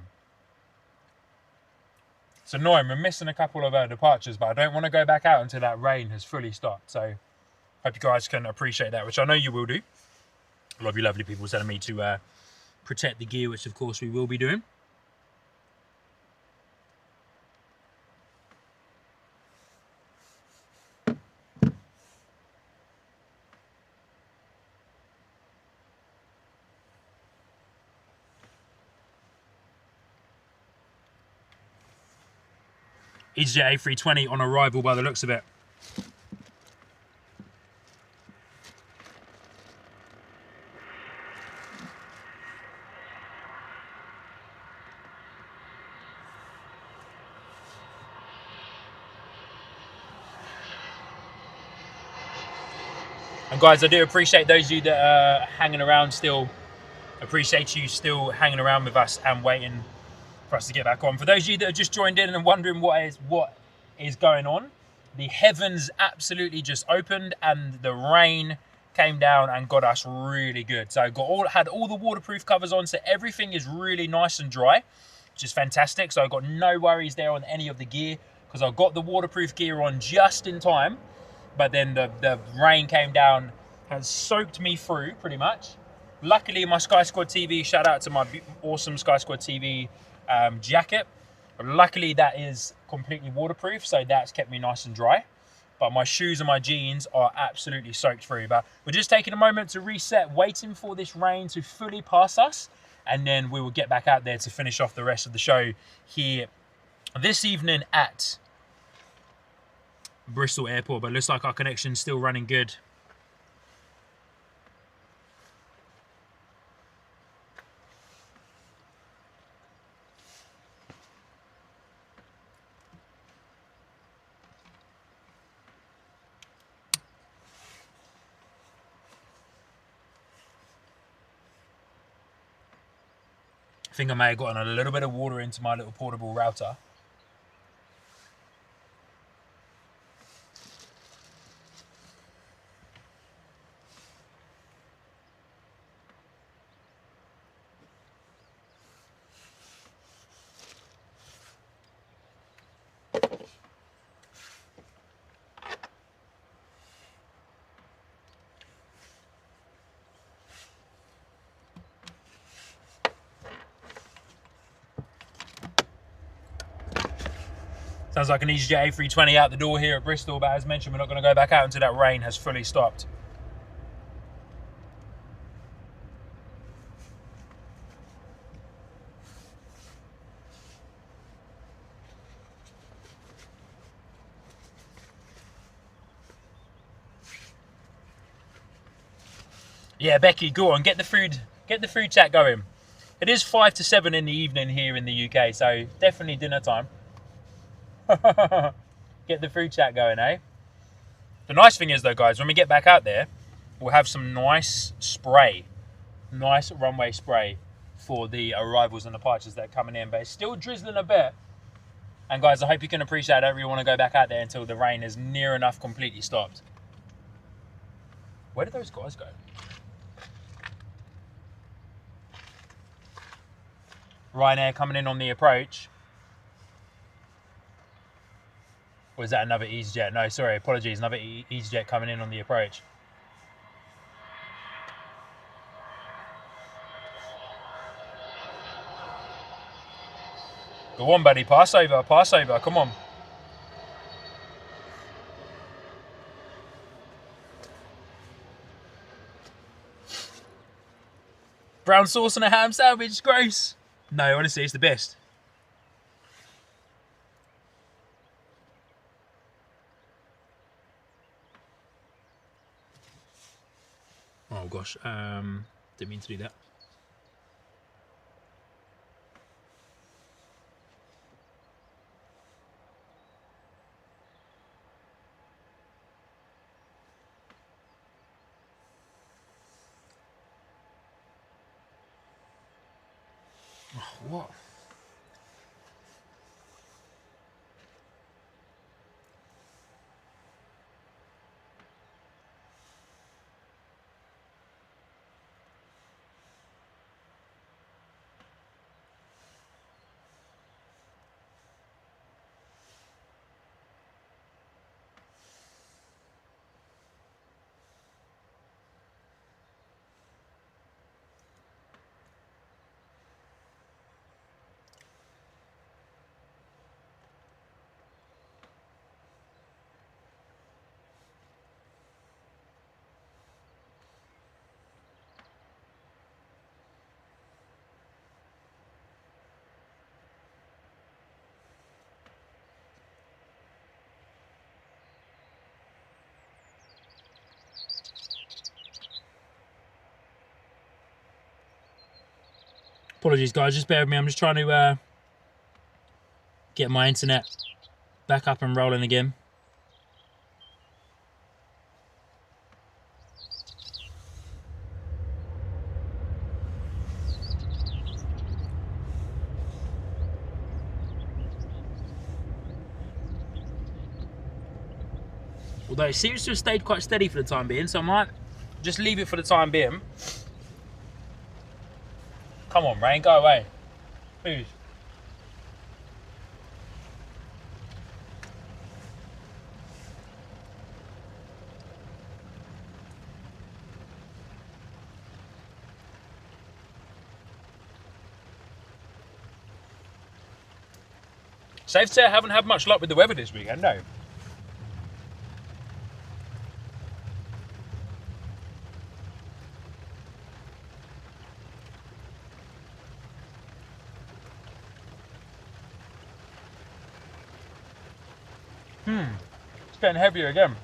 It's annoying, we're missing a couple of departures, but I don't want to go back out until that rain has fully stopped. So hope you guys can appreciate that, which I know you will do. A lot of you lovely people telling me to protect the gear, which of course we will be doing. EasyJet A320 on arrival by the looks of it. And guys, I do appreciate those of you that are hanging around still. Appreciate you still hanging around with us and waiting for us to get back on. For those of you that have just joined in and wondering what is going on, the heavens absolutely just opened and the rain came down and got us really good. So had all the waterproof covers on, so everything is really nice and dry, which is fantastic. So I've got no worries there on any of the gear because I've got the waterproof gear on just in time. But then the rain came down and soaked me through pretty much. Luckily, my Sky Squad TV, shout out to my awesome Sky Squad TV jacket. Luckily, that is completely waterproof, so that's kept me nice and dry. But my shoes and my jeans are absolutely soaked through. But we're just taking a moment to reset, waiting for this rain to fully pass us, and then we will get back out there to finish off the rest of the show here this evening at Bristol Airport. But it looks like our connection's still running good. I think I may have gotten a little bit of water into my little portable router. Sounds like an EasyJet A320 out the door here at Bristol, but as mentioned, we're not going to go back out until that rain has fully stopped. Yeah, Becky, go on, get the food chat going. It is 5 to 7 in the evening here in the UK, so definitely dinner time. Get the food chat going, eh? The nice thing is though, guys, when we get back out there, we'll have some nice spray, nice runway spray for the arrivals and departures that are coming in, but it's still drizzling a bit. And guys, I hope you can appreciate I don't really want to go back out there until the rain is near enough completely stopped. Where did those guys go? Ryanair coming in on the approach. Or is that another EasyJet? No, sorry, apologies. Another EasyJet coming in on the approach. Go on, buddy. Pass over, come on. Brown sauce and a ham sandwich, gross. No, honestly, it's the best. Oh gosh, didn't mean to do that. Oh, what? Apologies, guys. Just bear with me. I'm just trying to get my internet back up and rolling again. Although it seems to have stayed quite steady for the time being, so I might just leave it for the time being. Come on, rain, go away. Please. Safe to say I haven't had much luck with the weather this weekend, no. It's getting heavier again.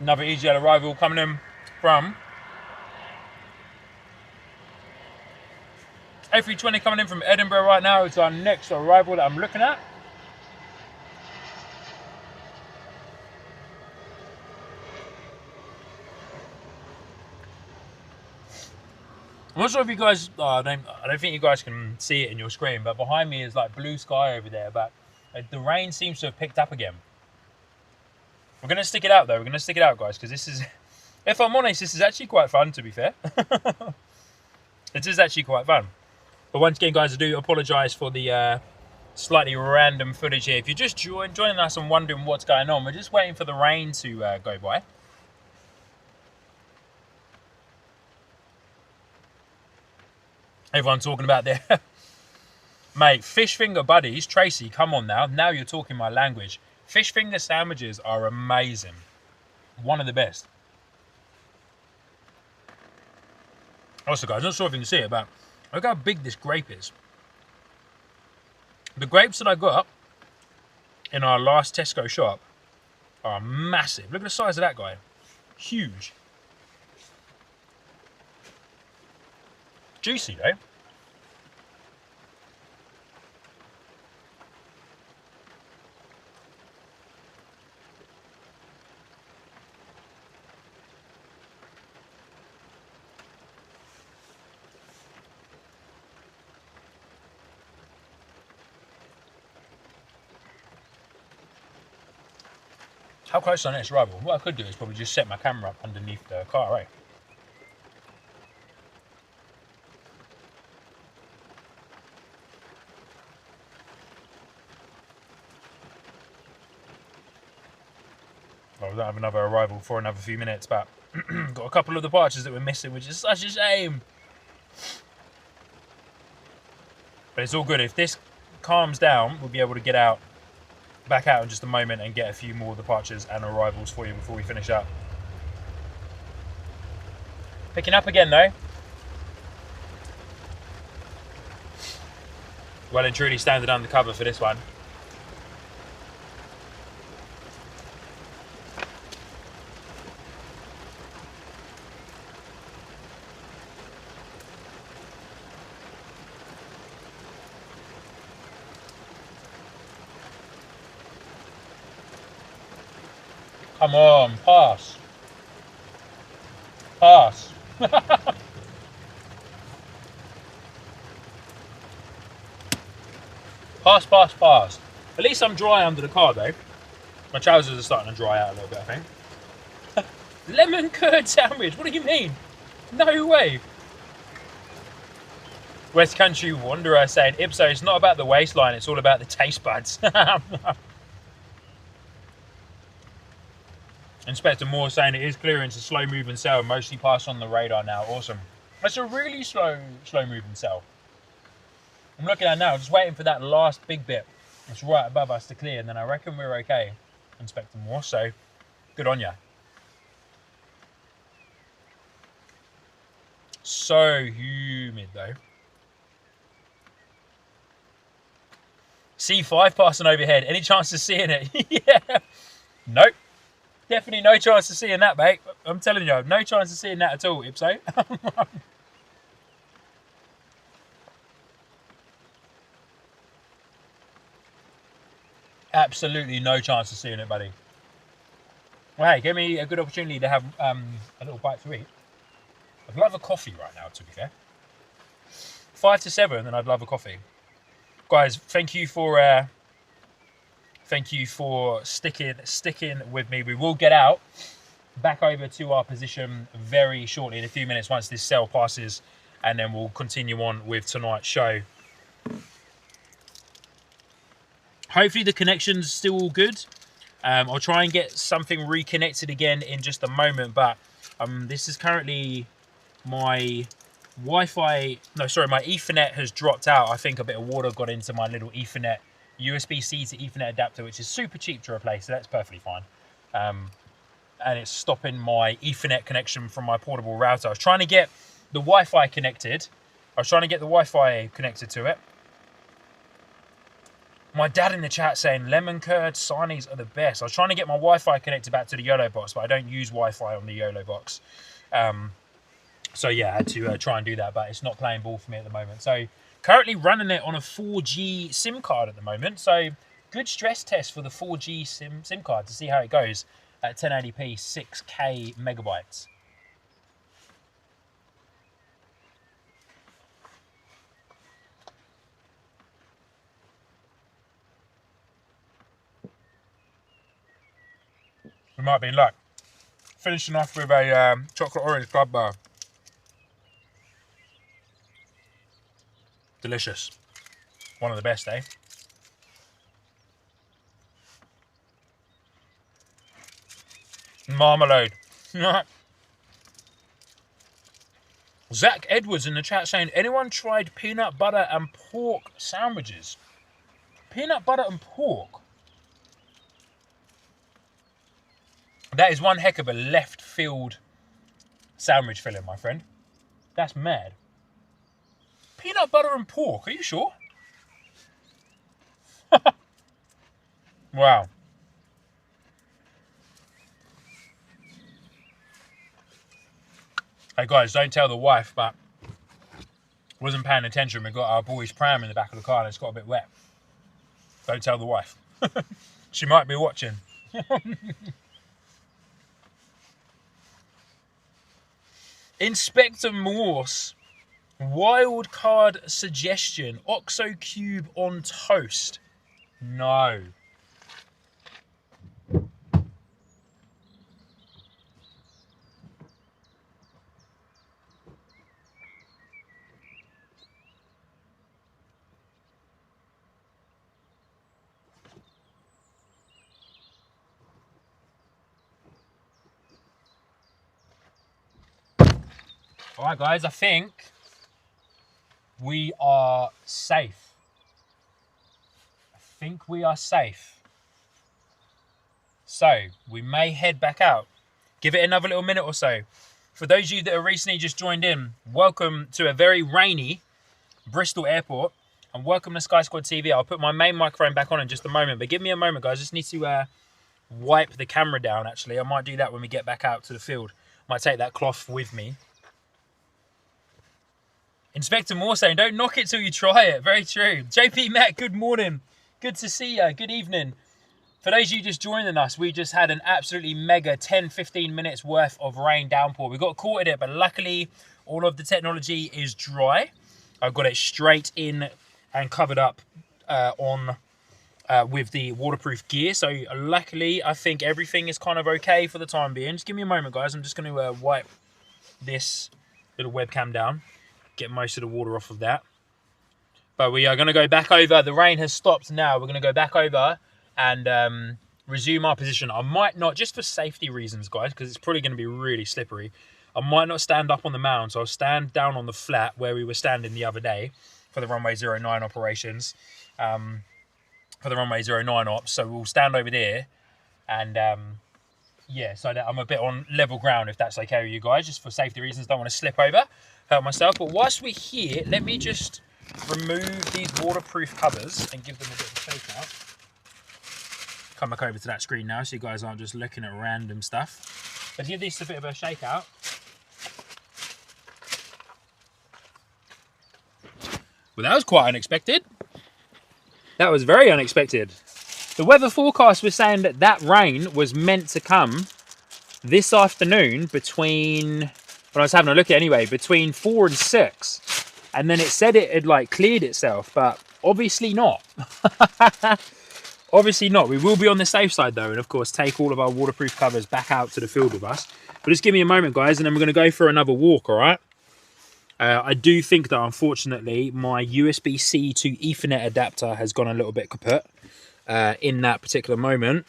Another EasyJet arrival coming in from A320 coming in from Edinburgh right now. It's our next arrival that I'm looking at. I'm not sure if you guys, I don't think you guys can see it in your screen, but behind me is like blue sky over there, but the rain seems to have picked up again. We're going to stick it out though, we're going to stick it out, guys, because this is If I'm honest, this is actually quite fun, to be fair. It is actually quite fun. But once again, guys, I do apologise for the slightly random footage here. If you're just joining us and wondering what's going on, we're just waiting for the rain to go by. Everyone talking about their... Mate, fish finger buddies. Tracy, come on now. Now you're talking my language. Fish finger sandwiches are amazing. One of the best. Also, guys, I'm not sure if you can see it, but look how big this grape is. The grapes that I got in our last Tesco shop are massive. Look at the size of that guy. Huge. Juicy, though. How close to our next arrival? What I could do is probably just set my camera up underneath the car, eh? Well, we don't have another arrival for another few minutes, but got a couple of departures that we're missing, which is such a shame. But it's all good. If this calms down, we'll be able to get out, back out in just a moment and get a few more departures and arrivals for you before we finish up. Picking up again though. Well and truly standing undercover for this one. Come on, pass. Pass. Pass, pass, pass. At least I'm dry under the car though. My trousers are starting to dry out a little bit, I think. Lemon curd sandwich, what do you mean? No way. West Country Wanderer saying, Ipso, it's not about the waistline, it's all about the taste buds. Inspector Moore saying it is clearance, a slow moving cell, mostly passed on the radar now. Awesome. That's a really slow moving cell. I'm looking at it now, just waiting for that last big bit that's right above us to clear, and then I reckon we're okay, Inspector Moore, so good on ya. So humid though. C5 passing overhead, any chance of seeing it? Yeah. Nope. Definitely no chance of seeing that, mate. I'm telling you, no chance of seeing that at all, Ipso. Absolutely no chance of seeing it, buddy. Well, hey, give me a good opportunity to have a little bite to eat. I'd love a coffee right now, to be fair. 5 to 7, and I'd love a coffee. Guys, thank you for sticking with me. We will get out back over to our position very shortly in a few minutes once this cell passes, and then we'll continue on with tonight's show. Hopefully the connection's still all good. I'll try and get something reconnected again in just a moment, but this is currently my Wi-Fi, no, sorry, my Ethernet has dropped out. I think a bit of water got into my little Ethernet, USB-C to Ethernet adapter, which is super cheap to replace, so that's perfectly fine. And it's stopping my Ethernet connection from my portable router. I was trying to get the Wi-Fi connected. To it. My dad in the chat saying lemon curd sarnies are the best. I was trying to get my Wi-Fi connected back to the YOLO box, but I don't use Wi-Fi on the YOLO box. So yeah, I had to try and do that, but it's not playing ball for me at the moment. So currently running it on a 4G SIM card at the moment. So good stress test for the 4G SIM card to see how it goes at 1080p, 6K megabytes. We might be in luck. finishing off with a chocolate orange club bar. Delicious. One of the best, eh? Marmalade. Zach Edwards in the chat saying, anyone tried peanut butter and pork sandwiches? Peanut butter and pork? That is one heck of a left field sandwich filling, my friend. That's mad. Peanut butter and pork, are you sure? Wow. Hey guys, don't tell the wife, but wasn't paying attention. We got our boy's pram in the back of the car and it's got a bit wet. Don't tell the wife. She might be watching. Inspector Morse, wild card suggestion, Oxo cube on toast. No. All right, guys, I think we are safe. I think we are safe. So we may head back out. Give it another little minute or so. For those of you that have recently just joined in, welcome to a very rainy Bristol airport and welcome to Sky Squad TV. I'll put my main microphone back on in just a moment, but give me a moment, guys. I just need to wipe the camera down, actually. I might do that when we get back out to the field. Might take that cloth with me. Inspector Moore saying, don't knock it till you try it. Very true. JP Matt, good morning. Good to see you. Good evening. For those of you just joining us, we just had an absolutely mega 10-15 minutes worth of rain downpour. We got caught in it, but luckily all of the technology is dry. I've got it straight in and covered up with the waterproof gear. So luckily, I think everything is kind of okay for the time being. Just give me a moment, guys. I'm just going to wipe this little webcam down. Get most of the water off of that. But we are going to go back over. The rain has stopped now. We're going to go back over and resume our position. I might not, just for safety reasons, guys, because it's probably going to be really slippery. I might not stand up on the mound, so I'll stand down on the flat where we were standing the other day for the Runway 09 operations. For the Runway 09 ops. So we'll stand over there and yeah, so that I'm a bit on level ground, if that's okay with you guys, just for safety reasons. Don't want to slip over, hurt myself. But whilst we're here, let me just remove these waterproof covers and give them a bit of a shake out. Come back over to that screen now so you guys aren't just looking at random stuff. But give these a bit of a shake out. Well, that was quite unexpected. That was very unexpected. The weather forecast was saying that that rain was meant to come this afternoon between, when I was having a look at it anyway, between 4 and 6. And then it said it had like cleared itself, but obviously not. Obviously not. We will be on the safe side though, and of course take all of our waterproof covers back out to the field with us. But just give me a moment, guys, and then we're going to go for another walk, all right? I do think that unfortunately my USB-C to Ethernet adapter has gone a little bit kaput in that particular moment.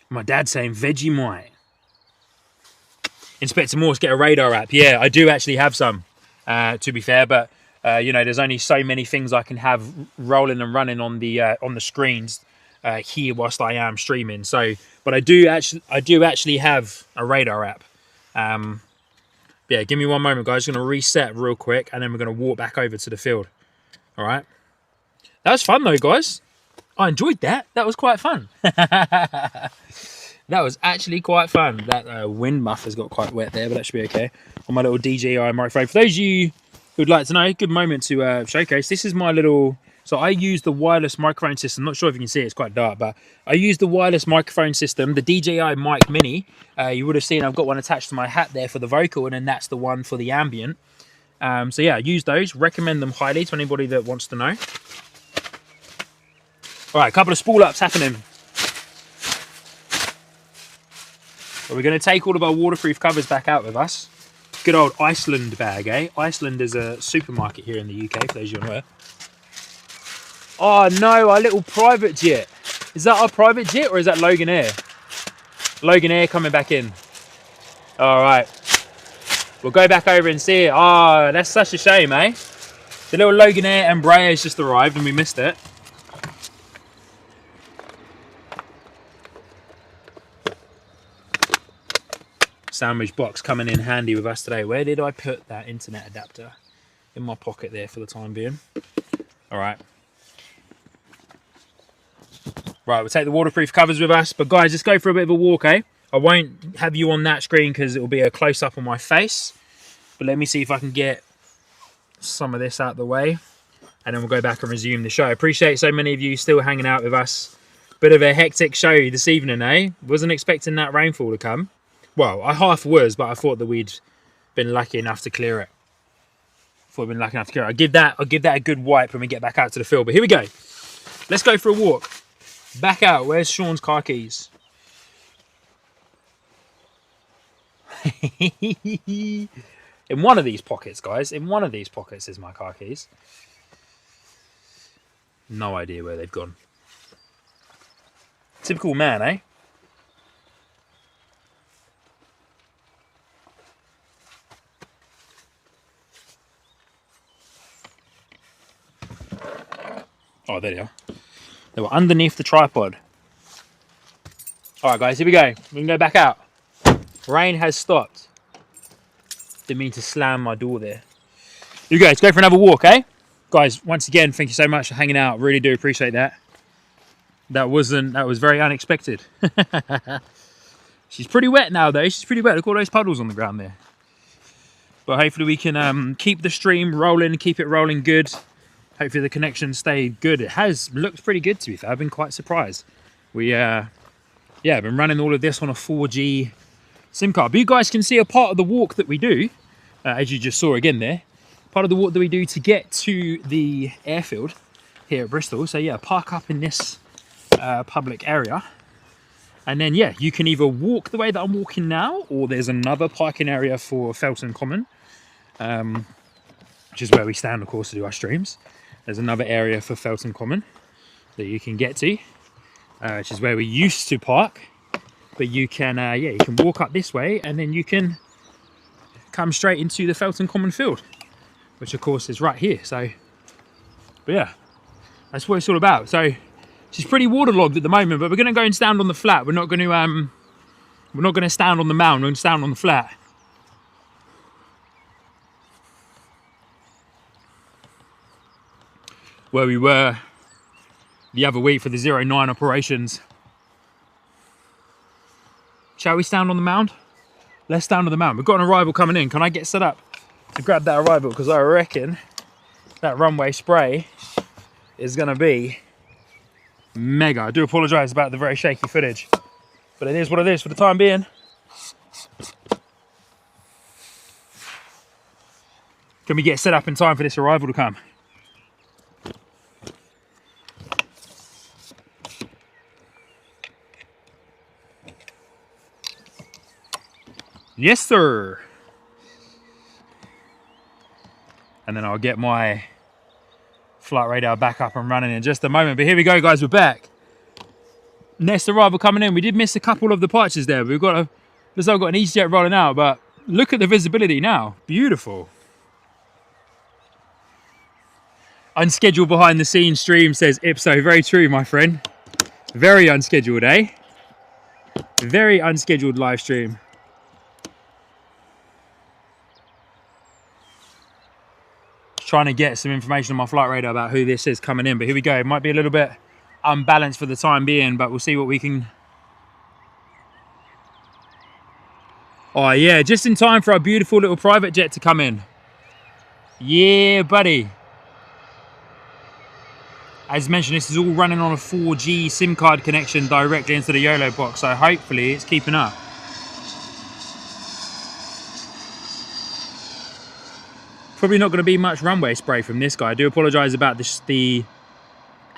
My dad's saying Vegemite. Inspector Morse, get a radar app. Yeah, I do actually have some, to be fair, but you know, there's only so many things I can have rolling and running on the screens here whilst I am streaming. So, but I do actually have a radar app. Yeah, give me one moment, guys. I'm going to reset real quick, and then we're going to walk back over to the field. All right. That was fun, though, guys. I enjoyed that. That was quite fun. That was actually quite fun. That wind muff has got quite wet there, but that should be okay. On my little DJI microphone. For those of you who'd like to know, good moment to showcase. This is my little... So I use the wireless microphone system. Not sure if you can see it, it's quite dark, but I use the wireless microphone system, the DJI Mic Mini. You would have seen I've got one attached to my hat there for the vocal, and then that's the one for the ambient. So yeah, I use those. Recommend them highly to anybody that wants to know. All right, a couple of spool ups happening. But we're going to take all of our waterproof covers back out with us. Good old Iceland bag, eh? Iceland is a supermarket here in the UK, for those you aware. Oh no, our little private jet. Is that our private jet or is that Logan Air? Logan Air coming back in. All right. We'll go back over and see it. Oh, that's such a shame, eh? The little Logan Air Embraer has just arrived and we missed it. Sandwich box coming in handy with us today. Where did I put that internet adapter? In my pocket there for the time being. All right. Right, we'll take the waterproof covers with us. But guys, let's go for a bit of a walk, eh? I won't have you on that screen because it will be a close-up on my face. But let me see if I can get some of this out of the way. And then we'll go back and resume the show. I appreciate so many of you still hanging out with us. Bit of a hectic show this evening, eh? Wasn't expecting that rainfall to come. Well, I half was, but I thought that we'd been lucky enough to clear it. I'll give that a good wipe when we get back out to the field. But here we go. Let's go for a walk. Back out. Where's Sean's car keys? In one of these pockets, guys. In one of these pockets is my car keys. No idea where they've gone. Typical man, eh? Oh, there they are. They were underneath the tripod. All right, guys, here we go. We can go back out. Rain has stopped. Didn't mean to slam my door there. Here we go. Let's go for another walk, eh? Guys, once again, thank you so much for hanging out. Really do appreciate that. That was very unexpected. She's pretty wet now, though. She's pretty wet. Look at all those puddles on the ground there. But hopefully we can keep the stream rolling, keep it rolling good. Hopefully the connection stayed good. It has looked pretty good, to be fair. I've been quite surprised. We, I've been running all of this on a 4G SIM card. But you guys can see a part of the walk that we do, as you just saw again there. Part of the walk that we do to get to the airfield here at Bristol. So yeah, park up in this public area. And then yeah, you can either walk the way that I'm walking now, or there's another parking area for Felton Common, which is where we stand, of course, to do our streams. There's another area for Felton Common that you can get to, which is where we used to park. But you can, you can walk up this way, and then you can come straight into the Felton Common field, which of course is right here. So, but yeah, that's what it's all about. So she's pretty waterlogged at the moment, but we're going to go and stand on the flat. We're not going to stand on the mound. We're going to stand on the flat. Where we were the other week for the 09 operations. Shall we stand on the mound? Let's stand on the mound. We've got an arrival coming in. Can I get set up to grab that arrival? Because I reckon that runway spray is going to be mega. I do apologise about the very shaky footage, but it is what it is for the time being. Can we get set up in time for this arrival to come? Yes, sir. And then I'll get my flight radar back up and running in just a moment. But here we go, guys. We're back. Next arrival coming in. We did miss a couple of departures there. We've got looks like I've got an EasyJet rolling out, but look at the visibility now. Beautiful. Unscheduled behind the scenes stream, says Ipso. Very true, my friend. Very unscheduled, eh? Very unscheduled live stream. Trying to get some information on my flight radar about who this is coming in, but here we go. It might be a little bit unbalanced for the time being, but we'll see what we can. Oh yeah, just in time for our beautiful little private jet to come in. Yeah, buddy. As mentioned, this is all running on a 4G SIM card connection directly into the YOLO box, so hopefully it's keeping up. Probably not going to be much runway spray from this guy. I do apologise about this, the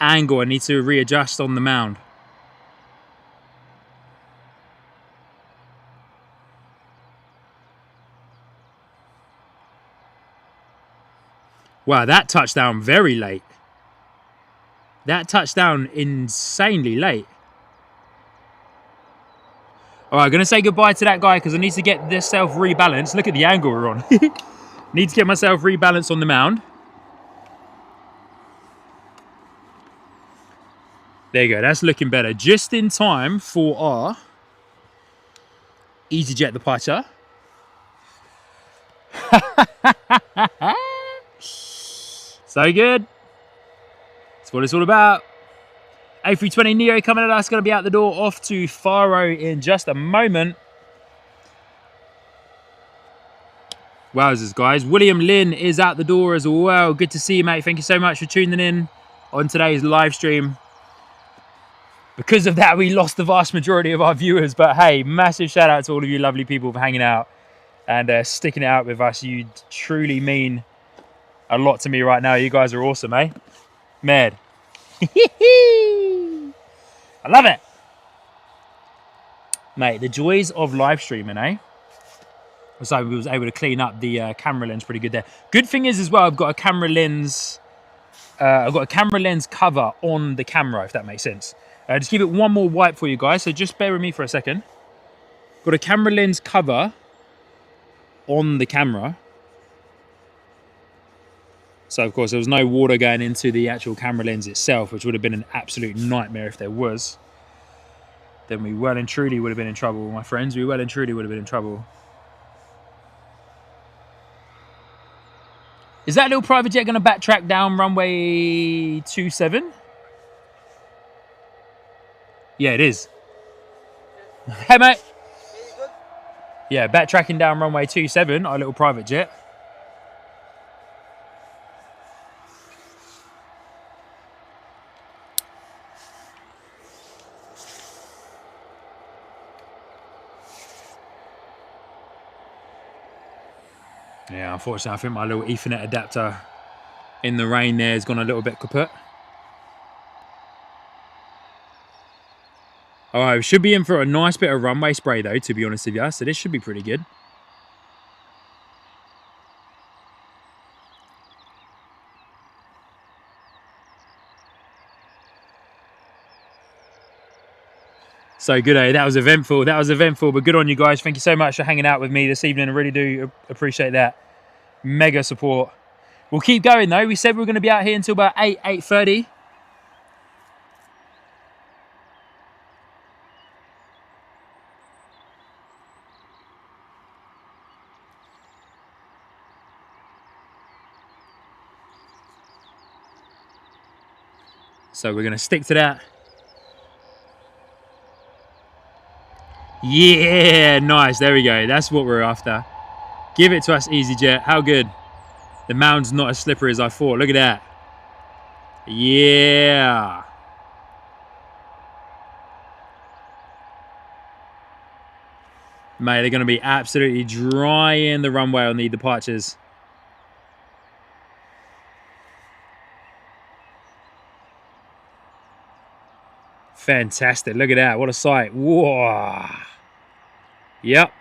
angle I need to readjust on the mound. Wow, that touchdown very late. That touchdown insanely late. All right, going to say goodbye to that guy because I need to get this self rebalanced. Look at the angle we're on. Need to get myself rebalanced on the mound. There you go. That's looking better. Just in time for our EasyJet departure. So good. That's what it's all about. A320neo coming at us. Going to be out the door off to Faro in just a moment. Wowzers, guys. William Lynn is out the door as well. Good to see you, mate. Thank you so much for tuning in on today's live stream. Because of that, we lost the vast majority of our viewers. But hey, massive shout out to all of you lovely people for hanging out and sticking it out with us. You truly mean a lot to me right now. You guys are awesome, eh? Mad. I love it. Mate, the joys of live streaming, eh? So we was able to clean up the camera lens pretty good there. Good thing is as well, I've got a camera lens. I've got a camera lens cover on the camera, if that makes sense. Just give it one more wipe for you guys. So just bear with me for a second. Got a camera lens cover on the camera. So of course there was no water going into the actual camera lens itself, which would have been an absolute nightmare if there was. Then we well and truly would have been in trouble, my friends. We well and truly would have been in trouble. Is that little private jet going to backtrack down runway 27? Yeah, it is. Hey, mate. Yeah, backtracking down runway 27, our little private jet. Yeah, unfortunately, I think my little Ethernet adapter in the rain there has gone a little bit kaput. All right, we should be in for a nice bit of runway spray though, to be honest with you. So this should be pretty good. So good, eh? That was eventful. That was eventful, but good on you guys. Thank you so much for hanging out with me this evening. I really do appreciate that. Mega support. We'll keep going though. We said we were going to be out here until about 8:30. So we're going to stick to that. Yeah, nice. There we go. That's what we're after. Give it to us, EasyJet. How good. The mound's not as slippery as I thought. Look at that. Yeah. Mate, they're going to be absolutely drying the runway on the departures. Fantastic. Look at that. What a sight. Whoa. Yep.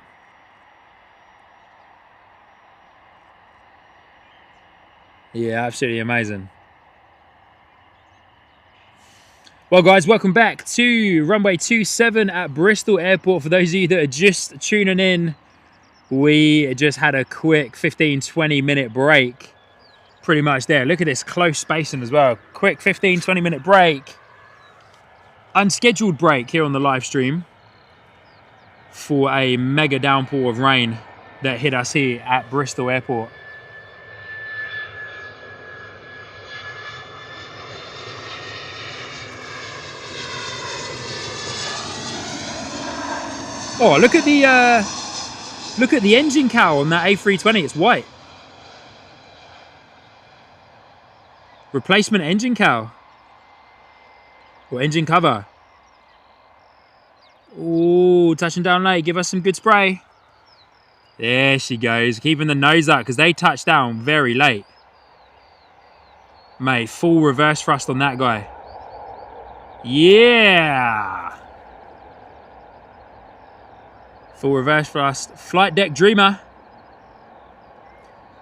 Yeah, absolutely amazing. Well, guys, welcome back to runway 27 at Bristol Airport. For those of you that are just tuning in, we just had a quick 15-20 minute break. Pretty much there. Look at this close spacing as well. Quick 15-20 minute break. Unscheduled break here on the live stream for a mega downpour of rain that hit us here at Bristol Airport. Oh, look at the engine cowl on that A320. It's white. Replacement engine cowl. Or engine cover. Ooh, touching down late. Give us some good spray. There she goes. Keeping the nose up because they touched down very late. Mate, full reverse thrust on that guy. Yeah. Full reverse thrust. Flight deck dreamer.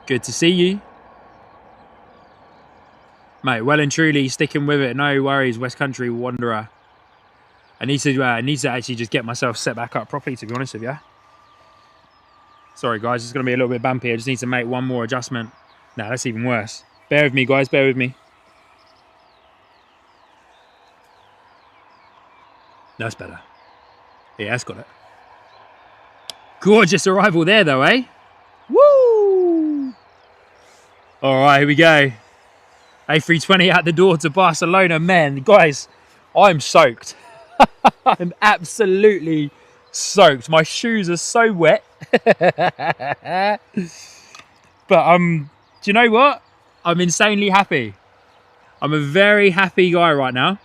Good to see you. Mate, well and truly sticking with it. No worries, West Country Wanderer. I need to actually just get myself set back up properly, to be honest with you. Sorry, guys, it's going to be a little bit bumpy. I just need to make one more adjustment. No, that's even worse. Bear with me, guys. Bear with me. That's better. Yeah, that's got it. Gorgeous arrival there, though, eh? Woo! All right, here we go. A320 out the door to Barcelona. Man, guys, I'm soaked. I'm absolutely soaked. My shoes are so wet. But do you know what? I'm insanely happy. I'm a very happy guy right now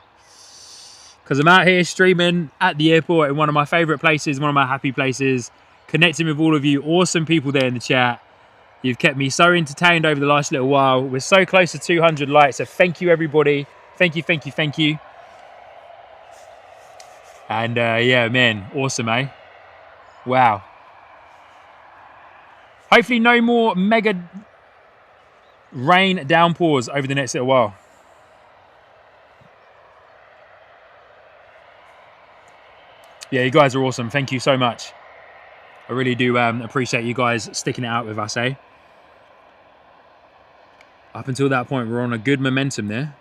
because I'm out here streaming at the airport in one of my favorite places, one of my happy places, connecting with all of you awesome people there in the chat. You've kept me so entertained over the last little while. We're so close to 200 likes, so thank you, everybody. Thank you, thank you, thank you. And yeah, man, awesome, eh? Wow. Hopefully no more mega rain downpours over the next little while. Yeah, you guys are awesome. Thank you so much. I really do appreciate you guys sticking it out with us, eh? Up until that point, we're on a good momentum there.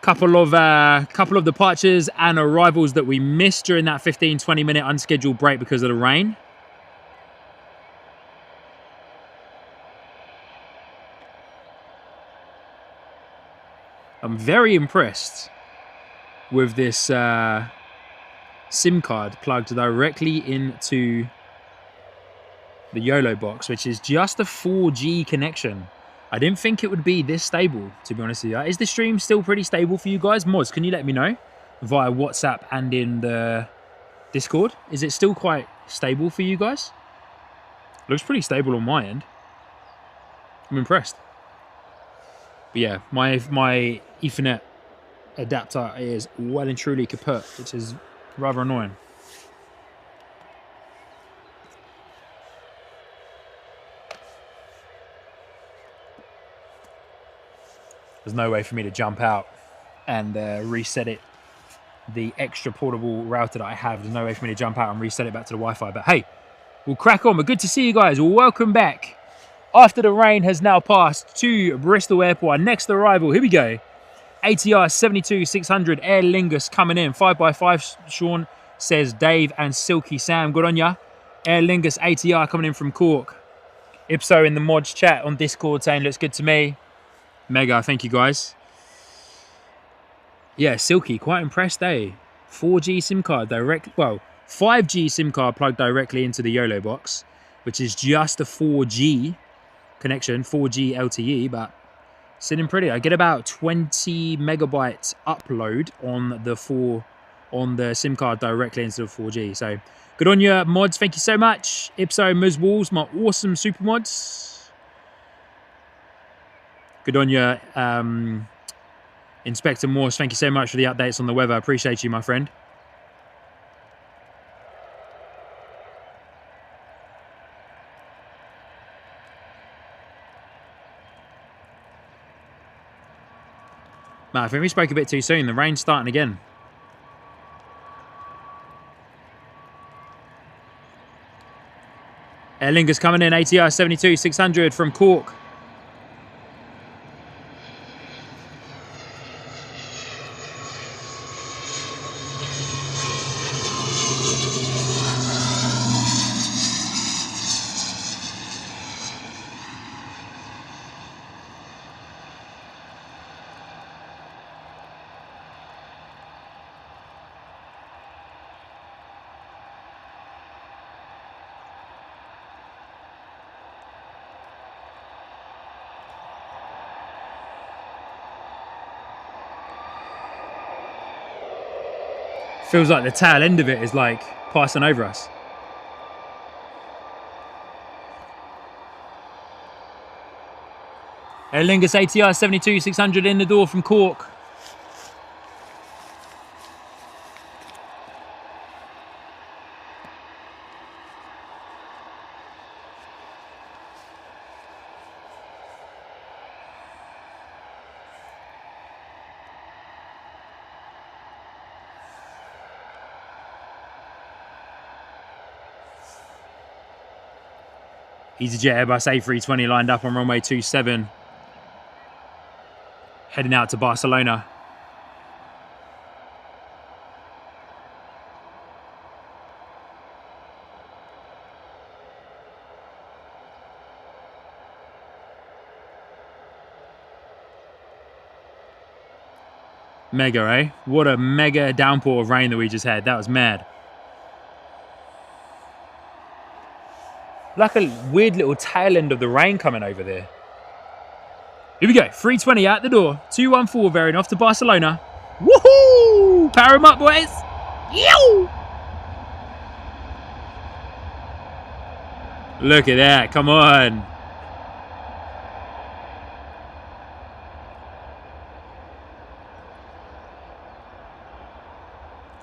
Couple of departures and arrivals that we missed during that 15-20 minute unscheduled break because of the rain. I'm very impressed with this SIM card plugged directly into the YOLO box, which is just a 4G connection. I didn't think it would be this stable, to be honest with you. Is the stream still pretty stable for you guys? Mods, can you let me know via WhatsApp and in the Discord? Is it still quite stable for you guys? Looks pretty stable on my end. I'm impressed. But yeah, my Ethernet adapter is well and truly kaput, which is rather annoying. There's no way for me to jump out and reset it. The extra portable router that I have, there's no way for me to jump out and reset it back to the Wi-Fi. But hey, we'll crack on. But good to see you guys. Welcome back. After the rain has now passed to Bristol Airport, our next arrival, here we go. ATR 72-600 Aer Lingus coming in. 5x5, Sean, says Dave and Silky Sam. Good on ya. Aer Lingus ATR coming in from Cork. Ipso in the mods chat on Discord saying looks good to me. Mega, thank you guys. Yeah, Silky, quite impressed, eh? 4G SIM card direct, well, 5G SIM card plugged directly into the YOLO box, which is just a 4G connection, 4G LTE, but sitting pretty. I get about 20 megabytes upload on the SIM card directly into the 4G. So good on your mods, thank you so much. Ipso Ms Walls, my awesome super mods. Good on you, Inspector Morse. Thank you so much for the updates on the weather. I appreciate you, my friend. Matt, I think we spoke a bit too soon. The rain's starting again. Aer Lingus coming in, ATR 72-600 from Cork. Feels like the tail end of it is like passing over us. Aer Lingus ATR 72-600 in the door from Cork. EasyJet Airbus A320 lined up on runway 27. Heading out to Barcelona. Mega, eh? What a mega downpour of rain that we just had. That was mad. Like a weird little tail end of the rain coming over there. Here we go. 320 out the door. 214 variant off to Barcelona. Woohoo! Power 'em up, boys. Yow! Look at that. Come on.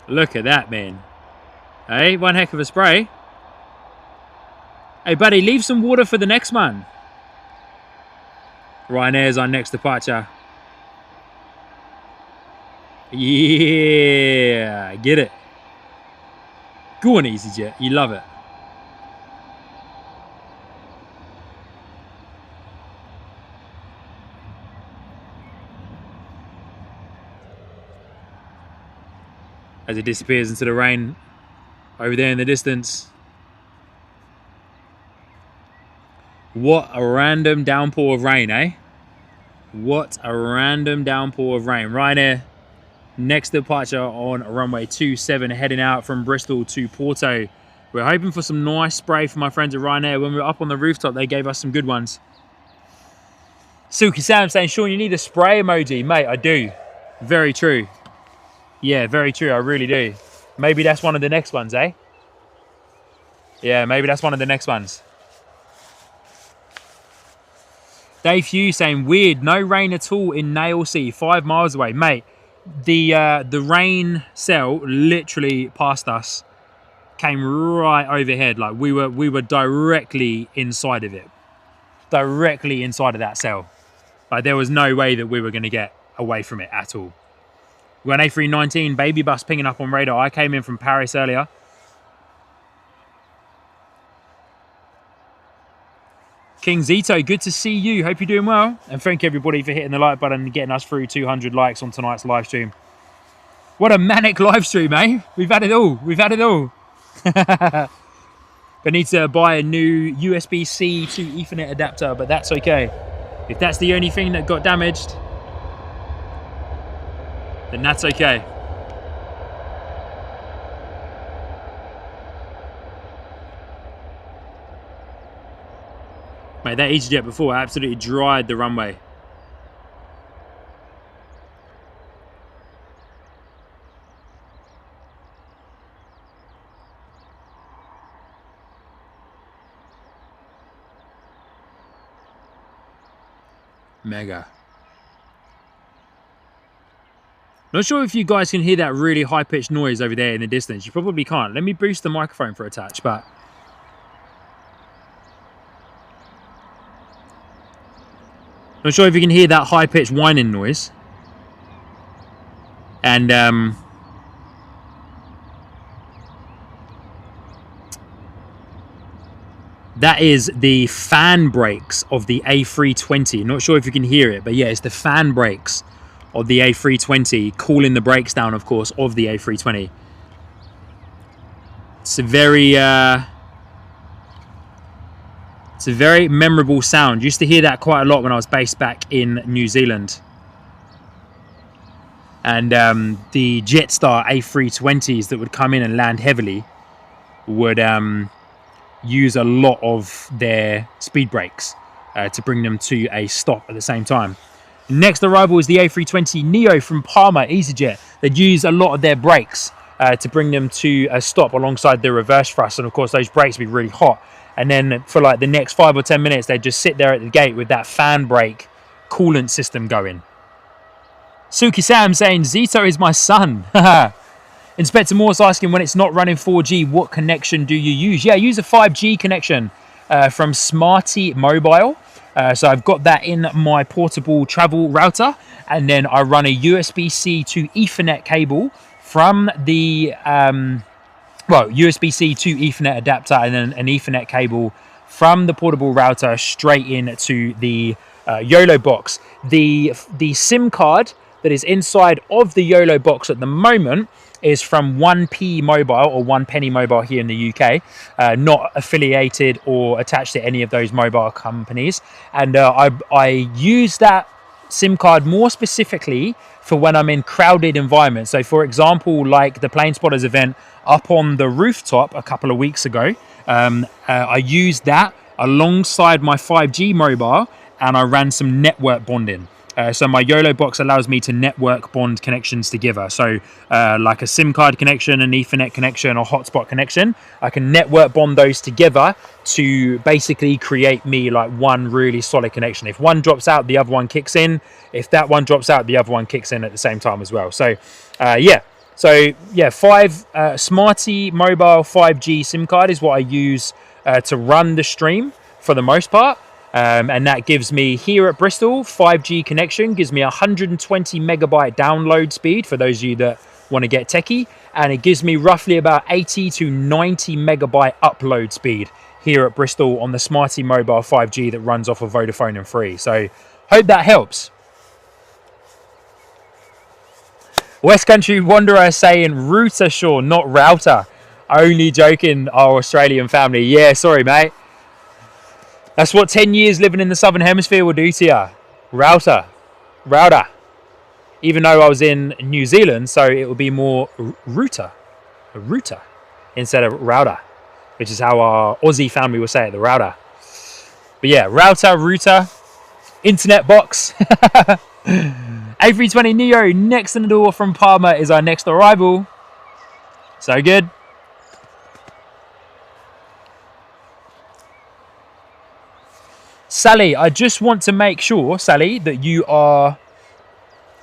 Look at that, man. Hey, one heck of a spray. Hey, buddy, leave some water for the next one. Ryanair's our next departure. Yeah, get it. Go on, EasyJet. You love it. As it disappears into the rain over there in the distance. What a random downpour of rain, eh? What a random downpour of rain. Ryanair, next departure on runway 27, heading out from Bristol to Porto. We're hoping for some nice spray from my friends at Ryanair. When we were up on the rooftop, they gave us some good ones. Silky Sam saying, Sean, you need a spray emoji. Mate, I do. Very true. Yeah, very true. I really do. Maybe that's one of the next ones, eh? Yeah, maybe that's one of the next ones. Dave Hughes saying, weird, no rain at all in Nailsea, 5 miles away. Mate, the rain cell literally passed us, came right overhead. Like we were directly inside of it. Directly inside of that cell. Like there was no way that we were going to get away from it at all. We got an A319 baby bus pinging up on radar. I came in from Paris earlier. King Zito, good to see you. Hope you're doing well. And thank everybody for hitting the like button and getting us through 200 likes on tonight's live stream. What a manic live stream, eh? We've had it all. We've had it all. I need to buy a new USB-C to Ethernet adapter, but that's okay. If that's the only thing that got damaged, then that's okay. Mate, that EasyJet before absolutely dried the runway. Mega. Not sure if you guys can hear that really high-pitched noise over there in the distance. You probably can't. Let me boost the microphone for a touch, but not sure if you can hear that high-pitched whining noise. And that is the fan brakes of the A320. Not sure if you can hear it, but yeah, it's the fan brakes of the A320 cooling the brakes down, of course, of the A320. It's a very memorable sound. Used to hear that quite a lot when I was based back in New Zealand. And the Jetstar A320s that would come in and land heavily would use a lot of their speed brakes to bring them to a stop at the same time. Next arrival is the A320 Neo from Palma EasyJet. They'd use a lot of their brakes to bring them to a stop alongside their reverse thrust. And of course, those brakes would be really hot. And then for like the next 5 or 10 minutes, they'd just sit there at the gate with that fan brake coolant system going. Suki Sam saying, Zito is my son. Inspector Morse asking, when it's not running 4G, what connection do you use? Yeah, I use a 5G connection from Smarty Mobile. So I've got that in my portable travel router, and then I run a USB-C to Ethernet cable from the USB-C to Ethernet adapter, and then an Ethernet cable from the portable router straight into the YOLO box. The SIM card that is inside of the YOLO box at the moment is from 1p Mobile, or 1 penny mobile here in the UK, not affiliated or attached to any of those mobile companies. And I use that SIM card more specifically for when I'm in crowded environments. So for example, like the Plane Spotters event up on the rooftop a couple of weeks ago, I used that alongside my 5G mobile, and I ran some network bonding. So my YOLO box allows me to network bond connections together. So like a SIM card connection, an Ethernet connection, or hotspot connection, I can network bond those together to basically create me like one really solid connection. If one drops out, the other one kicks in. If that one drops out, the other one kicks in at the same time as well. So Smarty Mobile 5G SIM card is what I use to run the stream for the most part. And that gives me, here at Bristol, 5G connection, gives me 120 megabyte download speed for those of you that want to get techie. And it gives me roughly about 80 to 90 megabyte upload speed here at Bristol on the Smarty Mobile 5G that runs off of Vodafone and Free. So hope that helps. West Country Wanderer saying router, sure, not router. Only joking, our Australian family. Yeah, sorry, mate. That's what 10 years living in the Southern Hemisphere will do to you. Router. Even though I was in New Zealand, so it will be more router. A router instead of router, which is how our Aussie family will say it, the router. But yeah, router, internet box. A320 Neo next in the door from Palma is our next arrival. So good. Sally, I just want to make sure, Sally, that you are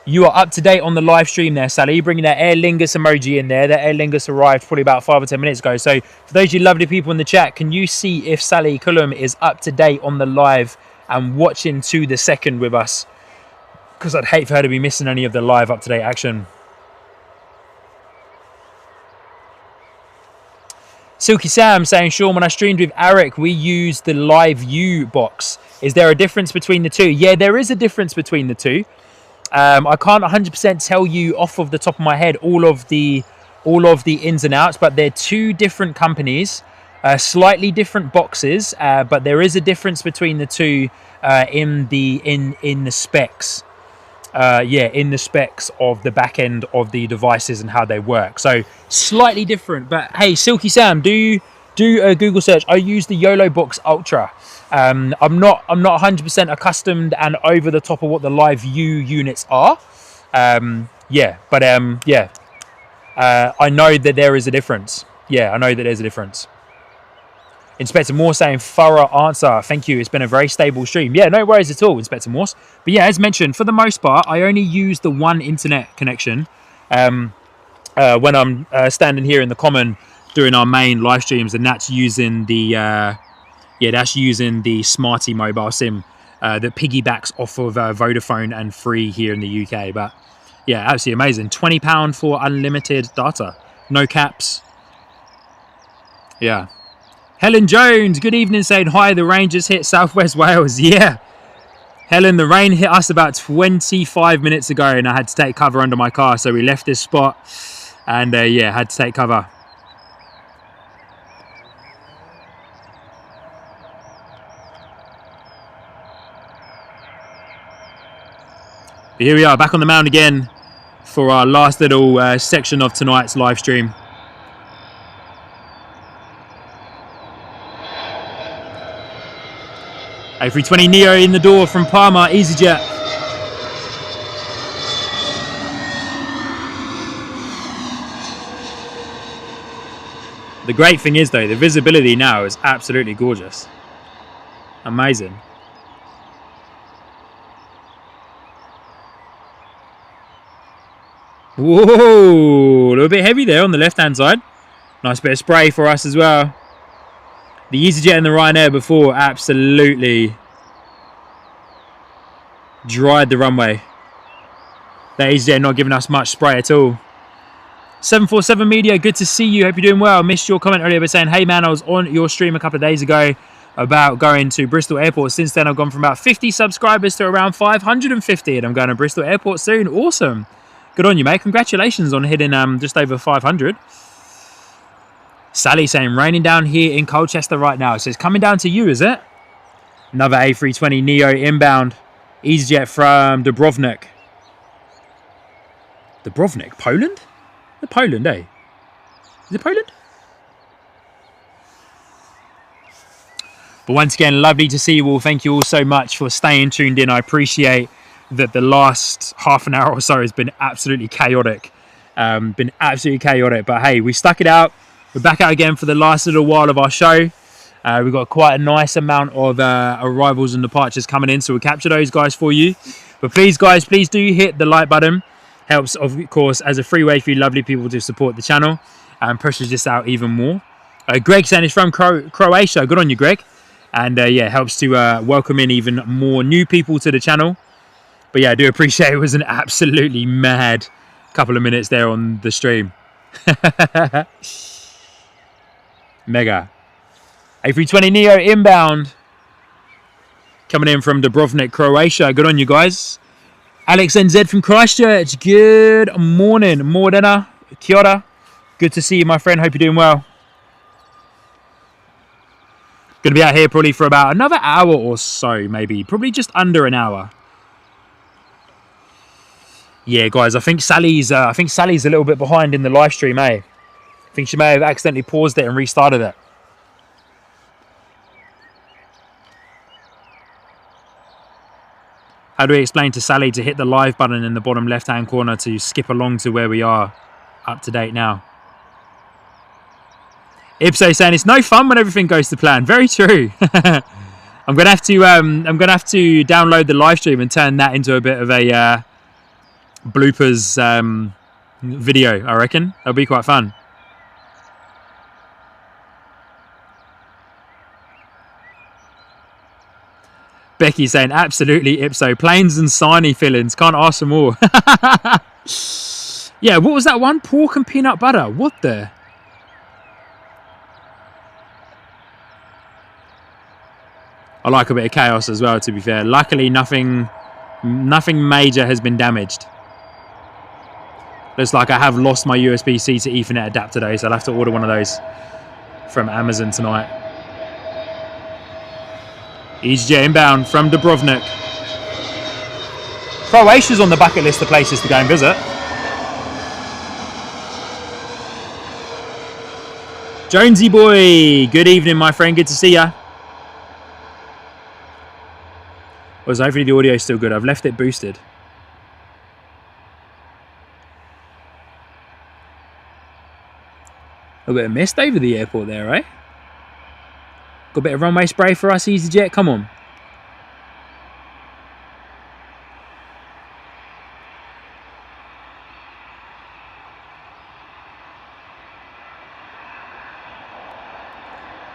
up to date on the live stream there, Sally. Bringing that Aer Lingus emoji in there. That Aer Lingus arrived probably about 5 or 10 minutes ago. So for those of you lovely people in the chat, can you see if Sally Cullum is up to date on the live and watching to the second with us? Because I'd hate for her to be missing any of the live up to date action. Silky Sam saying, Sean, when I streamed with Arik, we used the Live View box. Is there a difference between the two? Yeah, there is a difference between the two. I can't 100% tell you off of the top of my head all of the ins and outs, but they're two different companies, slightly different boxes, but there is a difference between the two in the specs. In the specs of the back end of the devices and how they work. So slightly different, but hey, Silky Sam, do a Google search. I use the YOLO Box Ultra. I'm not 100% accustomed and over the top of what the Live View units are. I know that there is a difference. Yeah, I know that there's a difference. Inspector Morse saying, thorough answer. Thank you. It's been a very stable stream. Yeah, no worries at all, Inspector Morse. But yeah, as mentioned, for the most part, I only use the one internet connection when I'm standing here in the common doing our main live streams, and that's using the Smarty mobile SIM that piggybacks off of Vodafone and Free here in the UK. But yeah, absolutely amazing. £20 for unlimited data, no caps. Yeah. Helen Jones, good evening, saying hi, the rain just hit Southwest Wales. Yeah. Helen, the rain hit us about 25 minutes ago and I had to take cover under my car. So we left this spot and had to take cover. But here we are, back on the mound again for our last little section of tonight's live stream. A320 Neo in the door from Palma, EasyJet. The great thing is though, the visibility now is absolutely gorgeous. Amazing. Whoa, a little bit heavy there on the left-hand side. Nice bit of spray for us as well. The EasyJet and the Ryanair before absolutely dried the runway. That EasyJet not giving us much spray at all. 747 Media, good to see you. Hope you're doing well. Missed your comment earlier by saying, hey man, I was on your stream a couple of days ago about going to Bristol Airport. Since then, I've gone from about 50 subscribers to around 550, and I'm going to Bristol Airport soon. Awesome. Good on you, mate. Congratulations on hitting just over 500. Sally saying, raining down here in Colchester right now. So it's coming down to you, is it? Another A320 Neo inbound. EasyJet from Dubrovnik. Dubrovnik? Poland? Poland, eh? Is it Poland? But once again, lovely to see you all. Thank you all so much for staying tuned in. I appreciate that the last half an hour or so has been absolutely chaotic. But hey, we stuck it out. We're back out again for the last little while of our show. We've got quite a nice amount of arrivals and departures coming in, so we'll capture those guys for you. But please, guys, please do hit the like button. Helps, of course, as a free way for you lovely people to support the channel and pushes this out even more. Greg saying he's from Croatia. Good on you, Greg. And yeah, helps to welcome in even more new people to the channel. But yeah, I do appreciate it was an absolutely mad couple of minutes there on the stream. Mega. A320 Neo inbound. Coming in from Dubrovnik, Croatia. Good on you guys. Alex NZ from Christchurch. Good morning. Mordena. Kia ora. Good to see you, my friend. Hope you're doing well. Going to be out here probably for about another hour or so, maybe. Probably just under an hour. Yeah, guys, I think Sally's a little bit behind in the live stream, eh? I think she may have accidentally paused it and restarted it. How do we explain to Sally to hit the live button in the bottom left-hand corner to skip along to where we are up to date now? Ipso saying it's no fun when everything goes to plan. Very true. I'm gonna have to download the live stream and turn that into a bit of a bloopers video. I reckon that'll be quite fun. Becky saying absolutely Ipso. Plains and Sarnie fillings. Can't ask for more. Yeah, what was that one? Pork and peanut butter. What the? I like a bit of chaos as well, to be fair. Luckily, nothing major has been damaged. Looks like I have lost my USB-C to Ethernet adapter today, so I'll have to order one of those from Amazon tonight. EasyJet inbound from Dubrovnik. Croatia's on the bucket list of places to go and visit. Jonesy boy, good evening, my friend. Good to see ya. Well, so hopefully the audio is still good. I've left it boosted. A bit of mist over the airport there, right? Got a bit of runway spray for us, EasyJet. Come on.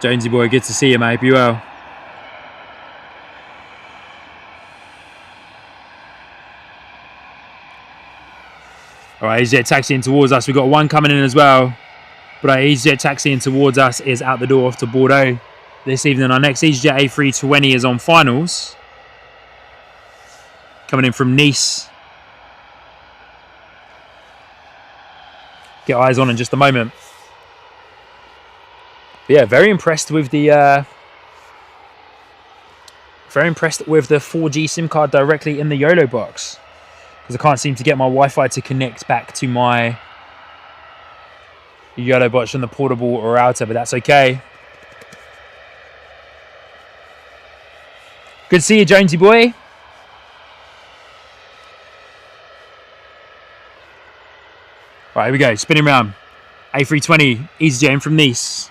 Jonesy boy, good to see you, mate. Be well. All right, EasyJet taxiing towards us. We've got one coming in as well. But our EasyJet taxiing towards us is out the door off to Bordeaux this evening. Our next EasyJet A320 is on finals. Coming in from Nice. Get eyes on in just a moment. But yeah, very impressed with the 4G SIM card directly in the YOLO box, because I can't seem to get my Wi-Fi to connect back to my YOLO box from the portable router, but that's okay. Good to see you, Jonesy boy. Right, here we go. Spinning round. A320, EasyJet in from Nice.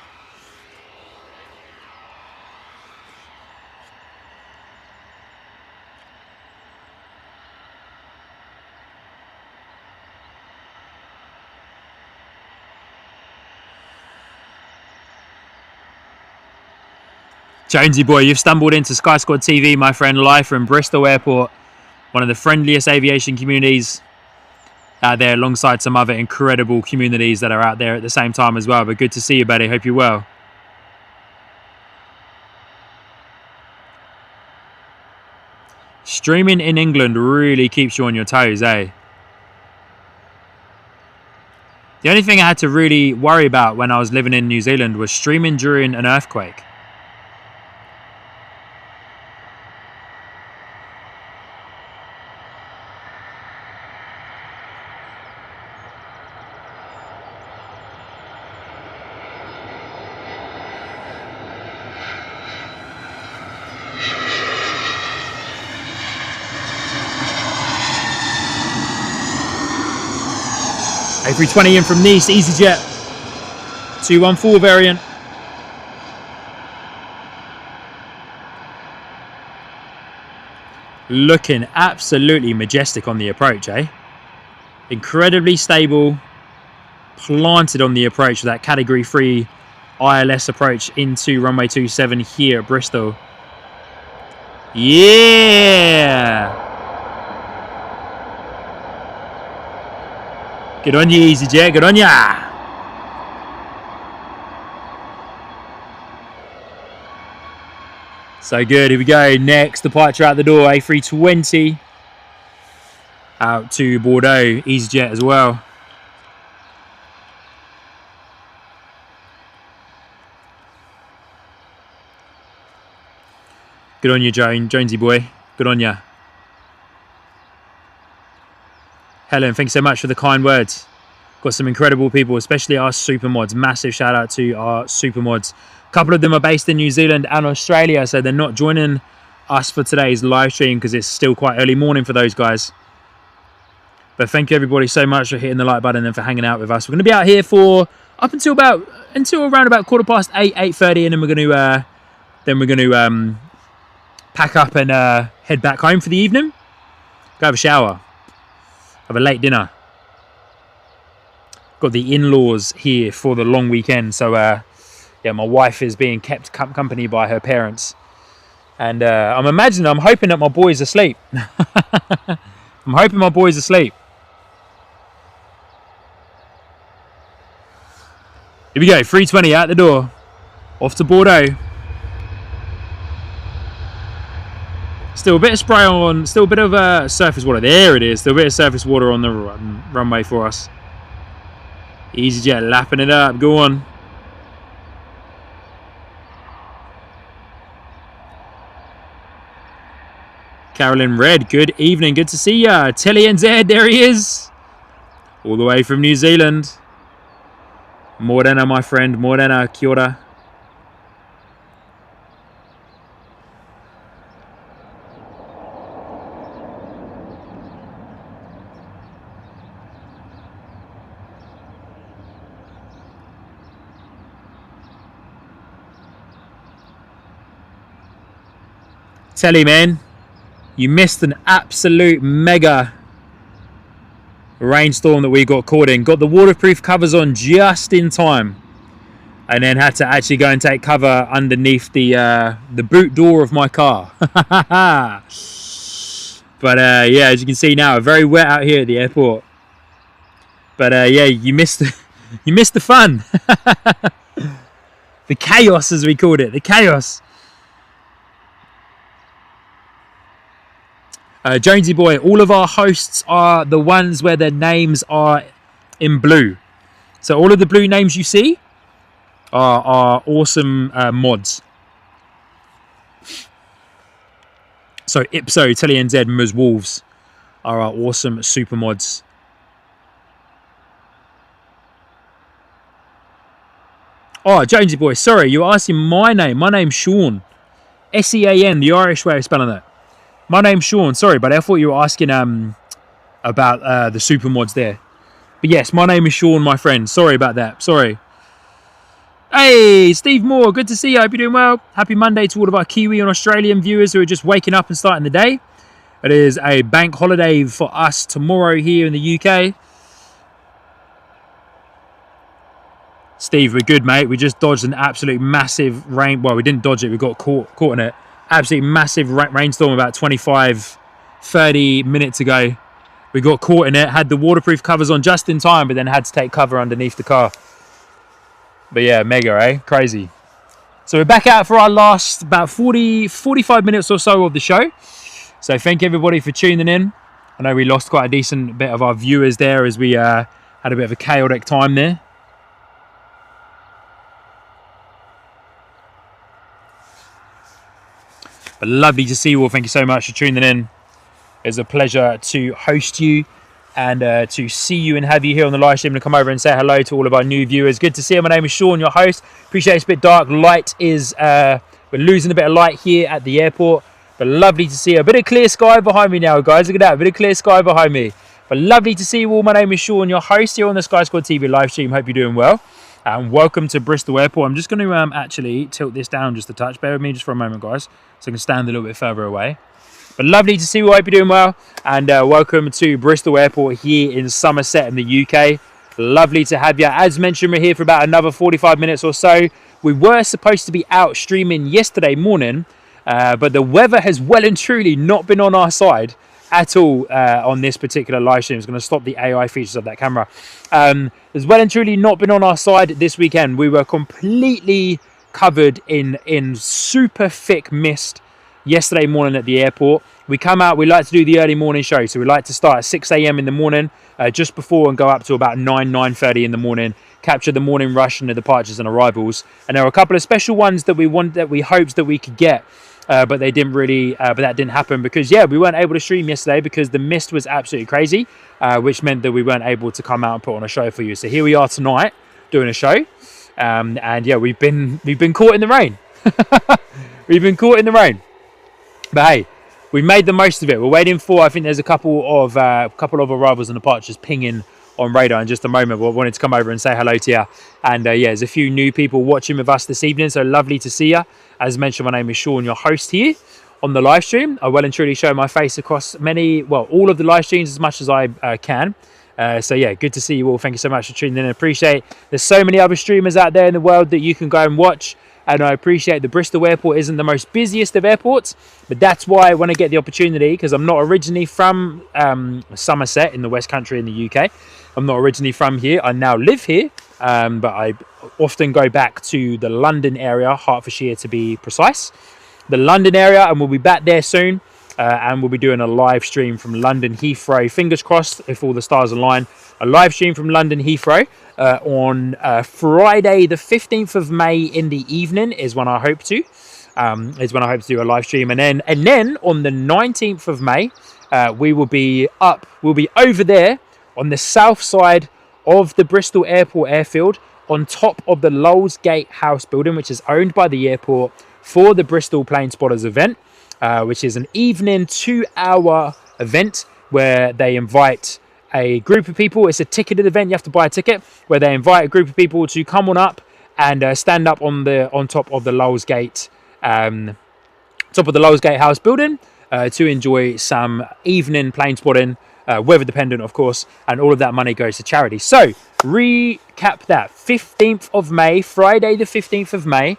Jonesy boy, you've stumbled into Sky Squad TV, my friend, live from Bristol Airport, one of the friendliest aviation communities out there, alongside some other incredible communities that are out there at the same time as well. But good to see you, buddy. Hope you're well. Streaming in England really keeps you on your toes, eh? The only thing I had to really worry about when I was living in New Zealand was streaming during an earthquake. A320 in from Nice, EasyJet, 214 variant. Looking absolutely majestic on the approach, eh? Incredibly stable, planted on the approach with that Category 3 ILS approach into runway 27 here at Bristol. Yeah! Good on you, EasyJet. Good on ya. So good. Here we go. Next departure out the door. A320 out to Bordeaux. EasyJet as well. Good on you, Jonesy boy. Good on ya. Helen, thanks so much for the kind words. Got some incredible people, especially our super mods. Massive shout out to our super mods. A couple of them are based in New Zealand and Australia, so they're not joining us for today's live stream because it's still quite early morning for those guys. But thank you everybody so much for hitting the like button and for hanging out with us. We're going to be out here for up until around about 8:15, 8:30, and then we're going to pack up and head back home for the evening. Go have a shower. Have a late dinner. Got the in-laws here for the long weekend, so yeah, my wife is being kept company by her parents, and I'm hoping that my boy's asleep. I'm hoping my boy's asleep. Here we go, 320 out the door, off to Bordeaux. Still a bit of spray on, still a bit of surface water. There it is. Still a bit of surface water on the runway for us. EasyJet lapping it up. Go on. Carolyn Red, good evening. Good to see ya. Telly NZ, there he is. All the way from New Zealand. Morena, my friend. Morena, kia ora. Telly, man, you missed an absolute mega rainstorm that we got caught in. Got the waterproof covers on just in time, and then had to actually go and take cover underneath the boot door of my car. But yeah, as you can see now, very wet out here at the airport. But yeah, you missed the fun. The chaos, as we called it, the chaos. Jonesy boy, all of our hosts are the ones where their names are in blue. So all of the blue names you see are awesome mods. So Ipso, Telly NZ, Ms. Wolves are our awesome super mods. Oh, Jonesy boy, sorry, you were asking my name. My name's Sean. S-E-A-N, the Irish way of spelling it. My name's Sean, sorry, but I thought you were asking about the super mods there. But yes, my name is Sean, my friend. Sorry about that, sorry. Hey, Steve Moore, good to see you. Hope you're doing well. Happy Monday to all of our Kiwi and Australian viewers who are just waking up and starting the day. It is a bank holiday for us tomorrow here in the UK. Steve, we're good, mate. We just dodged an absolute massive rain. Well, we didn't dodge it. We got caught in it. Absolutely massive rainstorm about 25, 30 minutes ago. We got caught in it. Had the waterproof covers on just in time, but then had to take cover underneath the car. But yeah, mega, eh? Crazy. So we're back out for our last about 45 minutes or so of the show. So thank everybody for tuning in. I know we lost quite a decent bit of our viewers there as we had a bit of a chaotic time there. But lovely to see you all. Thank you so much for tuning in. It's a pleasure to host you and to see you and have you here on the live stream, and come over and say hello to all of our new viewers. Good to see you. My name is Sean, your host. Appreciate it's a bit dark. Light is, we're losing a bit of light here at the airport, but lovely to see you. A bit of clear sky behind me now, guys. Look at that, a bit of clear sky behind me. But lovely to see you all. My name is Sean, your host here on the Sky Squad TV live stream. Hope you're doing well. And welcome to Bristol Airport. I'm just going to actually tilt this down just a touch. Bear with me just for a moment, guys, so I can stand a little bit further away. But lovely to see you. I hope you're doing well. And welcome to Bristol Airport here in Somerset in the UK. Lovely to have you. As mentioned, we're here for about another 45 minutes or so. We were supposed to be out streaming yesterday morning, but the weather has well and truly not been on our side at all on this particular live stream. It's going to stop the AI features of that camera. Has well and truly not been on our side this weekend. We were completely covered in super thick mist yesterday morning at the airport. We come out, we like to do the early morning show, so we like to start at 6 a.m. in the morning, just before, and go up to about 9:30 in the morning, capture the morning rush and the departures and arrivals. And there are a couple of special ones that we hoped that we could get, but they didn't really, but that didn't happen because, yeah, we weren't able to stream yesterday because the mist was absolutely crazy, which meant that we weren't able to come out and put on a show for you. So here we are tonight doing a show, and yeah, we've been caught in the rain. We've been caught in the rain, but hey, we've made the most of it. We're waiting for, I think there's a couple of arrivals and departures pinging on radar in just a moment. We wanted to come over and say hello to you. And yeah, there's a few new people watching with us this evening, so lovely to see you. As mentioned, my name is Sean, your host here on the live stream. I well and truly show my face across all of the live streams as much as I can. So yeah, good to see you all. Thank you so much for tuning in. I appreciate there's so many other streamers out there in the world that you can go and watch. And I appreciate the Bristol airport isn't the most busiest of airports, but that's why when I get the opportunity, because I'm not originally from Somerset in the West Country in the UK. I'm not originally from here. I now live here, but I often go back to the London area, Hertfordshire to be precise. The London area, and we'll be back there soon. And we'll be doing a live stream from London Heathrow. Fingers crossed, if all the stars align. A live stream from London Heathrow on Friday, the 15th of May in the evening is when I hope to. Do a live stream, and then on the 19th of May, we will be up. We'll be over there on the south side of the Bristol Airport airfield, on top of the Lowes Gate House building, which is owned by the airport, for the Bristol Plane Spotters event. Which is an evening 2-hour event where they invite a group of people. It's a ticketed event. You have to buy a ticket, where they invite a group of people to come on up and stand up on top of the Lowes Gate, House building to enjoy some evening plane spotting, weather dependent, of course, and all of that money goes to charity. So recap that: 15th of May, Friday, the 15th of May.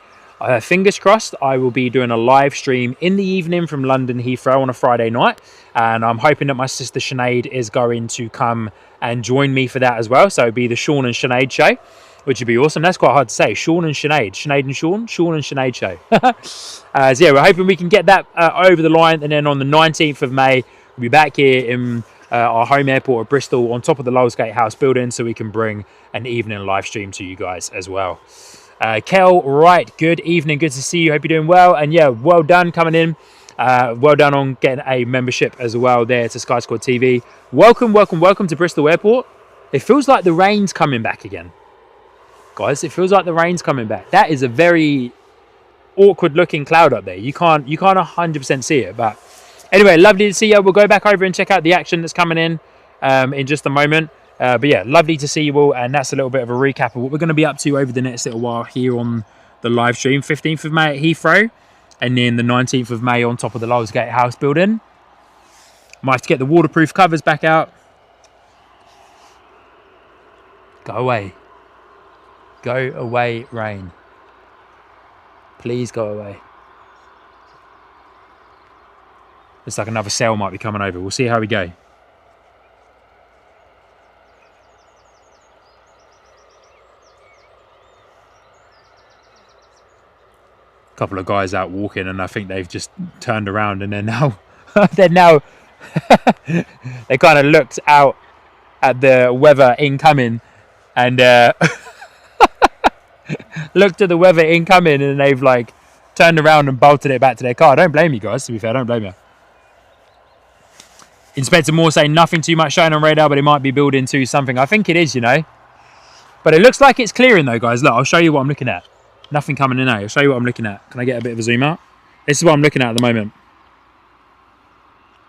Fingers crossed, I will be doing a live stream in the evening from London Heathrow on a Friday night, and I'm hoping that my sister Sinead is going to come and join me for that as well. So it'll be the Sean and Sinead show, which would be awesome. That's quite hard to say. Sean and Sinead. Sinead and Sean. Sean and Sinead show. So yeah, we're hoping we can get that over the line, and then on the 19th of May, we'll be back here in our home airport of Bristol, on top of the Lowes Gate House building, so we can bring an evening live stream to you guys as well. Kel, right, good evening, good to see you, hope you're doing well, and yeah, well done coming in, well done on getting a membership as well there to Sky Squad TV. Welcome to Bristol Airport. It feels like the rain's coming back again, guys. It feels like the rain's coming back. That is a very awkward looking cloud up there. You can't 100% see it, but anyway, lovely to see you. We'll go back over and check out the action that's coming in just a moment. But yeah, lovely to see you all, and that's a little bit of a recap of what we're going to be up to over the next little while here on the live stream. 15th of May at Heathrow, and then the 19th of May on top of the Lowes Gate House building. Might have to get the waterproof covers back out. Go away. Go away, rain. Please go away. Looks like another sail might be coming over. We'll see how we go. Couple of guys out walking, and I think they've just turned around and they're now they kind of looked out at the weather incoming and looked at the weather incoming, and they've like turned around and bolted it back to their car. I don't blame you guys, to be fair. I don't blame you. Inspector Moore saying nothing too much showing on radar, but it might be building to something. I think it is, you know. But it looks like it's clearing though, guys. Look, I'll show you what I'm looking at. Nothing coming in now. I'll show you what I'm looking at. Can I get a bit of a zoom out? This is what I'm looking at the moment.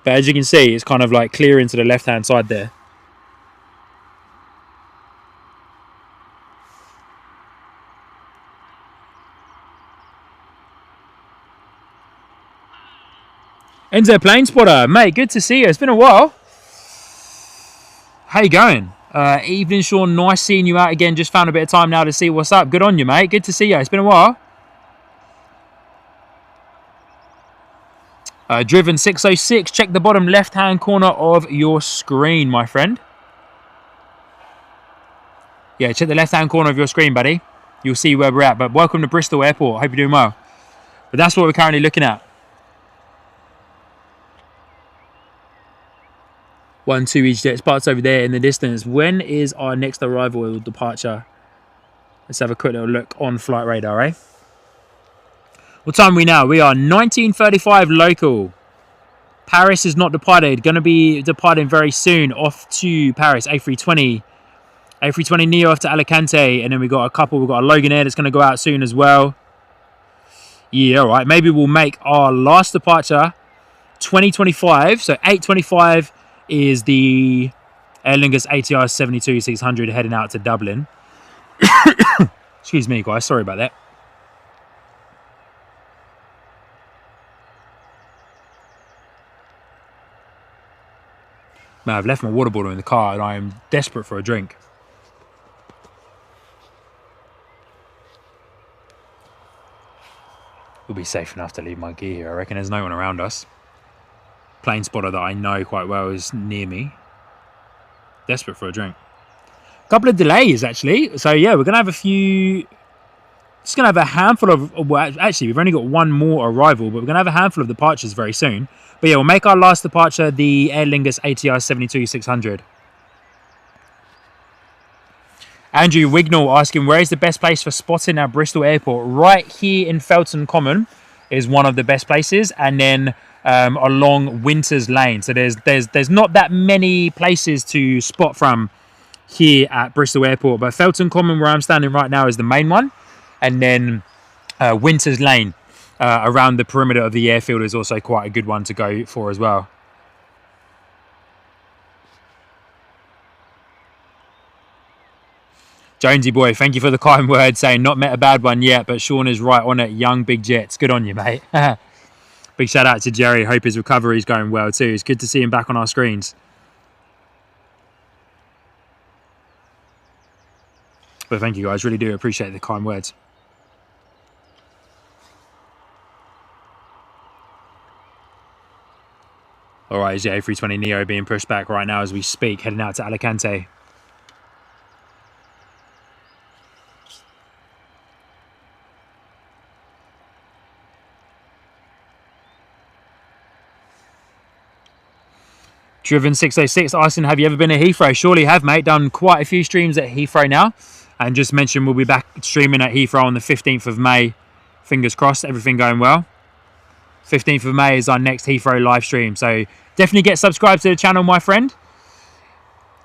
But as you can see, it's kind of like clearing to the left-hand side there. NZ Plane Spotter, mate, good to see you. It's been a while. How you going? Evening, Sean. Nice seeing you out again. Just found a bit of time now to see what's up. Good on you, mate. Good to see you. It's been a while. Driven 606. Check the bottom left-hand corner of your screen, my friend. Yeah, check the left-hand corner of your screen, buddy. You'll see where we're at. But welcome to Bristol Airport. Hope you're doing well. But that's what we're currently looking at. 1, 2 EasyJet spots over there in the distance. When is our next arrival or departure? Let's have a quick little look on flight radar, eh? What time are we now? We are 19:35 local. Paris is not departed. Going to be departing very soon. Off to Paris, A320. A320 Neo off to Alicante. And then we got a couple. We've got a Logan Air that's going to go out soon as well. Yeah, all right. Maybe we'll make our last departure 2025. So 8:25 is the Aer Lingus ATR 72-600 heading out to Dublin. Excuse me, guys. Sorry about that. Man, I've left my water bottle in the car and I am desperate for a drink. We'll be safe enough to leave my gear here. I reckon there's no one around us. Plane spotter that I know quite well is near me. Desperate for a drink. A couple of delays, actually. So, yeah, we're going to have a few... Just going to have a handful of... Well, actually, we've only got one more arrival, but we're going to have a handful of departures very soon. But, yeah, we'll make our last departure the Aer Lingus ATR 72-600. Andrew Wignall asking, where is the best place for spotting at Bristol Airport? Right here in Felton Common is one of the best places. And then... along Winters Lane. So there's not that many places to spot from here at Bristol Airport, but Felton Common, where I'm standing right now, is the main one, and then Winters Lane around the perimeter of the airfield is also quite a good one to go for as well. Jonesy boy, thank you for the kind word, saying not met a bad one yet, but Sean is right on it. Young big jets. Good on you, mate. Big shout out to Jerry. Hope his recovery is going well too. It's good to see him back on our screens. But thank you guys. Really do appreciate the kind words. All right, is the A320 Neo being pushed back right now as we speak, heading out to Alicante. Driven 606 asking, have you ever been at Heathrow? Surely have, mate. Done quite a few streams at Heathrow now. And just mentioned we'll be back streaming at Heathrow on the 15th of May. Fingers crossed, everything going well. 15th of May is our next Heathrow live stream. So definitely get subscribed to the channel, my friend.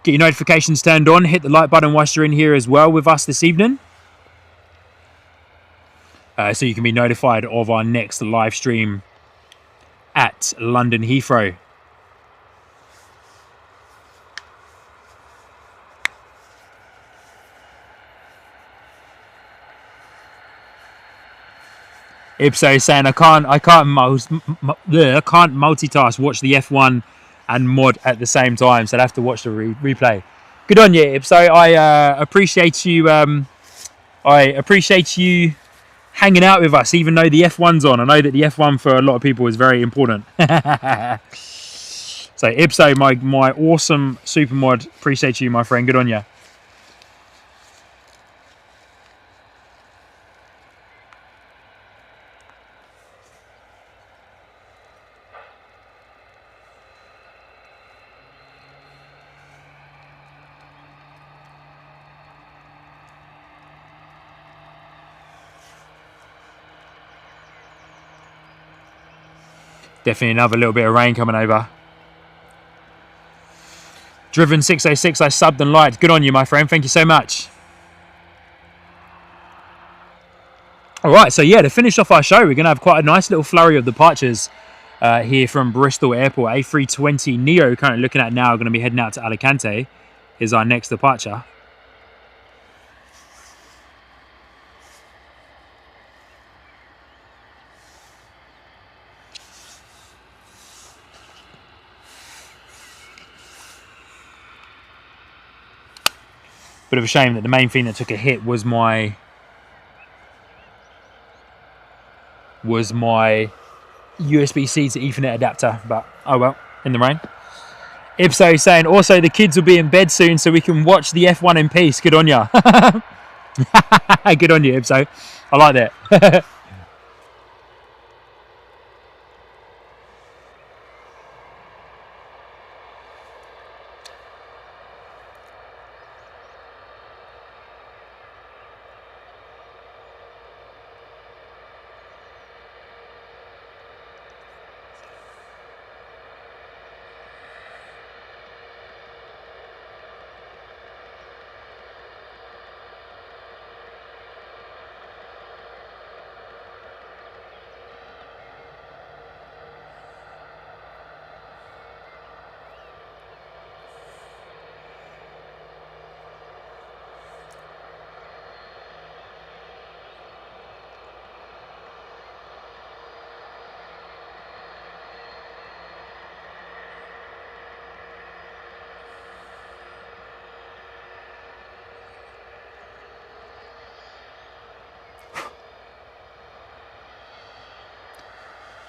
Get your notifications turned on. Hit the like button whilst you're in here as well with us this evening. So you can be notified of our next live stream at London Heathrow. Ipso saying I can't multitask, watch the F1 and mod at the same time, so I'd have to watch the replay. Good on you, Ipso. I appreciate you I appreciate you hanging out with us, even though the F1's on. I know that the F1 for a lot of people is very important. So Ipso, my awesome super mod, appreciate you, my friend. Good on you. Definitely another little bit of rain coming over. Driven 606, I subbed and liked. Good on you, my friend. Thank you so much. All right, so yeah, to finish off our show, we're going to have quite a nice little flurry of departures here from Bristol Airport. A320 Neo, currently looking at now, going to be heading out to Alicante, is our next departure. Bit of a shame that the main thing that took a hit was my USB-C to Ethernet adapter, but oh well, in the rain. Ipso saying, also the kids will be in bed soon so we can watch the F1 in peace. Good on ya. Good on you, Ipso. I like that.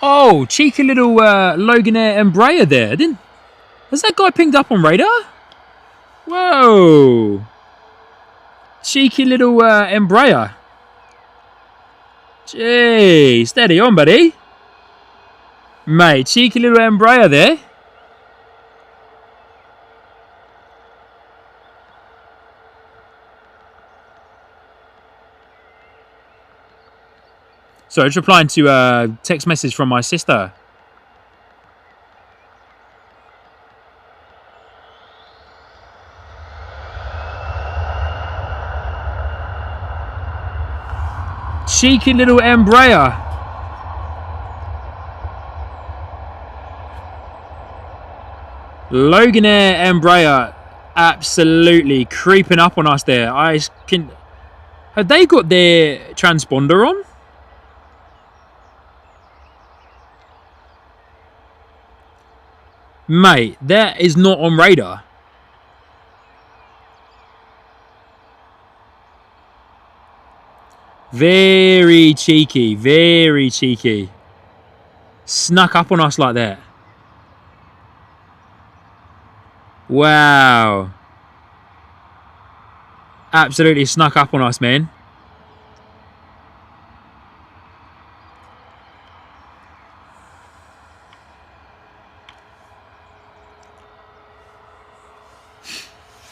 Oh, cheeky little Loganair Embraer there. Has that guy pinged up on radar? Whoa. Cheeky little Embraer. Gee, steady on, buddy. Mate, cheeky little Embraer there. So I was replying to a text message from my sister. Cheeky little Embraer. Loganair Embraer absolutely creeping up on us there. Have they got their transponder on? Mate, that is not on radar. Very cheeky, very cheeky. Snuck up on us like that. Wow. Absolutely snuck up on us, man.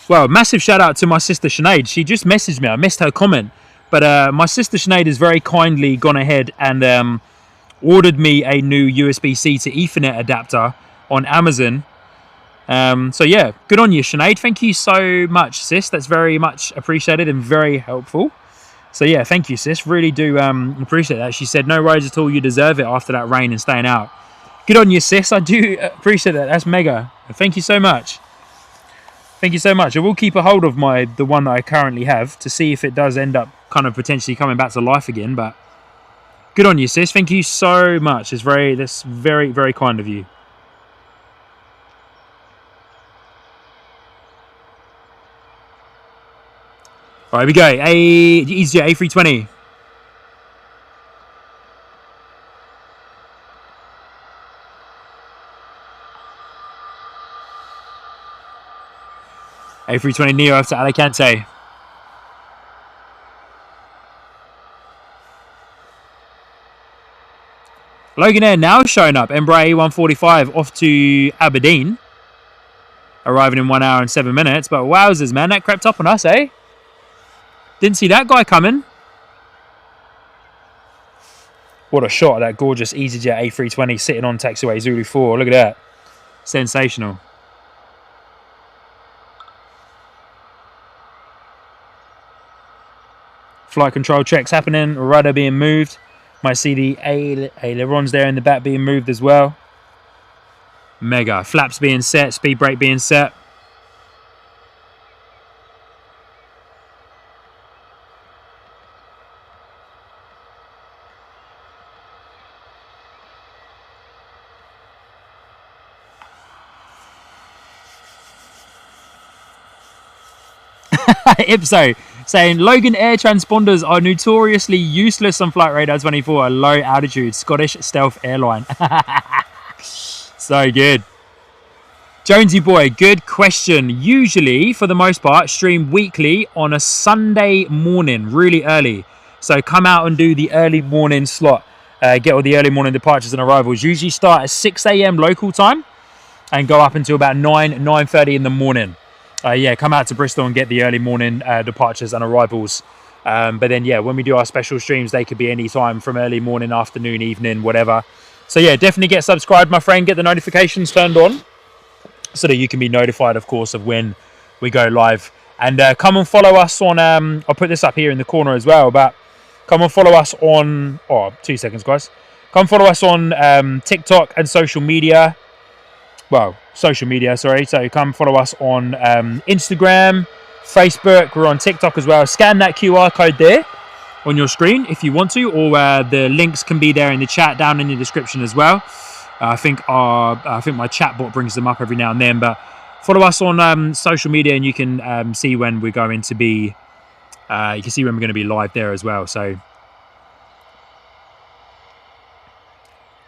Well, massive shout out to my sister Sinead. She just messaged me. I missed her comment. But my sister Sinead has very kindly gone ahead and ordered me a new USB-C to Ethernet adapter on Amazon. So yeah, good on you, Sinead. Thank you so much, sis. That's very much appreciated and very helpful. So yeah, thank you, sis. Really do appreciate that. She said, no worries at all. You deserve it after that rain and staying out. Good on you, sis. I do appreciate that. That's mega. Thank you so much. Thank you so much. I will keep a hold of the one that I currently have to see if it does end up kind of potentially coming back to life again. But good on you, sis. Thank you so much. That's very, very kind of you. All right, we go. EasyJet A320. A320 Neo after Alicante. Logan Air now showing up. Embraer E145 off to Aberdeen. Arriving in 1 hour and 7 minutes. But wowzers, man, that crept up on us, eh? Didn't see that guy coming. What a shot of that gorgeous EasyJet A320 sitting on taxiway Zulu 4. Look at that. Sensational. Flight control checks happening. Rudder being moved. Might see the ailerons there in the back being moved as well. Mega. Flaps being set. Speed brake being set. Ipso saying Logan Air transponders are notoriously useless on Flight Radar 24 at low altitude. Scottish stealth airline. So good. Jonesy boy, good question. Usually, for the most part, stream weekly on a Sunday morning, really early. So come out and do the early morning slot. Get all the early morning departures and arrivals. Usually start at 6 a.m. local time and go up until about 9:30 in the morning. Yeah, come out to Bristol and get the early morning departures and arrivals. But then, yeah, when we do our special streams, they could be any time from early morning, afternoon, evening, whatever. So, yeah, definitely get subscribed, my friend. Get the notifications turned on so that you can be notified, of course, of when we go live. And come and follow us on... I'll put this up here in the corner as well, but come and follow us on... Oh, 2 seconds, guys. Come follow us on TikTok and social media. Well, social media, sorry. So come follow us on Instagram, Facebook. We're on TikTok as well. Scan that QR code there on your screen if you want to, or the links can be there in the chat down in the description as well. I think my chat bot brings them up every now and then. But follow us on social media, and you can see when we're going to be. You can see when we're going to be live there as well. So.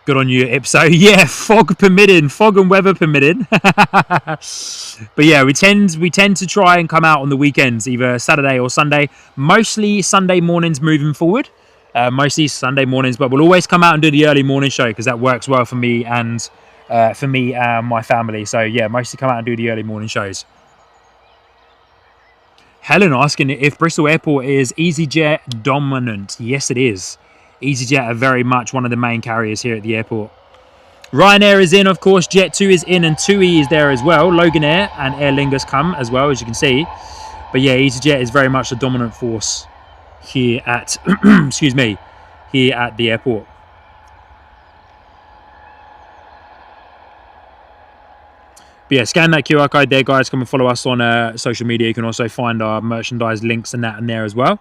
Good on you, Ipso. Yeah, fog permitting, fog and weather permitting. But yeah, we tend to try and come out on the weekends, either Saturday or Sunday. Mostly Sunday mornings moving forward. Mostly Sunday mornings, but we'll always come out and do the early morning show because that works well for me and my family. So yeah, mostly come out and do the early morning shows. Helen asking if Bristol Airport is EasyJet dominant. Yes, it is. EasyJet are very much one of the main carriers here at the airport. Ryanair is in, of course. Jet2 is in and TUI is there as well. Logan Air and Aer Lingus come as well, as you can see. But yeah, EasyJet is very much the dominant force here at, excuse me, here at the airport. But yeah, scan that QR code there, guys. Come and follow us on social media. You can also find our merchandise links and that in there as well.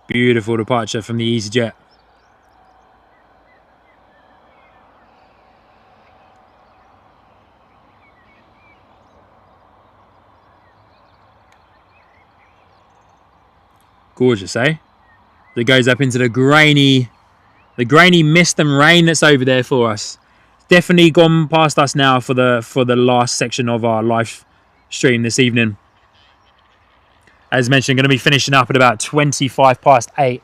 Beautiful departure from the EasyJet. Gorgeous, eh? That goes up into the grainy mist and rain that's over there for us. Definitely gone past us now for the last section of our live stream this evening. As mentioned, going to be finishing up at about 8:25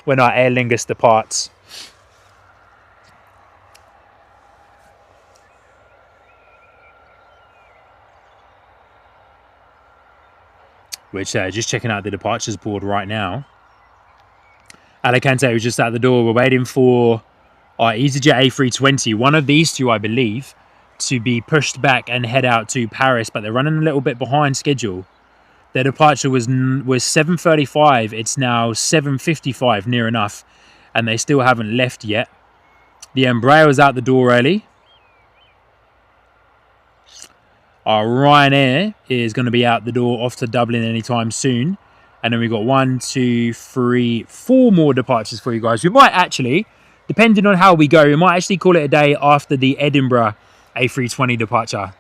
when our Aer Lingus departs. Which, just checking out the departures board right now. Alicante was just out the door. We're waiting for our EasyJet A320, one of these two, I believe, to be pushed back and head out to Paris, but they're running a little bit behind schedule. Their departure was 7:35. It's now 7:55, near enough, and they still haven't left yet. The Embraer was out the door early. Our Ryanair is going to be out the door off to Dublin anytime soon. And then we've got 1, 2, 3, 4 more departures for you guys. We might actually, depending on how we go, we might actually call it a day after the Edinburgh A320 departure.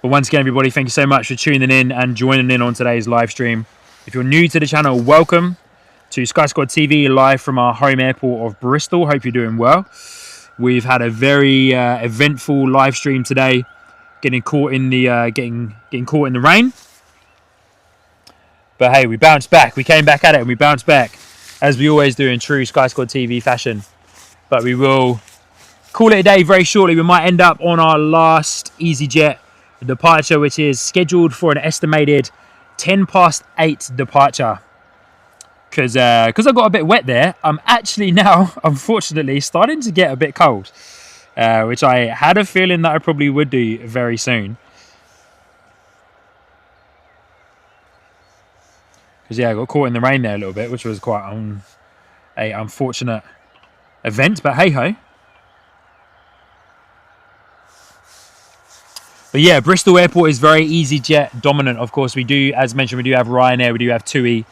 But once again, everybody, thank you so much for tuning in and joining in on today's live stream. If you're new to the channel, welcome to Sky Squad TV live from our home airport of Bristol. Hope you're doing well. We've had a very eventful live stream today, getting caught in the getting caught in the rain. But hey, we bounced back. We came back at it and we bounced back, as we always do in true Sky Squad TV fashion. But we will call it a day very shortly. We might end up on our last EasyJet departure, which is scheduled for an estimated 8:10 departure. Because I got a bit wet there, I'm actually now, unfortunately, starting to get a bit cold, which I had a feeling that I probably would do very soon. Because yeah, I got caught in the rain there a little bit, which was quite an unfortunate event, but hey ho. But yeah, Bristol Airport is very EasyJet dominant. Of course, we do, as mentioned, we do have Ryanair, we do have TUI,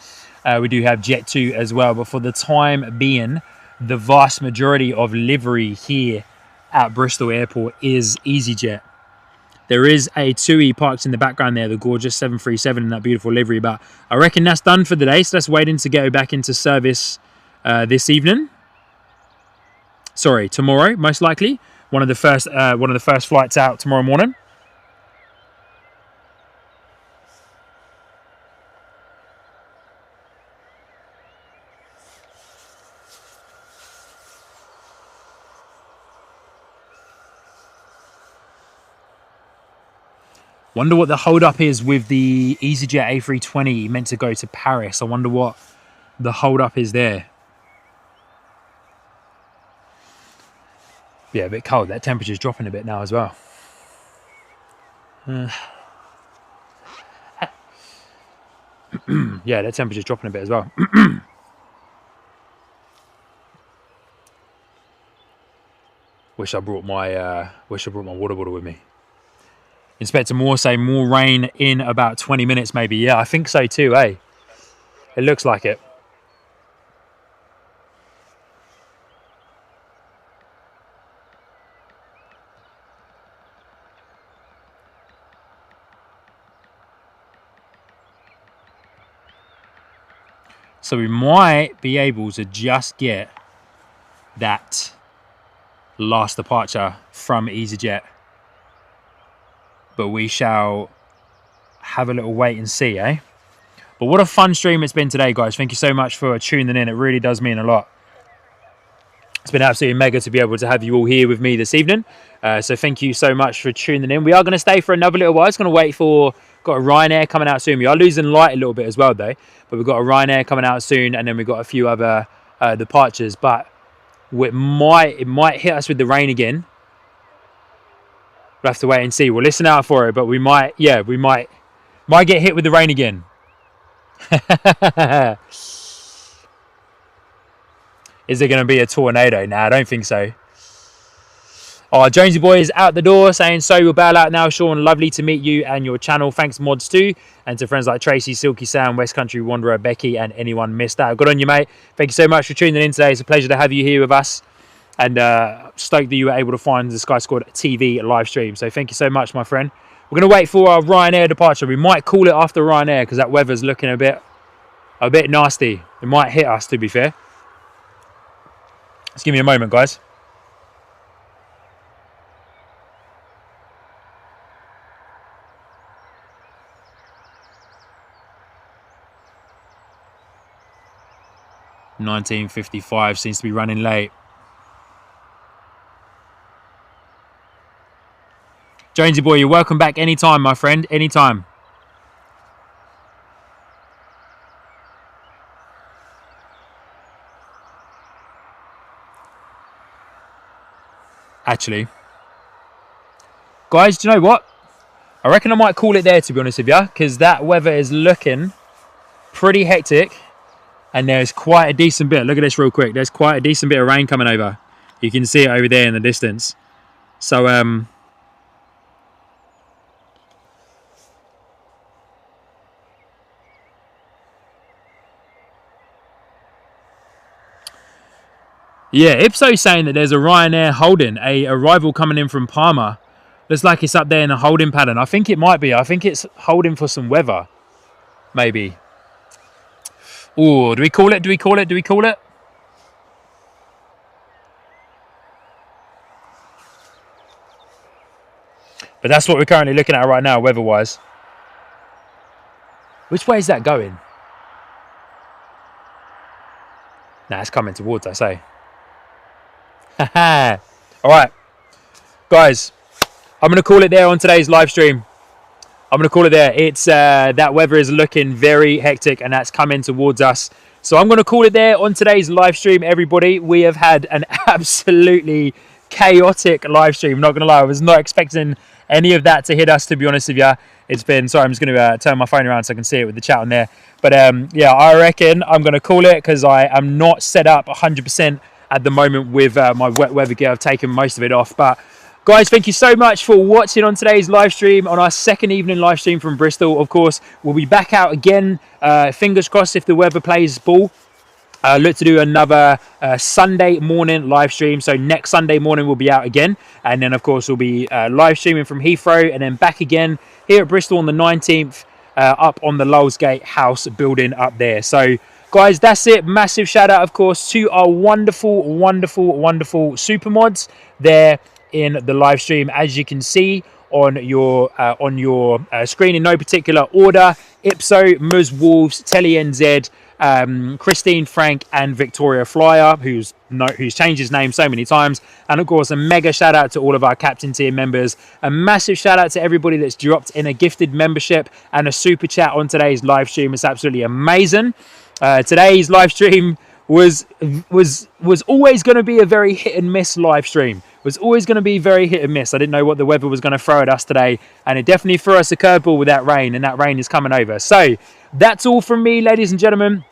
we do have Jet2 as well. But for the time being, the vast majority of livery here at Bristol Airport is EasyJet. There is a TUI parked in the background there, the gorgeous 737 in that beautiful livery. But I reckon that's done for the day. So let's waiting to go back into service this evening. Sorry, tomorrow, most likely. One of the first flights out tomorrow morning. Wonder what the hold up is with the EasyJet A320 meant to go to Paris. I wonder what the hold up is there. Yeah, a bit cold. That temperature's dropping a bit now as well. Yeah, that temperature's dropping a bit as well. Wish I brought my water bottle with me. Inspector Moore say more rain in about 20 minutes maybe. Yeah, I think so too, eh? It looks like it. So we might be able to just get that last departure from EasyJet. But we shall have a little wait and see, eh? But what a fun stream it's been today, guys. Thank you so much for tuning in. It really does mean a lot. It's been absolutely mega to be able to have you all here with me this evening. So thank you so much for tuning in. We are going to stay for another little while. It's going to wait for... Got a Ryanair coming out soon. We are losing light a little bit as well, though. But we've got a Ryanair coming out soon. And then we've got a few other departures. But it might hit us with the rain again. We'll have to wait and see. We'll listen out for it, but we might get hit with the rain again. Is there going to be a tornado? Nah, I don't think so. Oh, Jonesy Boy is out the door saying, so we'll bail out now, Sean. Lovely to meet you and your channel. Thanks, mods too. And to friends like Tracy, Silky Sam, West Country Wanderer, Becky, and anyone missed out. Good on you, mate. Thank you so much for tuning in today. It's a pleasure to have you here with us. And stoked that you were able to find the Sky Squad TV live stream. So thank you so much, my friend. We're going to wait for our Ryanair departure. We might call it after Ryanair because that weather's looking a bit nasty. It might hit us, to be fair. Just give me a moment, guys. $19.55 seems to be running late. Jonesy Boy, you're welcome back anytime, my friend. Anytime. Actually, guys, do you know what? I reckon I might call it there, to be honest with you, because that weather is looking pretty hectic. And there's quite a decent bit. Look at this real quick. There's quite a decent bit of rain coming over. You can see it over there in the distance. So, yeah, Ipso's saying that there's a Ryanair holding, a arrival coming in from Palma. Looks like it's up there in a holding pattern. I think it might be. I think it's holding for some weather. Maybe. Oh, do we call it? Do we call it? Do we call it? But that's what we're currently looking at right now, weather-wise. Which way is that going? Nah, it's coming towards us, eh? Haha. All right. Guys, I'm going to call it there on today's live stream. I'm going to call it there. It's that weather is looking very hectic and that's coming towards us. So I'm going to call it there on today's live stream, everybody. We have had an absolutely chaotic live stream. Not going to lie, I was not expecting any of that to hit us, to be honest with you. It's been, sorry, I'm just going to turn my phone around so I can see it with the chat on there. But yeah, I reckon I'm going to call it because I am not set up 100% at the moment with my wet weather gear. I've taken most of it off. But guys, thank you so much for watching on today's live stream, on our second evening live stream from Bristol. Of course, we'll be back out again, fingers crossed if the weather plays ball. Look to do another Sunday morning live stream. So next Sunday morning we'll be out again. And then, of course, we'll be live streaming from Heathrow and then back again here at Bristol on the 19th, up on the Lowellsgate house building up there. So, guys, that's it. Massive shout out, of course, to our wonderful, wonderful, wonderful super mods there in the live stream. As you can see on your screen in no particular order, Ipso, Muz Wolves, Telly NZ, Christine, Frank, and Victoria Flyer, who's changed his name so many times. And of course, a mega shout out to all of our captain tier members. A massive shout out to everybody that's dropped in a gifted membership and a super chat on today's live stream. It's absolutely amazing. Today's live stream was always going to be a very hit and miss live stream. Was always going to be very hit and miss. I didn't know what the weather was going to throw at us today, and it definitely threw us a curveball with that rain, and that rain is coming over. So that's all from me, ladies and gentlemen.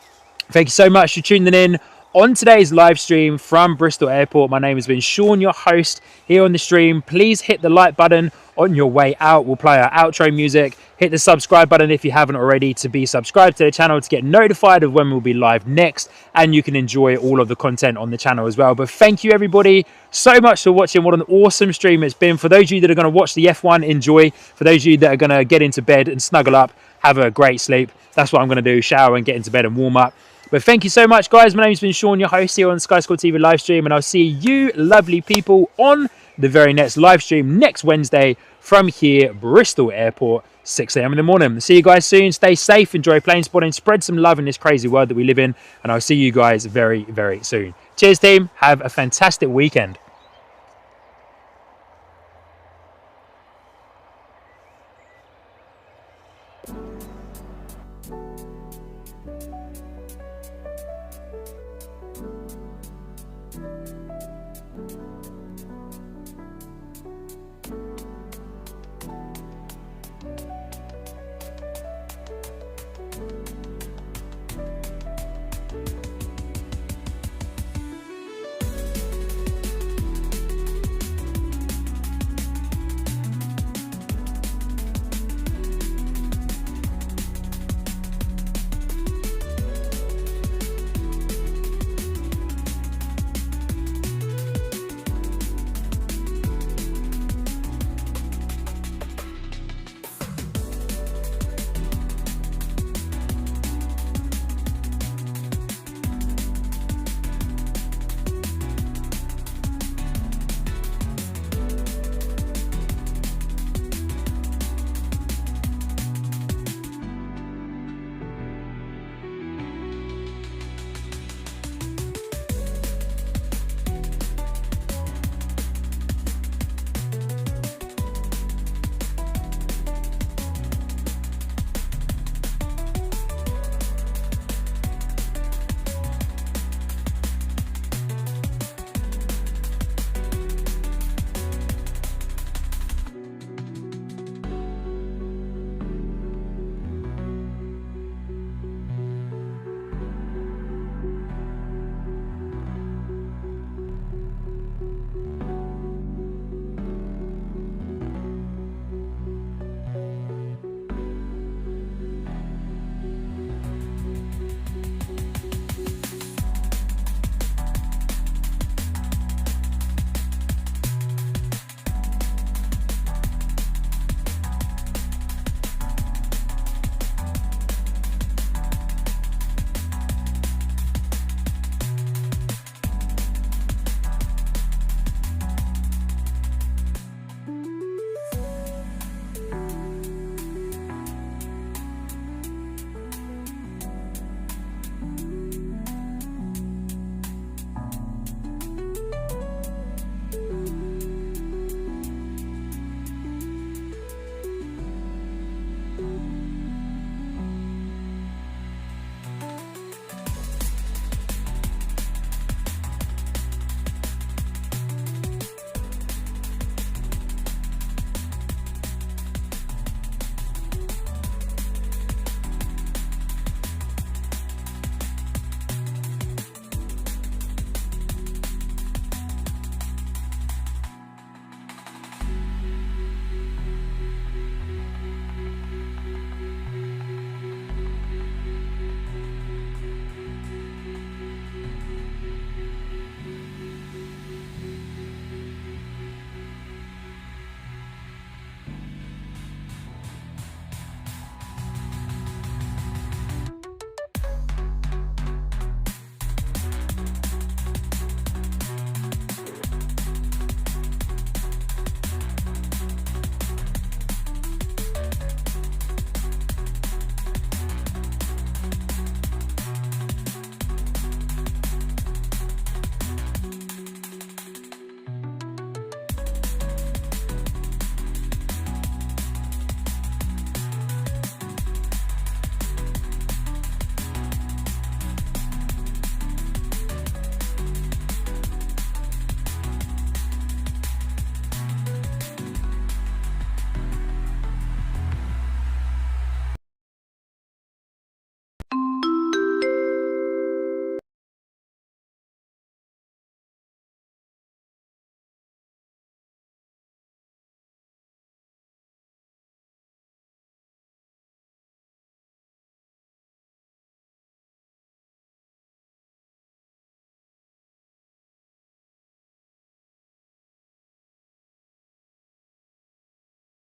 Thank you so much for tuning in on today's live stream from Bristol Airport. My name has been Sean, your host here on the stream. Please hit the like button on your way out. We'll play our outro music. Hit the subscribe button if you haven't already to be subscribed to the channel to get notified of when we'll be live next. And you can enjoy all of the content on the channel as well. But thank you, everybody, so much for watching. What an awesome stream it's been. For those of you that are going to watch the F1, enjoy. For those of you that are going to get into bed and snuggle up, have a great sleep. That's what I'm going to do. Shower and get into bed and warm up. But thank you so much, guys. My name's been Sean, your host here on Sky Score TV live stream. And I'll see you lovely people on the very next live stream next Wednesday from here, Bristol Airport, 6 a.m. in the morning. See you guys soon. Stay safe. Enjoy plane spotting. Spread some love in this crazy world that we live in. And I'll see you guys very, very soon. Cheers, team. Have a fantastic weekend.